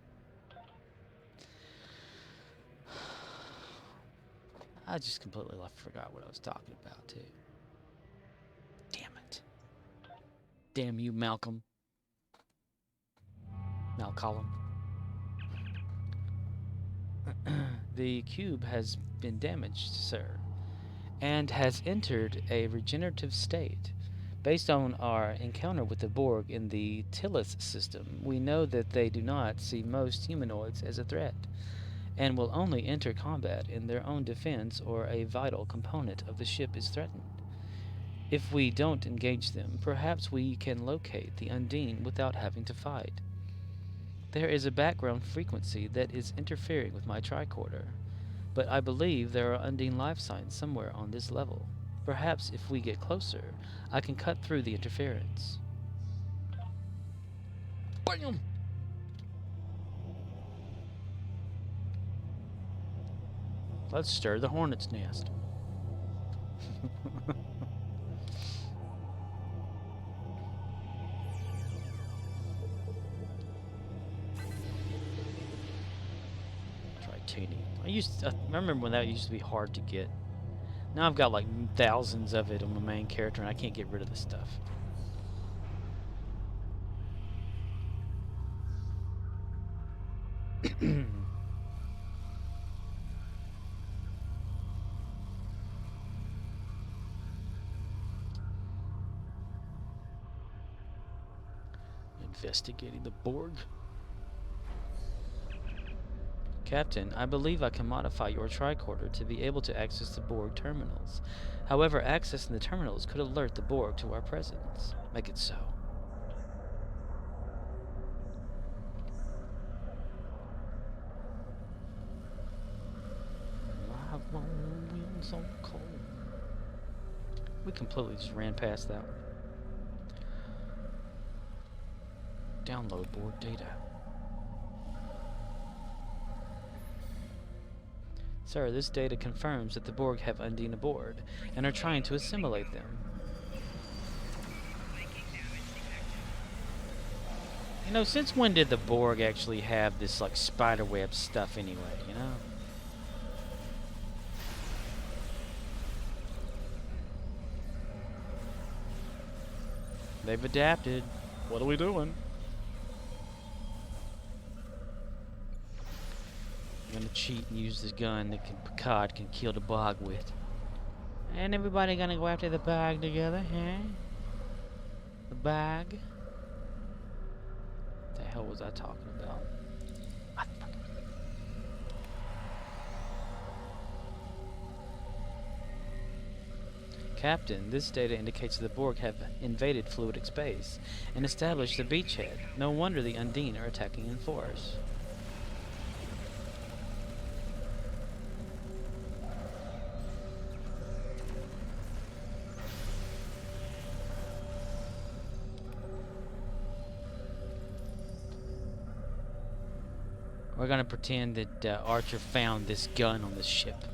I just completely forgot what I was talking about, too. Damn it. Damn you, Malcolm. Malcolm. The cube has been damaged, sir, and has entered a regenerative state. Based on our encounter with the Borg in the Tillith system, we know that they do not see most humanoids as a threat, and will only enter combat in their own defense or a vital component of the ship is threatened. If we don't engage them, perhaps we can locate the Undine without having to fight. There is a background frequency that is interfering with my tricorder, but I believe there are Undine life signs somewhere on this level. Perhaps if we get closer, I can cut through the interference. Bam! Let's stir the hornet's nest. I remember when that used to be hard to get. Now I've got like thousands of it on my main character and I can't get rid of this stuff. Investigating the Borg. Captain, I believe I can modify your tricorder to be able to access the Borg terminals. However, accessing the terminals could alert the Borg to our presence. Make it so. So cold. We completely just ran past that one. Download Borg data. Sir, this data confirms that the Borg have Undine aboard and are trying to assimilate them. You know, since when did the Borg actually have this, like, spiderweb stuff anyway, you know? They've adapted. What are we doing? I'm gonna cheat and use this gun that Picard can kill the Borg with. And everybody gonna go after the Borg together, huh? The Borg? What the hell was I talking about? Captain, this data indicates the Borg have invaded fluidic space and established a beachhead. No wonder the Undine are attacking in force. We're gonna pretend that Archer found this gun on this ship.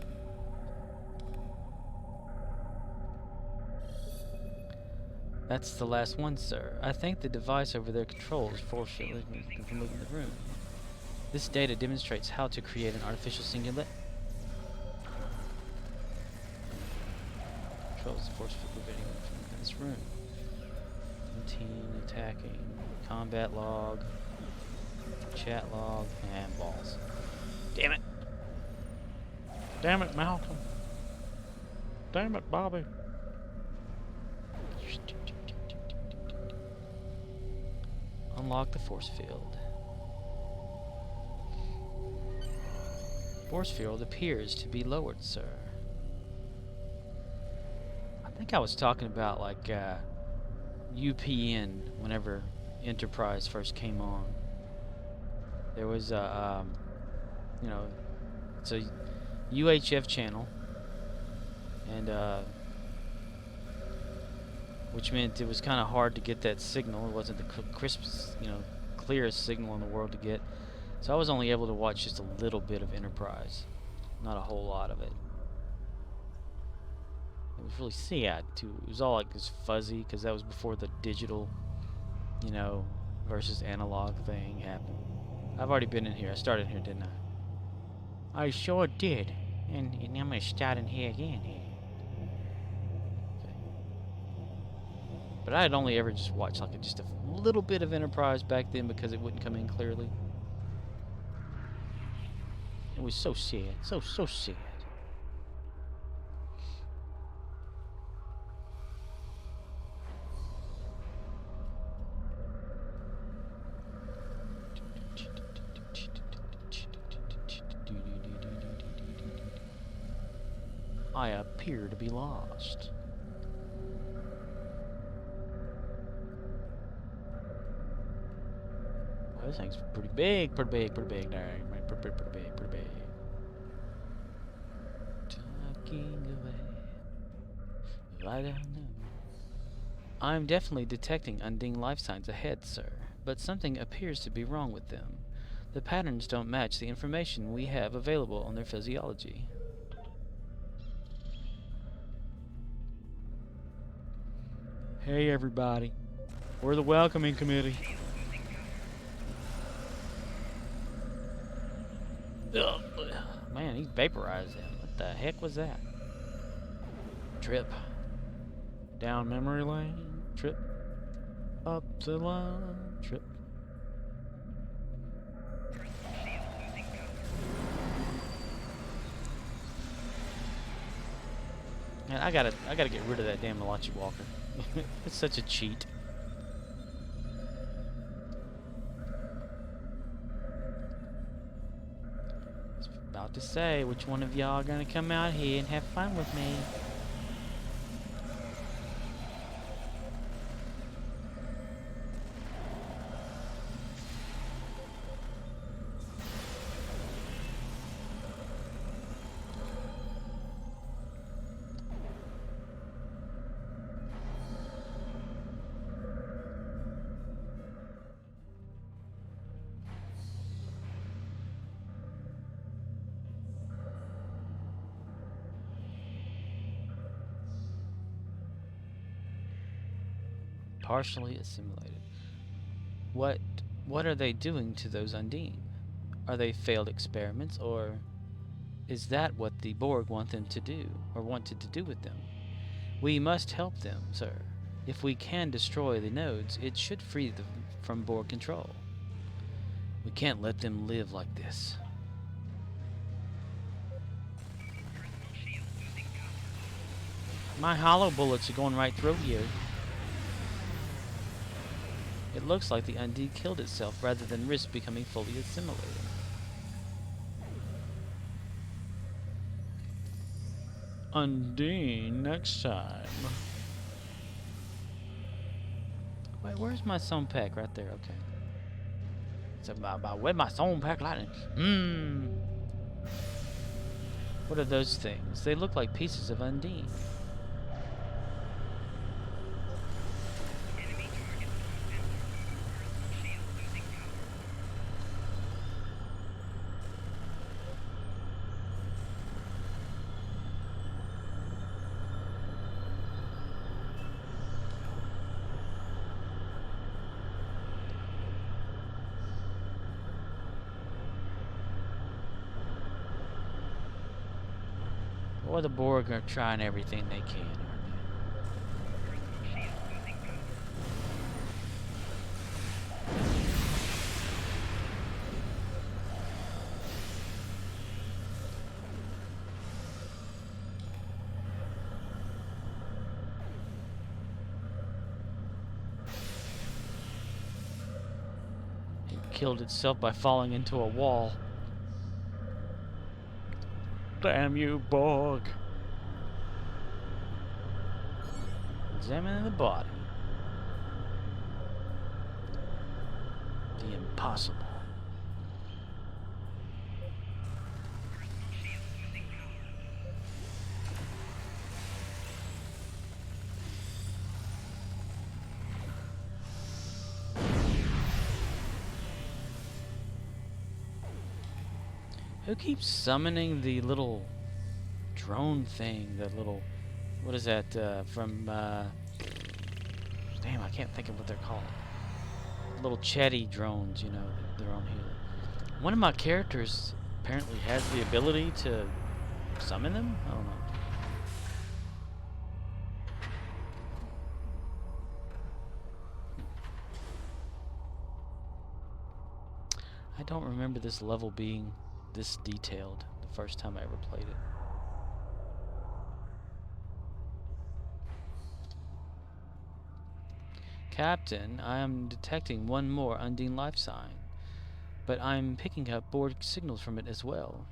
That's the last one, sir. I think the device over there controls force field from moving the room. This data demonstrates how to create an artificial singularity. Controls the force field moving from this room. 17 attacking. Combat log. Chat log. And balls. Damn it. Damn it, Malcolm. Damn it, Bobby. Unlock the force field. Force field appears to be lowered, sir. I think I was talking about like UPN whenever Enterprise first came on. There was a you know, it's a UHF channel, and which meant it was kind of hard to get that signal. It wasn't the crispest, you know, clearest signal in the world to get. So I was only able to watch just a little bit of Enterprise, not a whole lot of it. It was really sad too. It was all like this fuzzy because that was before the digital, you know, versus analog thing happened. I've already been in here. I started here, didn't I? I sure did. And I'm gonna start in here again. Okay. But I had only ever just watched like just a little bit of Enterprise back then because it wouldn't come in clearly. It was so sad. So sad. I appear to be lost. Well, this thing's pretty big there. Pretty big. Talking away. I don't know. I'm definitely detecting Undine life signs ahead, sir, but something appears to be wrong with them. The patterns don't match the information we have available on their physiology. Hey everybody, we're the welcoming committee. Ugh. Man, he vaporized him. What the heck was that? Trip. Down memory lane. Trip. Up the line. Trip. Man, I gotta get rid of that damn Malachi Walker. It's such a cheat. to say which one of y'all are gonna come out here and have fun with me. Partially assimilated. What are they doing to those Undine? Are they failed experiments, or is that what the Borg want them to do, or wanted to do with them? We must help them, sir. If we can destroy the nodes, it should free them from Borg control. We can't let them live like this. My hollow bullets are going right through you. It looks like the Undine killed itself rather than risk becoming fully assimilated. Undine next time. Wait, where's my sound pack? Right there, okay. It's about where's my sound pack lightning? What are those things? They look like pieces of Undine. Or the Borg are trying everything they can, aren't they? It killed itself by falling into a wall. Damn you, Borg. Examining the body. The impossible. Who keeps summoning the little drone thing? That little, what is that from? Damn, I can't think of what they're called. Little chatty drones, you know, they're on here. One of my characters apparently has the ability to summon them. I don't know. I don't remember this level being this detailed the first time I ever played it. Captain, I am detecting one more Undine life sign, but I'm picking up Borg signals from it as well.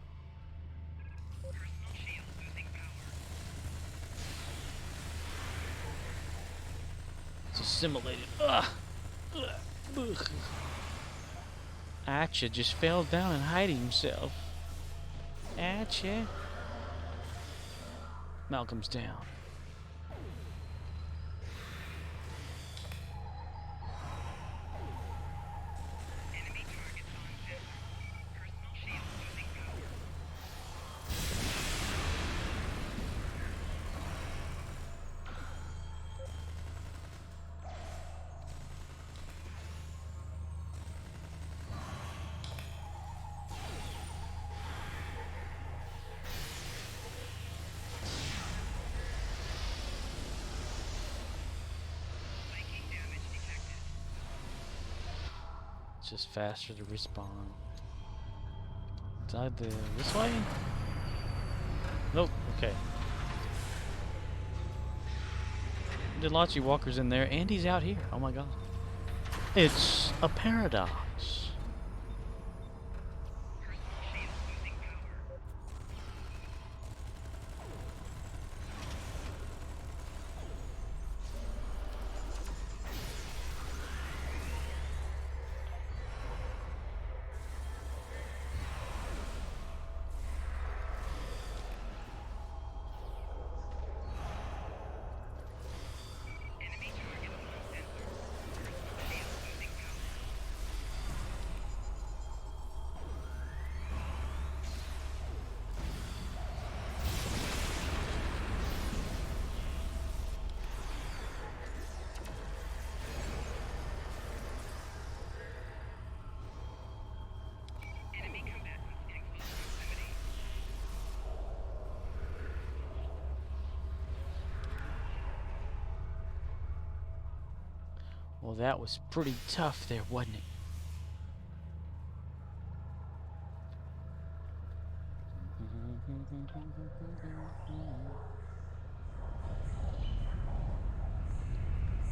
It's assimilated. Ugh. Ugh. Atcha just fell down and hiding himself. Atcha. Malcolm's down. It's just faster to respawn. Is either this way? Nope, okay. Did lots of walkers in there, and he's out here. Oh my god. It's a paradox. Well, that was pretty tough there, wasn't it?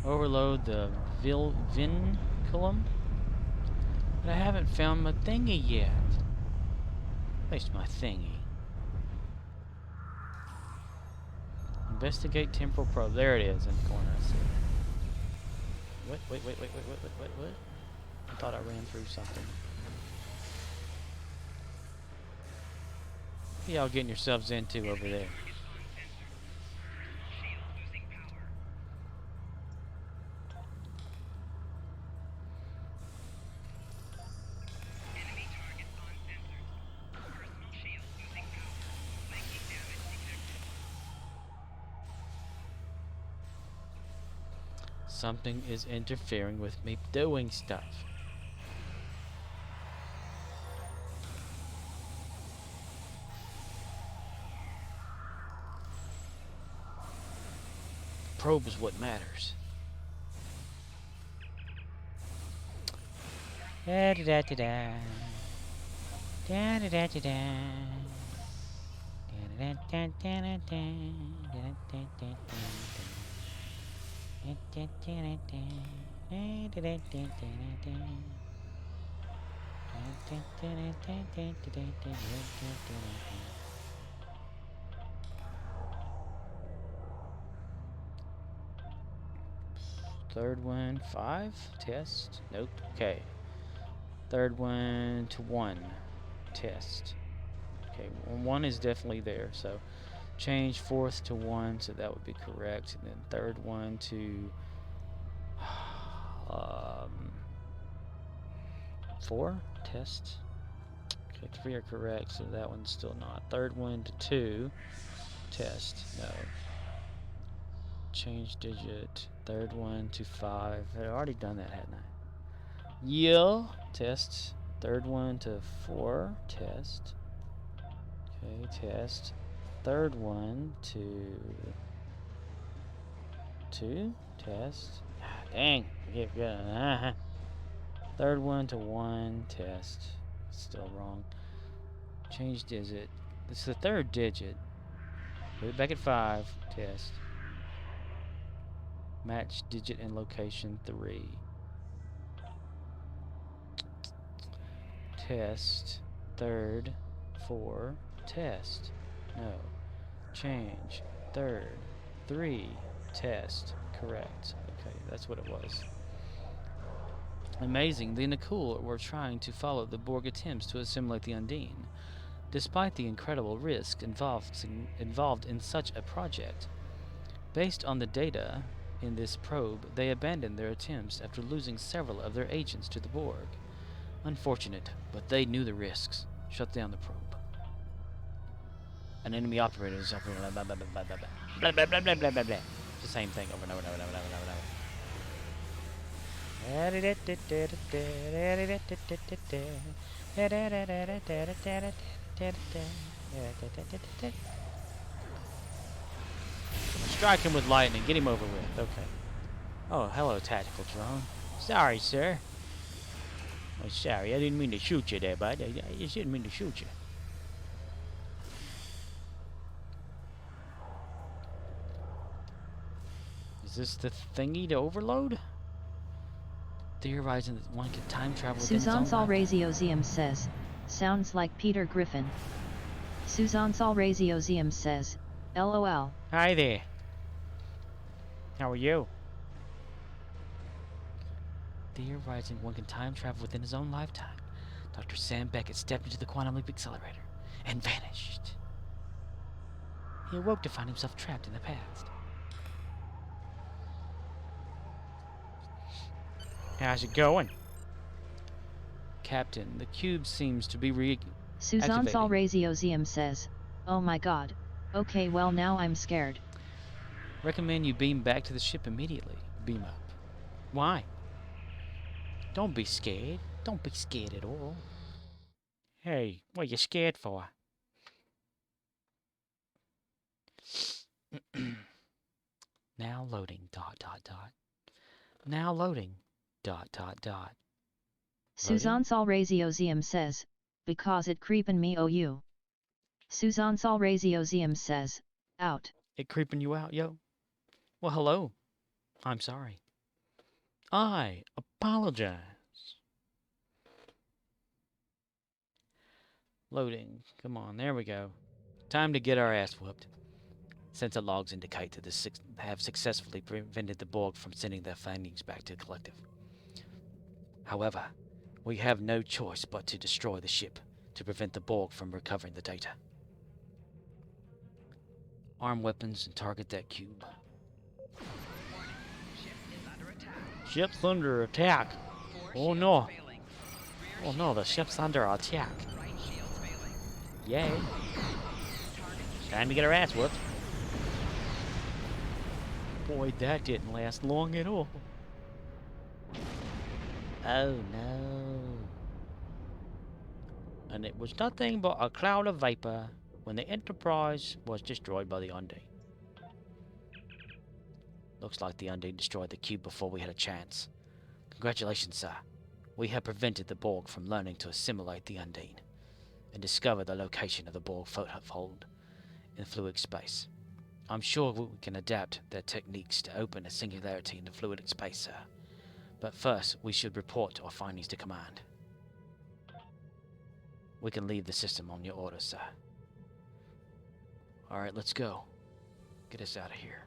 Overload the vinculum. But I haven't found my thingy yet. At least my thingy. Investigate temporal probe. There it is in the corner. I see it. What? I thought I ran through something. What y'all getting yourselves into over there? Something is interfering with me doing stuff. Probe is what matters. Da da da da da. Da da da da da. Da da da da da. Da da da da da. Third one, 5. Test. Nope. Okay. Third one to 1. Test. Okay, 1 is definitely there, so change fourth to 1, so that would be correct. And then third one to 4. Test. Okay, 3 are correct, so that one's still not. Third one to 2. Test. No. Change digit. Third one to 5. I'd already done that, hadn't I? Yeah. Test. Third one to 4. Test. Okay, test. Third one to 2. Test. Ah, dang. Get good. Third one to 1. Test. Still wrong. Change digit. It's the third digit. Put it back at 5. Test. Match digit and location 3. Test. Third. 4. Test. No. Change. Third. 3. Test. Correct. Okay, that's what it was. Amazing, the Nakul were trying to follow the Borg attempts to assimilate the Undine. Despite the incredible risk involved in such a project, based on the data in this probe, they abandoned their attempts after losing several of their agents to the Borg. Unfortunate, but they knew the risks. Shut down the probe. An enemy operator is operating blah blah blah blah blah blah blah blah blah blah blah blah. It's the same thing over and over and over and over and over and over. Strike him with lightning. Get him over with. Okay. Oh, hello, tactical drone. Sorry, sir. Oh, sorry. I didn't mean to shoot you there, bud. I just didn't mean to shoot you. Is this the thingy to overload? Theorizing that one can time travel within his own Susan lifetime. Salraziozium says, sounds like Peter Griffin. Susan Salraziozium says, LOL. Hi there. How are you? Theorizing one can time travel within his own lifetime. Dr. Sam Beckett stepped into the quantum leap accelerator and vanished. He awoke to find himself trapped in the past. How's it going? Captain, the cube seems to be Susan activating. Salraziozium says, oh my god. Okay, well now I'm scared. Recommend you beam back to the ship immediately. Beam up. Why? Don't be scared. Don't be scared at all. Hey, what are you scared for? Now loading. ... Now loading. Dot, dot, dot. Suzanne Salraziozium says, because it creepin' me you. Suzanne Salraziozium says, out. It creeping you out, yo? Well, hello. I'm sorry. I apologize. Loading. Come on, there we go. Time to get our ass whooped. Sensor logs indicate that the have successfully prevented the Borg from sending their findings back to the collective. However, we have no choice but to destroy the ship to prevent the Borg from recovering the data. Arm weapons and target that cube. Ship's under attack. Oh no. Oh no, the ship's under attack. Yay. Time to get our ass whooped. Boy, that didn't last long at all. Oh no. And it was nothing but a cloud of vapor when the Enterprise was destroyed by the Undine. Looks like the Undine destroyed the cube before we had a chance. Congratulations, sir. We have prevented the Borg from learning to assimilate the Undine and discover the location of the Borg foothold in fluid space. I'm sure we can adapt their techniques to open a singularity in the fluidic space, sir. But first, we should report our findings to command. We can leave the system on your orders, sir. Alright, let's go. Get us out of here.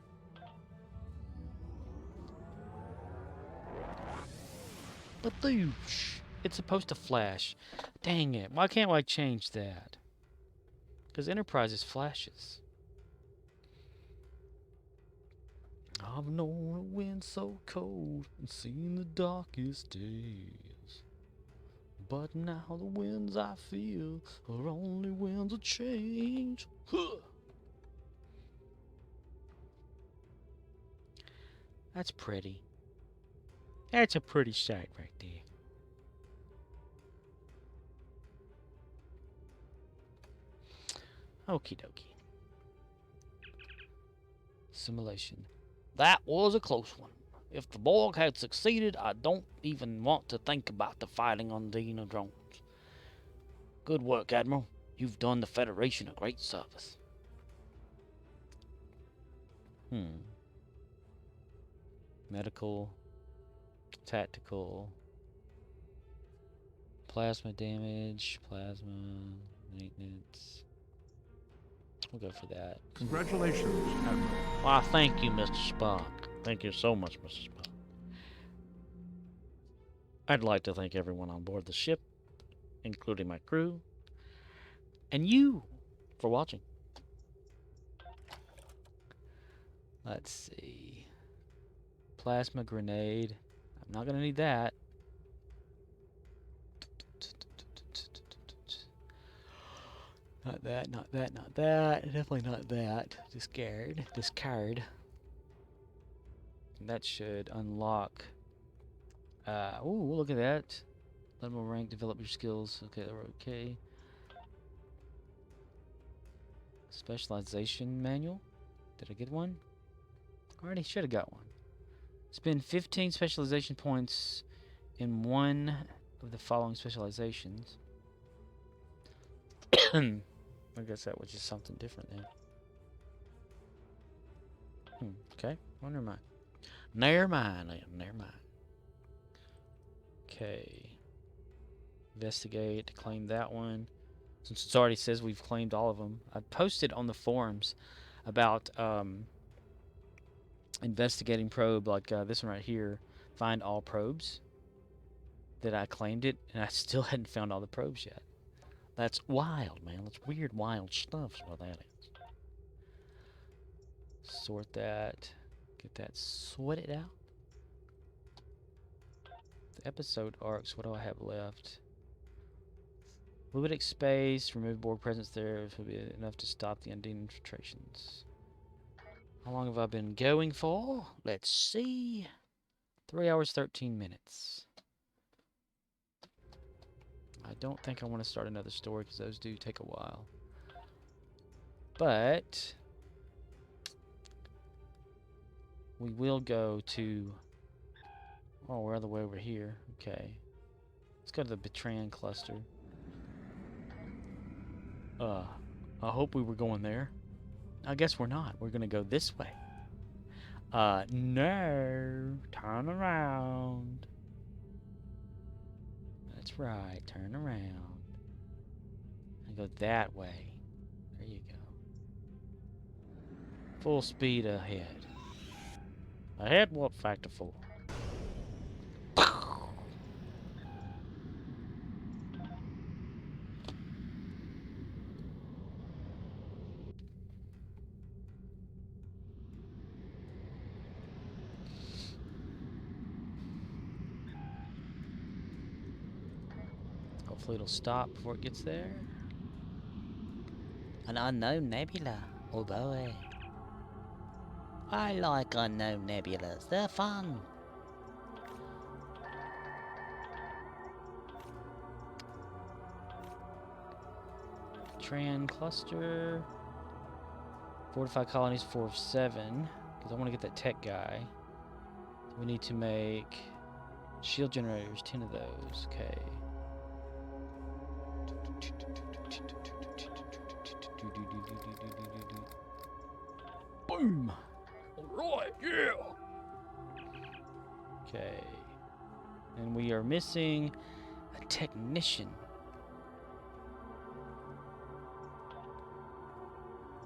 Badoosh! It's supposed to flash. Dang it, why can't I change that? Because Enterprises flashes. I've known a wind so cold and seen the darkest days. But now the winds I feel are only winds of change. Huh. That's pretty. That's a pretty sight right there. Okie dokie. Assimilation. That was a close one. If the Borg had succeeded, I don't even want to think about the fighting on Undine drones. Good work, Admiral. You've done the Federation a great service. Medical, tactical, plasma damage, plasma, maintenance. We'll go for that. Congratulations, Admiral. Why, thank you, Mr. Spock. Thank you so much, Mr. Spock. I'd like to thank everyone on board the ship, including my crew, and you for watching. Let's see. Plasma grenade. I'm not going to need that. Not that, not that, not that. Definitely not that. Discard. Discard. That should unlock. Ooh, look at that. Level rank, develop your skills. Okay, okay. Specialization manual. Did I get one? I already should have got one. Spend 15 specialization points in one of the following specializations. I guess that was just something different then. Okay. Well, never mind. Never mind. Never mind. Okay. Investigate. Claim that one. Since it already says we've claimed all of them. I posted on the forums about investigating probe, like this one right here. Find all probes. That I claimed it, and I still hadn't found all the probes yet. That's wild, man. That's weird, wild stuff is what that is. Sort that. Get that sorted out. The episode arcs, what do I have left? Fluidic space, remove Borg presence there. It will be enough to stop the Undine infiltrations. How long have I been going for? Let's see. 3 hours, 13 minutes. I don't think I want to start another story because those do take a while. But we will go to Oh, we're all the way over here. Okay. Let's go to the Betrayan cluster. I hope we were going there. I guess we're not. We're gonna go this way. No. Turn around. That's right. Turn around. And go that way. There you go. Full speed ahead. Ahead, warp factor 4. Hopefully it'll stop before it gets there. An unknown nebula. Oh boy. I like unknown nebulas. They're fun. Tran cluster. Fortified colonies 4 of 7. Because I want to get that tech guy. So we need to make shield generators, 10 of those. Okay. Boom! Alright, yeah! Okay. And we are missing a technician.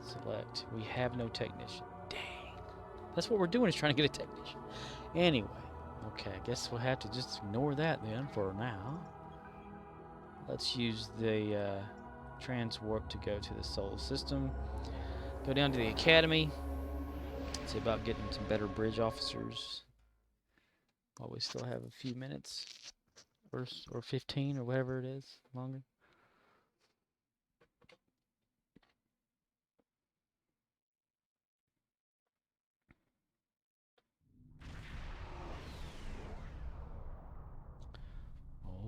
Select. We have no technician. Dang. That's what we're doing, is trying to get a technician. Anyway. Okay, I guess we'll have to just ignore that then for now. Let's use the transwarp to go to the solar system. Go down to the academy. See about getting some better bridge officers. While we still have a few minutes. Or 15 or whatever it is. Longer.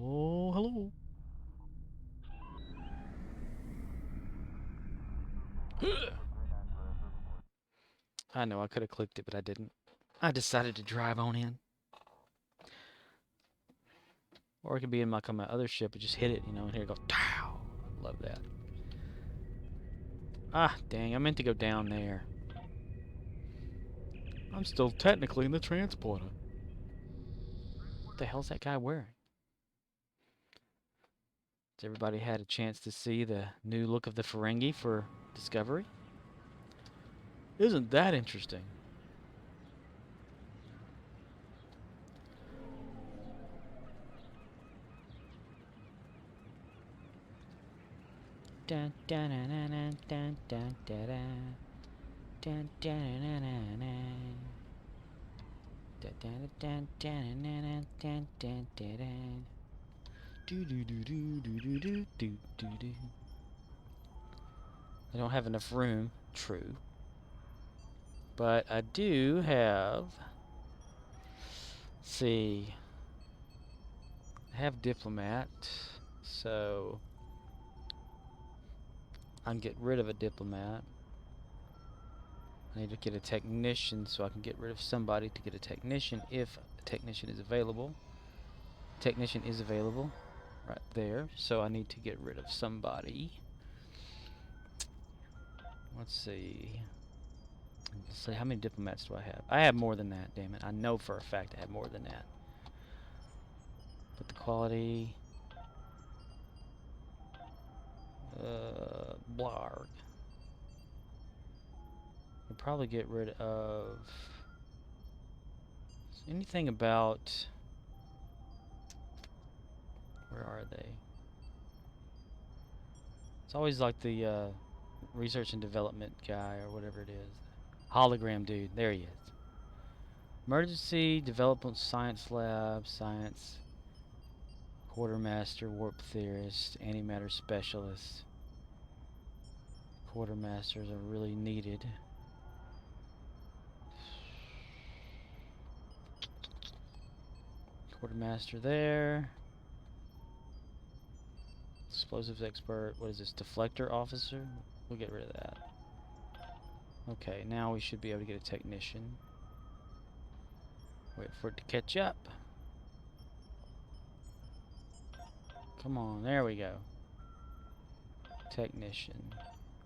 Oh, hello. I know, I could have clicked it, but I didn't. I decided to drive on in. Or it could be in my other ship and just hit it, you know, and here it goes. Pow! Love that. Ah, dang, I meant to go down there. I'm still technically in the transporter. What the hell's that guy wearing? Has everybody had a chance to see the new look of the Ferengi for Discovery? Isn't that interesting? Dun dun dun dun dun dun dun dun dun dun dun dun dun dun. Do do do do do do do do do do. I don't have enough room, true. But I do have. Let's see. I have diplomat, so I can get rid of a diplomat. I need to get a technician, so I can get rid of somebody to get a technician if a technician is available. Technician is available right there, so I need to get rid of somebody. Let's see. Let's see, how many diplomats do I have? I have more than that, damn it. I know for a fact I have more than that. Put the quality. Blarg. I'll probably get rid of anything about. Where are they? It's always like the research and development guy or whatever it is. Hologram dude. There he is. Emergency Development Science Lab. Science. Quartermaster. Warp Theorist. Antimatter Specialist. Quartermasters are really needed. Quartermaster there. Explosives expert. What is this? Deflector officer? We'll get rid of that. Okay, now we should be able to get a technician. Wait for it to catch up. Come on, there we go. Technician.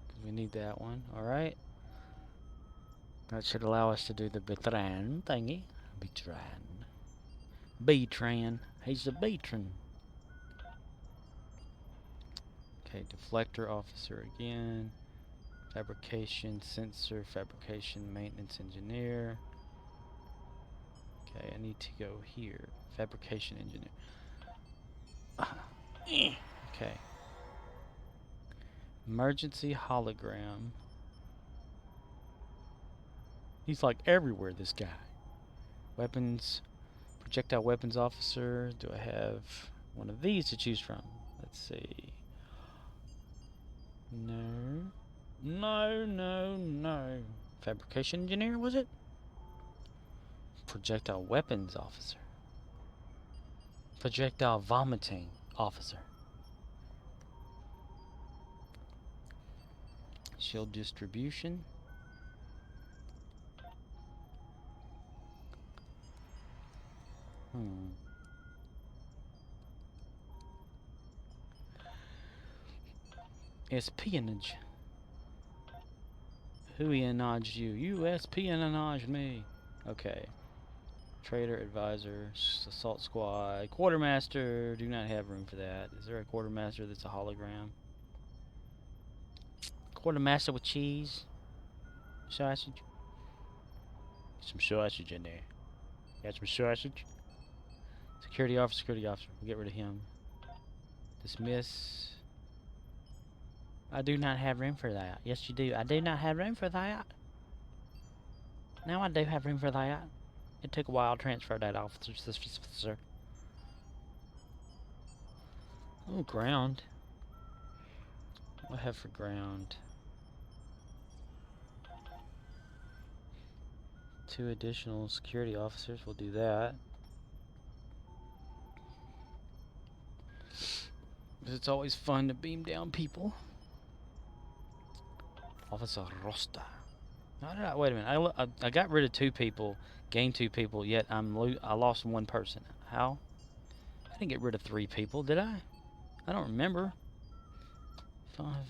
Because we need that one. Alright. That should allow us to do the Betran thingy. Betran. Betran. He's the Betran. Okay, deflector officer again. Fabrication sensor, fabrication maintenance engineer. Okay, I need to go here. Fabrication engineer. Okay. Emergency hologram. He's like everywhere, this guy. Weapons. Projectile weapons officer. Do I have one of these to choose from? Let's see. No. No, no, no. Fabrication engineer, was it? Projectile weapons officer. Projectile vomiting officer. Shield distribution. Espionage. Who espionaged you? You espionaged me. Okay. Trader, advisor, assault squad, quartermaster. Do not have room for that. Is there a quartermaster that's a hologram? Quartermaster with cheese? Sausage? Some sausage in there. Got some sausage? Security officer, We'll get rid of him. Dismiss. I do not have room for that. Yes, you do. I do not have room for that. Now I do have room for that. It took a while to transfer that officer. Oh, ground. What do I have for ground? 2 additional security officers. We'll do that. It's always fun to beam down people. Officer Rosta. How did I? Wait a minute. I got rid of 2 people, gained 2 people. Yet I lost 1 person. How? I didn't get rid of 3 people, did I? I don't remember.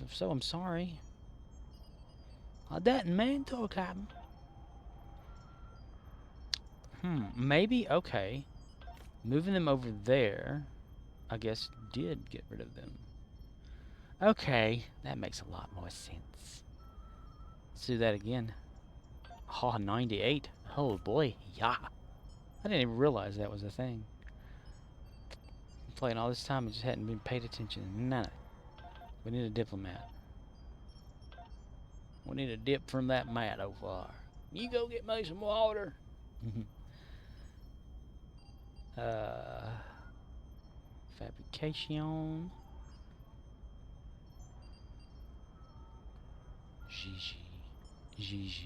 If so, I'm sorry. I didn't mean to, Captain. Maybe. Okay. Moving them over there, I guess, did get rid of them. Okay, that makes a lot more sense. Let's do that again. Oh, 98. Oh boy, yeah. I didn't even realize that was a thing. I'm playing all this time and just hadn't been paid attention to none of it. We need a diplomat. We need a dip from that mat over there. You go get me some water. Fabrication. GG.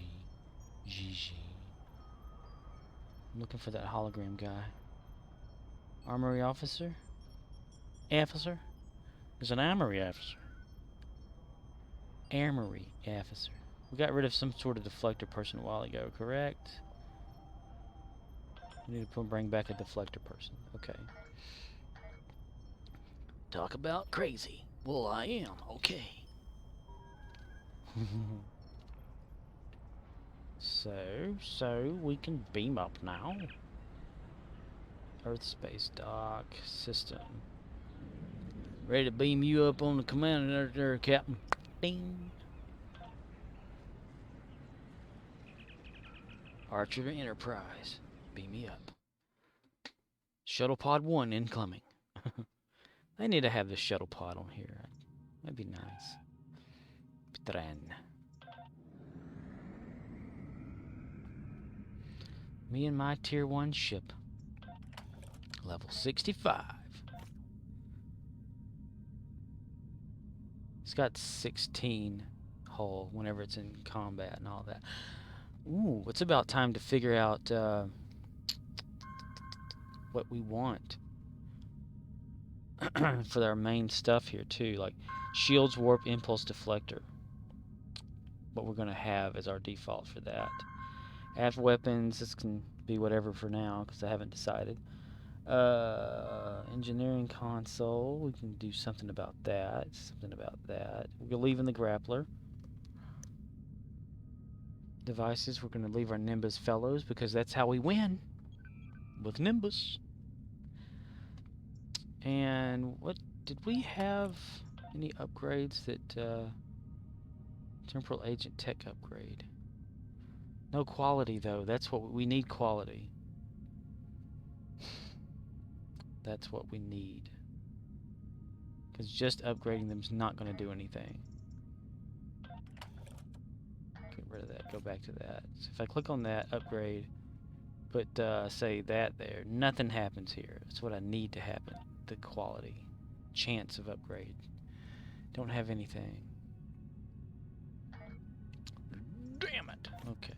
I'm looking for that hologram guy. Armory officer? Officer? There's an armory officer. Armory officer. We got rid of some sort of deflector person a while ago, correct? We need to bring back a deflector person. Okay. Talk about crazy. Well, I am. Okay. So we can beam up now. Earth space dock system. Ready to beam you up on the command there, Captain. Ding. Archer Enterprise. Beam me up. Shuttle pod 1 incoming. They need to have the shuttle pod on here. That'd be nice. Tren. Me and my tier 1 ship. Level 65. It's got 16 hull whenever it's in combat and all that. Ooh, it's about time to figure out what we want for our main stuff here too, like shields, warp, impulse, deflector. What we're gonna have as our default for that. Aft weapons, this can be whatever for now because I haven't decided. Engineering console. We can do something about that. Something about that. We're leaving the grappler. Devices. We're going to leave our Nimbus fellows because that's how we win. With Nimbus. And what did we have? Any upgrades that temporal agent tech upgrade? No quality though. That's what we need. Quality. That's what we need. Because just upgrading them is not going to do anything. Get rid of that. Go back to that. So if I click on that, upgrade, put say that there, nothing happens here. That's what I need to happen. The quality, chance of upgrade. Don't have anything. Damn it. Okay.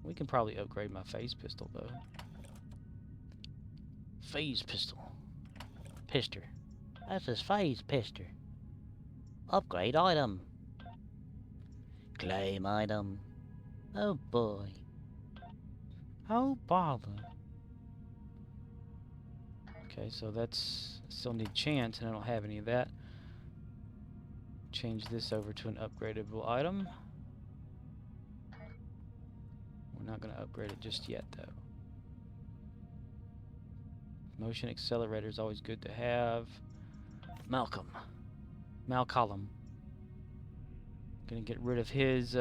We can probably upgrade my phase pistol though. Phase pistol. Pister. That's his phase pister. Upgrade item. Claim item. Oh boy. Oh bother. Okay, so that's still need chance and I don't have any of that. Change this over to an upgradable item. We're not going to upgrade it just yet though. Motion accelerator is always good to have. Malcolm. Gonna get rid of his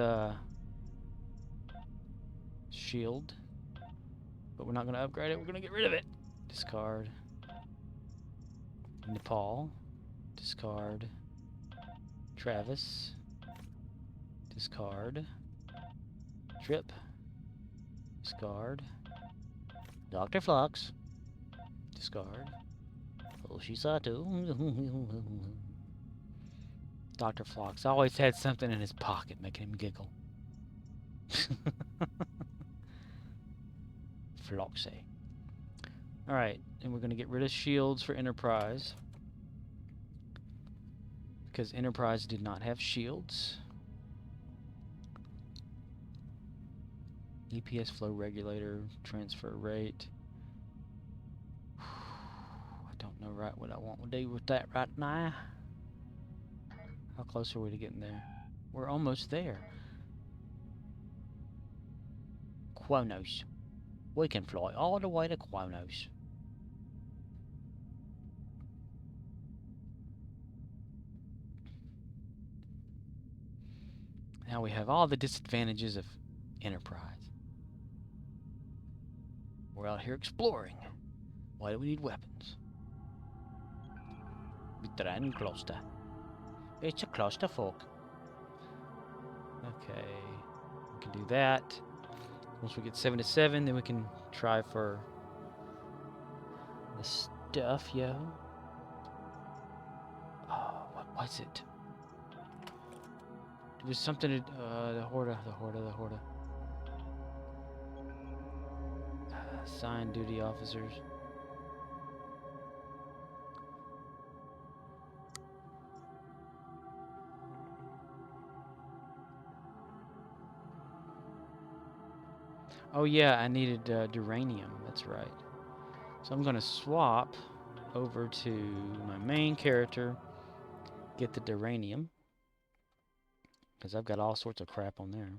shield. But we're not gonna upgrade it, we're gonna get rid of it. Discard. Nepal. Discard. Travis. Discard. Trip. Discard. Dr. Flux. Discard. Oshisato. Dr. Flox always had something in his pocket making him giggle. Floxy. Alright, and we're going to get rid of shields for Enterprise. Because Enterprise did not have shields. EPS flow regulator, transfer rate. I don't know right what I want to do with that right now. How close are we to getting there? We're almost there. Kronos. We can fly all the way to Kronos. Now we have all the disadvantages of Enterprise. We're out here exploring. Why do we need weapons? Vitran cluster. It's a clusterfuck. Okay, we can do that. Once we get 7 to 7, then we can try for the stuff, yo. Oh, what was it? It was something to, the Horda. Assigned duty officers. Oh yeah, I needed duranium, that's right. So I'm going to swap over to my main character, get the duranium, because I've got all sorts of crap on there.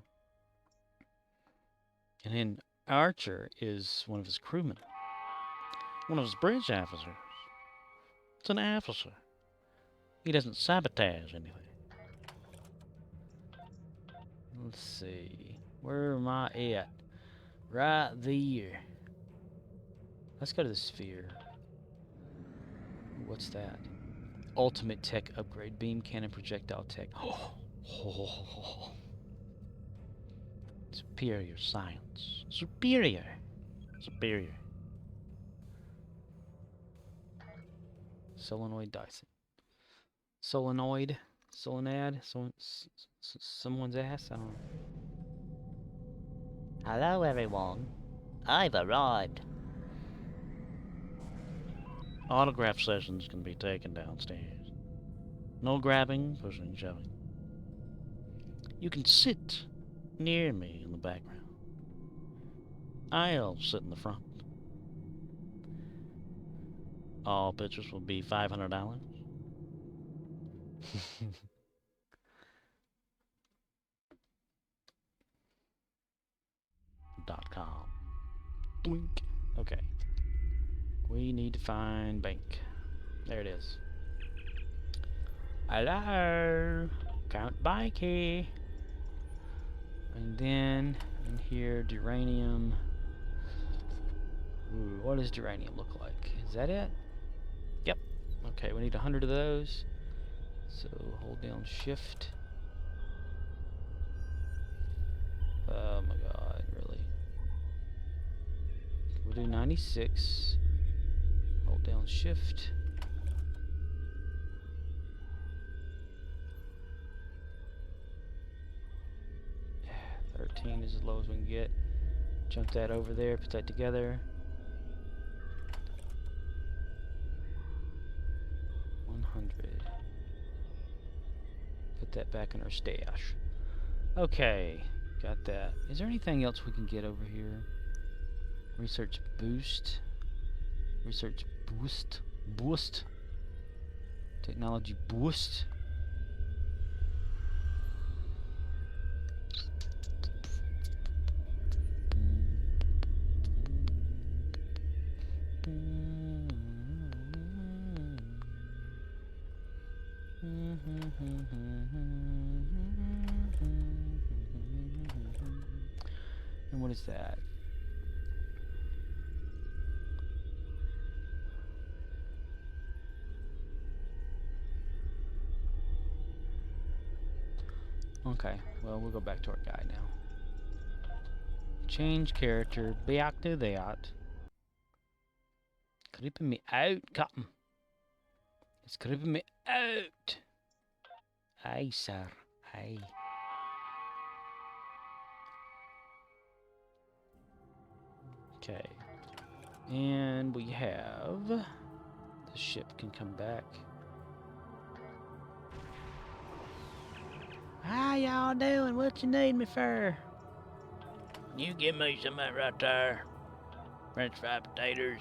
And then Archer is one of his crewmen. One of his bridge officers. It's an officer. He doesn't sabotage anything. Let's see. Where am I at? Right there. Let's go to the sphere. What's that? Ultimate tech upgrade. Beam cannon projectile tech. Superior science. Superior. Solenoid Dyson. Solenoid. Someone's ass. I don't know. Hello, everyone. I've arrived. Autograph sessions can be taken downstairs. No grabbing, pushing, shoving. You can sit near me in the background. I'll sit in the front. All pictures will be $500. .com. Twink. Okay. We need to find bank. There it is. Hello. Count Bikey. And then in here, duranium. Ooh, what does duranium look like? Is that it? Yep. Okay, we need 100 of those. So hold down shift. Oh my god, really? We'll do 96. Hold down shift. Yeah, 13 is as low as we can get. Jump that over there, put that together. 100. Put that back in our stash. Okay, got that. Is there anything else we can get over here? Research boost. Research boost. Boost. Technology boost. And what is that? Okay, well, we'll go back to our guy now. Change character, back to that. Creeping me out, Captain. It's creeping me out. Aye, sir. Aye. Okay. And we have... The ship can come back. How y'all doing? What you need me for? You give me some of that right there. French fried potatoes.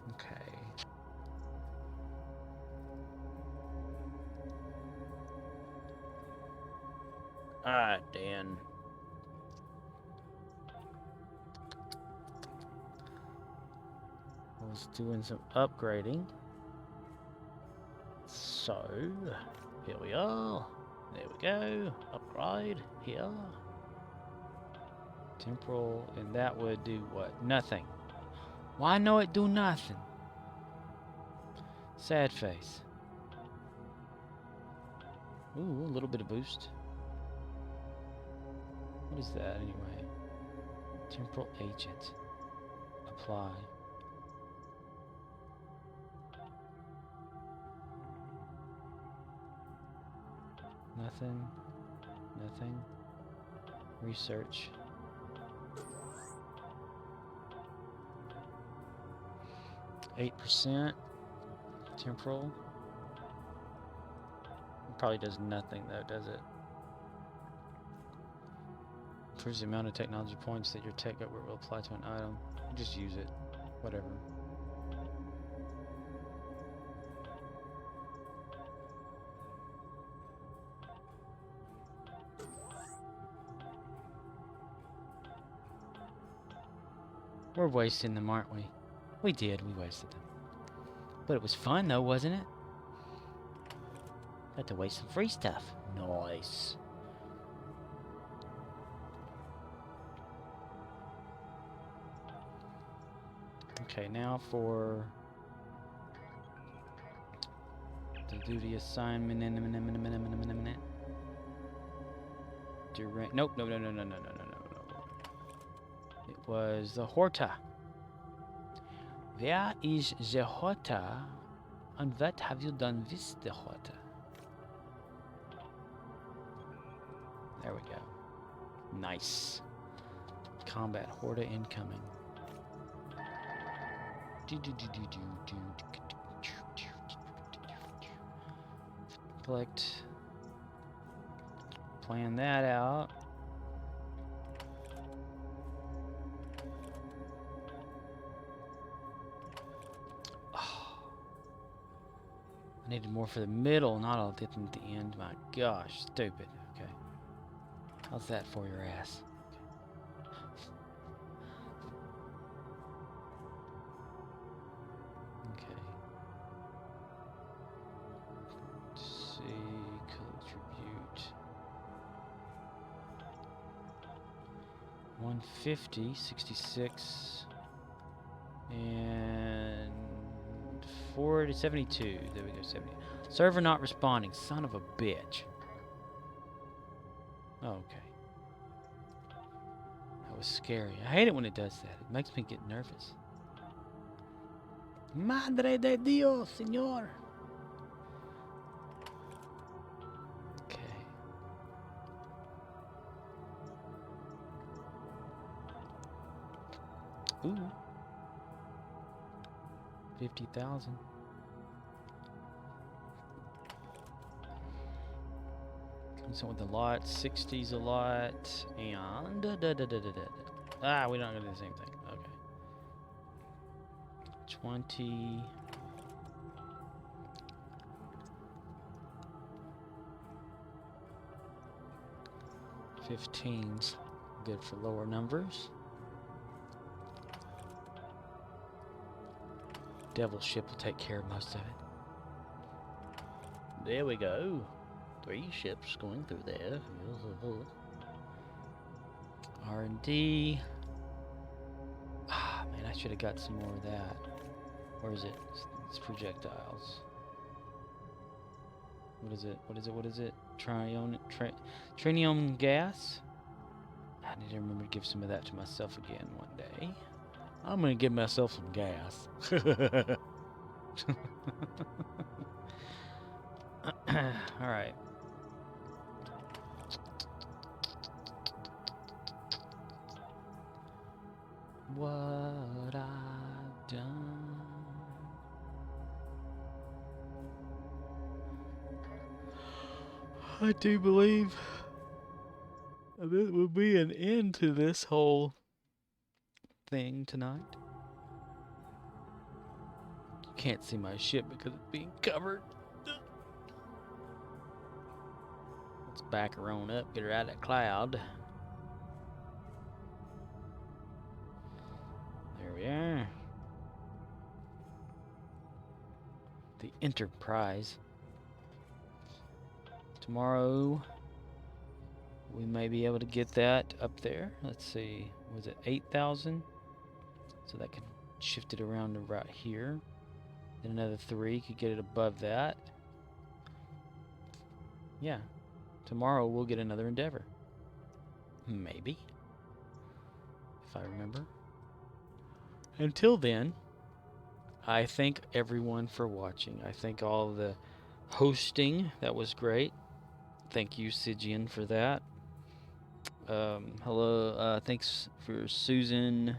Okay. Alright, Dan. I was doing some upgrading. So, here we are. There we go. Upgrade. Here. Temporal, and that would do what? Nothing. Why no it do nothing? Sad face. Ooh, a little bit of boost. What is that anyway? Temporal agent. Apply. Nothing. Nothing. Research. %. Temporal. It probably does nothing though, does it? Improves the amount of technology points that your tech upgrade will apply to an item. Just use it. Whatever. We're wasting them, aren't we? We did, we wasted them. But it was fun though, wasn't it? Got to waste some free stuff. Nice. Okay, now for the duty assignment. Nope, no. It was the Horta. Where is the Horta? And what have you done with the Horta? There we go. Nice. Combat Horta incoming. Collect. Plan that out. Needed more for the middle, not all at the end. My gosh, stupid. Okay. How's that for your ass? Okay. Let's see, contribute. 150, 66, and 40, 72. There we go, 70. Server not responding. Son of a bitch. Okay. That was scary. I hate it when it does that. It makes me get nervous. Madre de Dios, señor. Okay. Ooh. 50,000. Comes with a lot. 60's a lot. And we're not gonna do the same thing. Okay. 20. $15's good for lower numbers. Devil ship will take care of most of it. There we go. 3 ships going through there. R&D. Ah, man, I should have got some more of that. Where is it? It's projectiles. What is it? What is it? What is it? Trinium gas? I need to remember to give some of that to myself again one day. I'm gonna give myself some gas. Alright. What I've done. I do believe there will be an end to this whole thing tonight. You can't see my ship because it's being covered. Let's back her on up, get her out of that cloud. There we are. The Enterprise. Tomorrow we may be able to get that up there. Let's see, was it 8,000? So that could shift it around to right here. Then another 3 could get it above that. Yeah. Tomorrow we'll get another Endeavor. Maybe. If I remember. Until then, I thank everyone for watching. I thank all of the hosting. That was great. Thank you, Sigian, for that. Hello. Thanks for Susan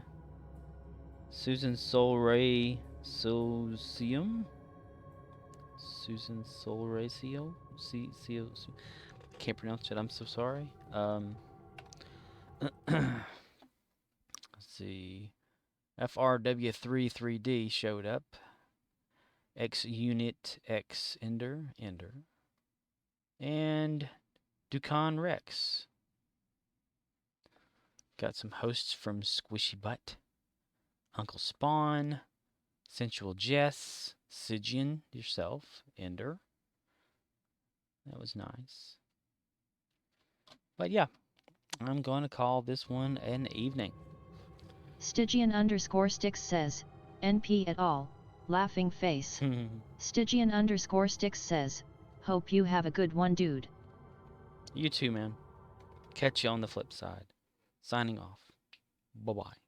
Soul Ray Socium. Susan Soul Ratio. Can't pronounce it. I'm so sorry. Let's see. FRW33D showed up. X Unit X Ender. And Dukan Rex. Got some hosts from Squishy Butt, Uncle Spawn, Sensual Jess, Sigian, yourself, Ender. That was nice. But yeah, I'm going to call this one an evening. Stygian_Sticks says, NP at all, laughing face. Stygian_Sticks says, hope you have a good one, dude. You too, man. Catch you on the flip side. Signing off. Bye-bye.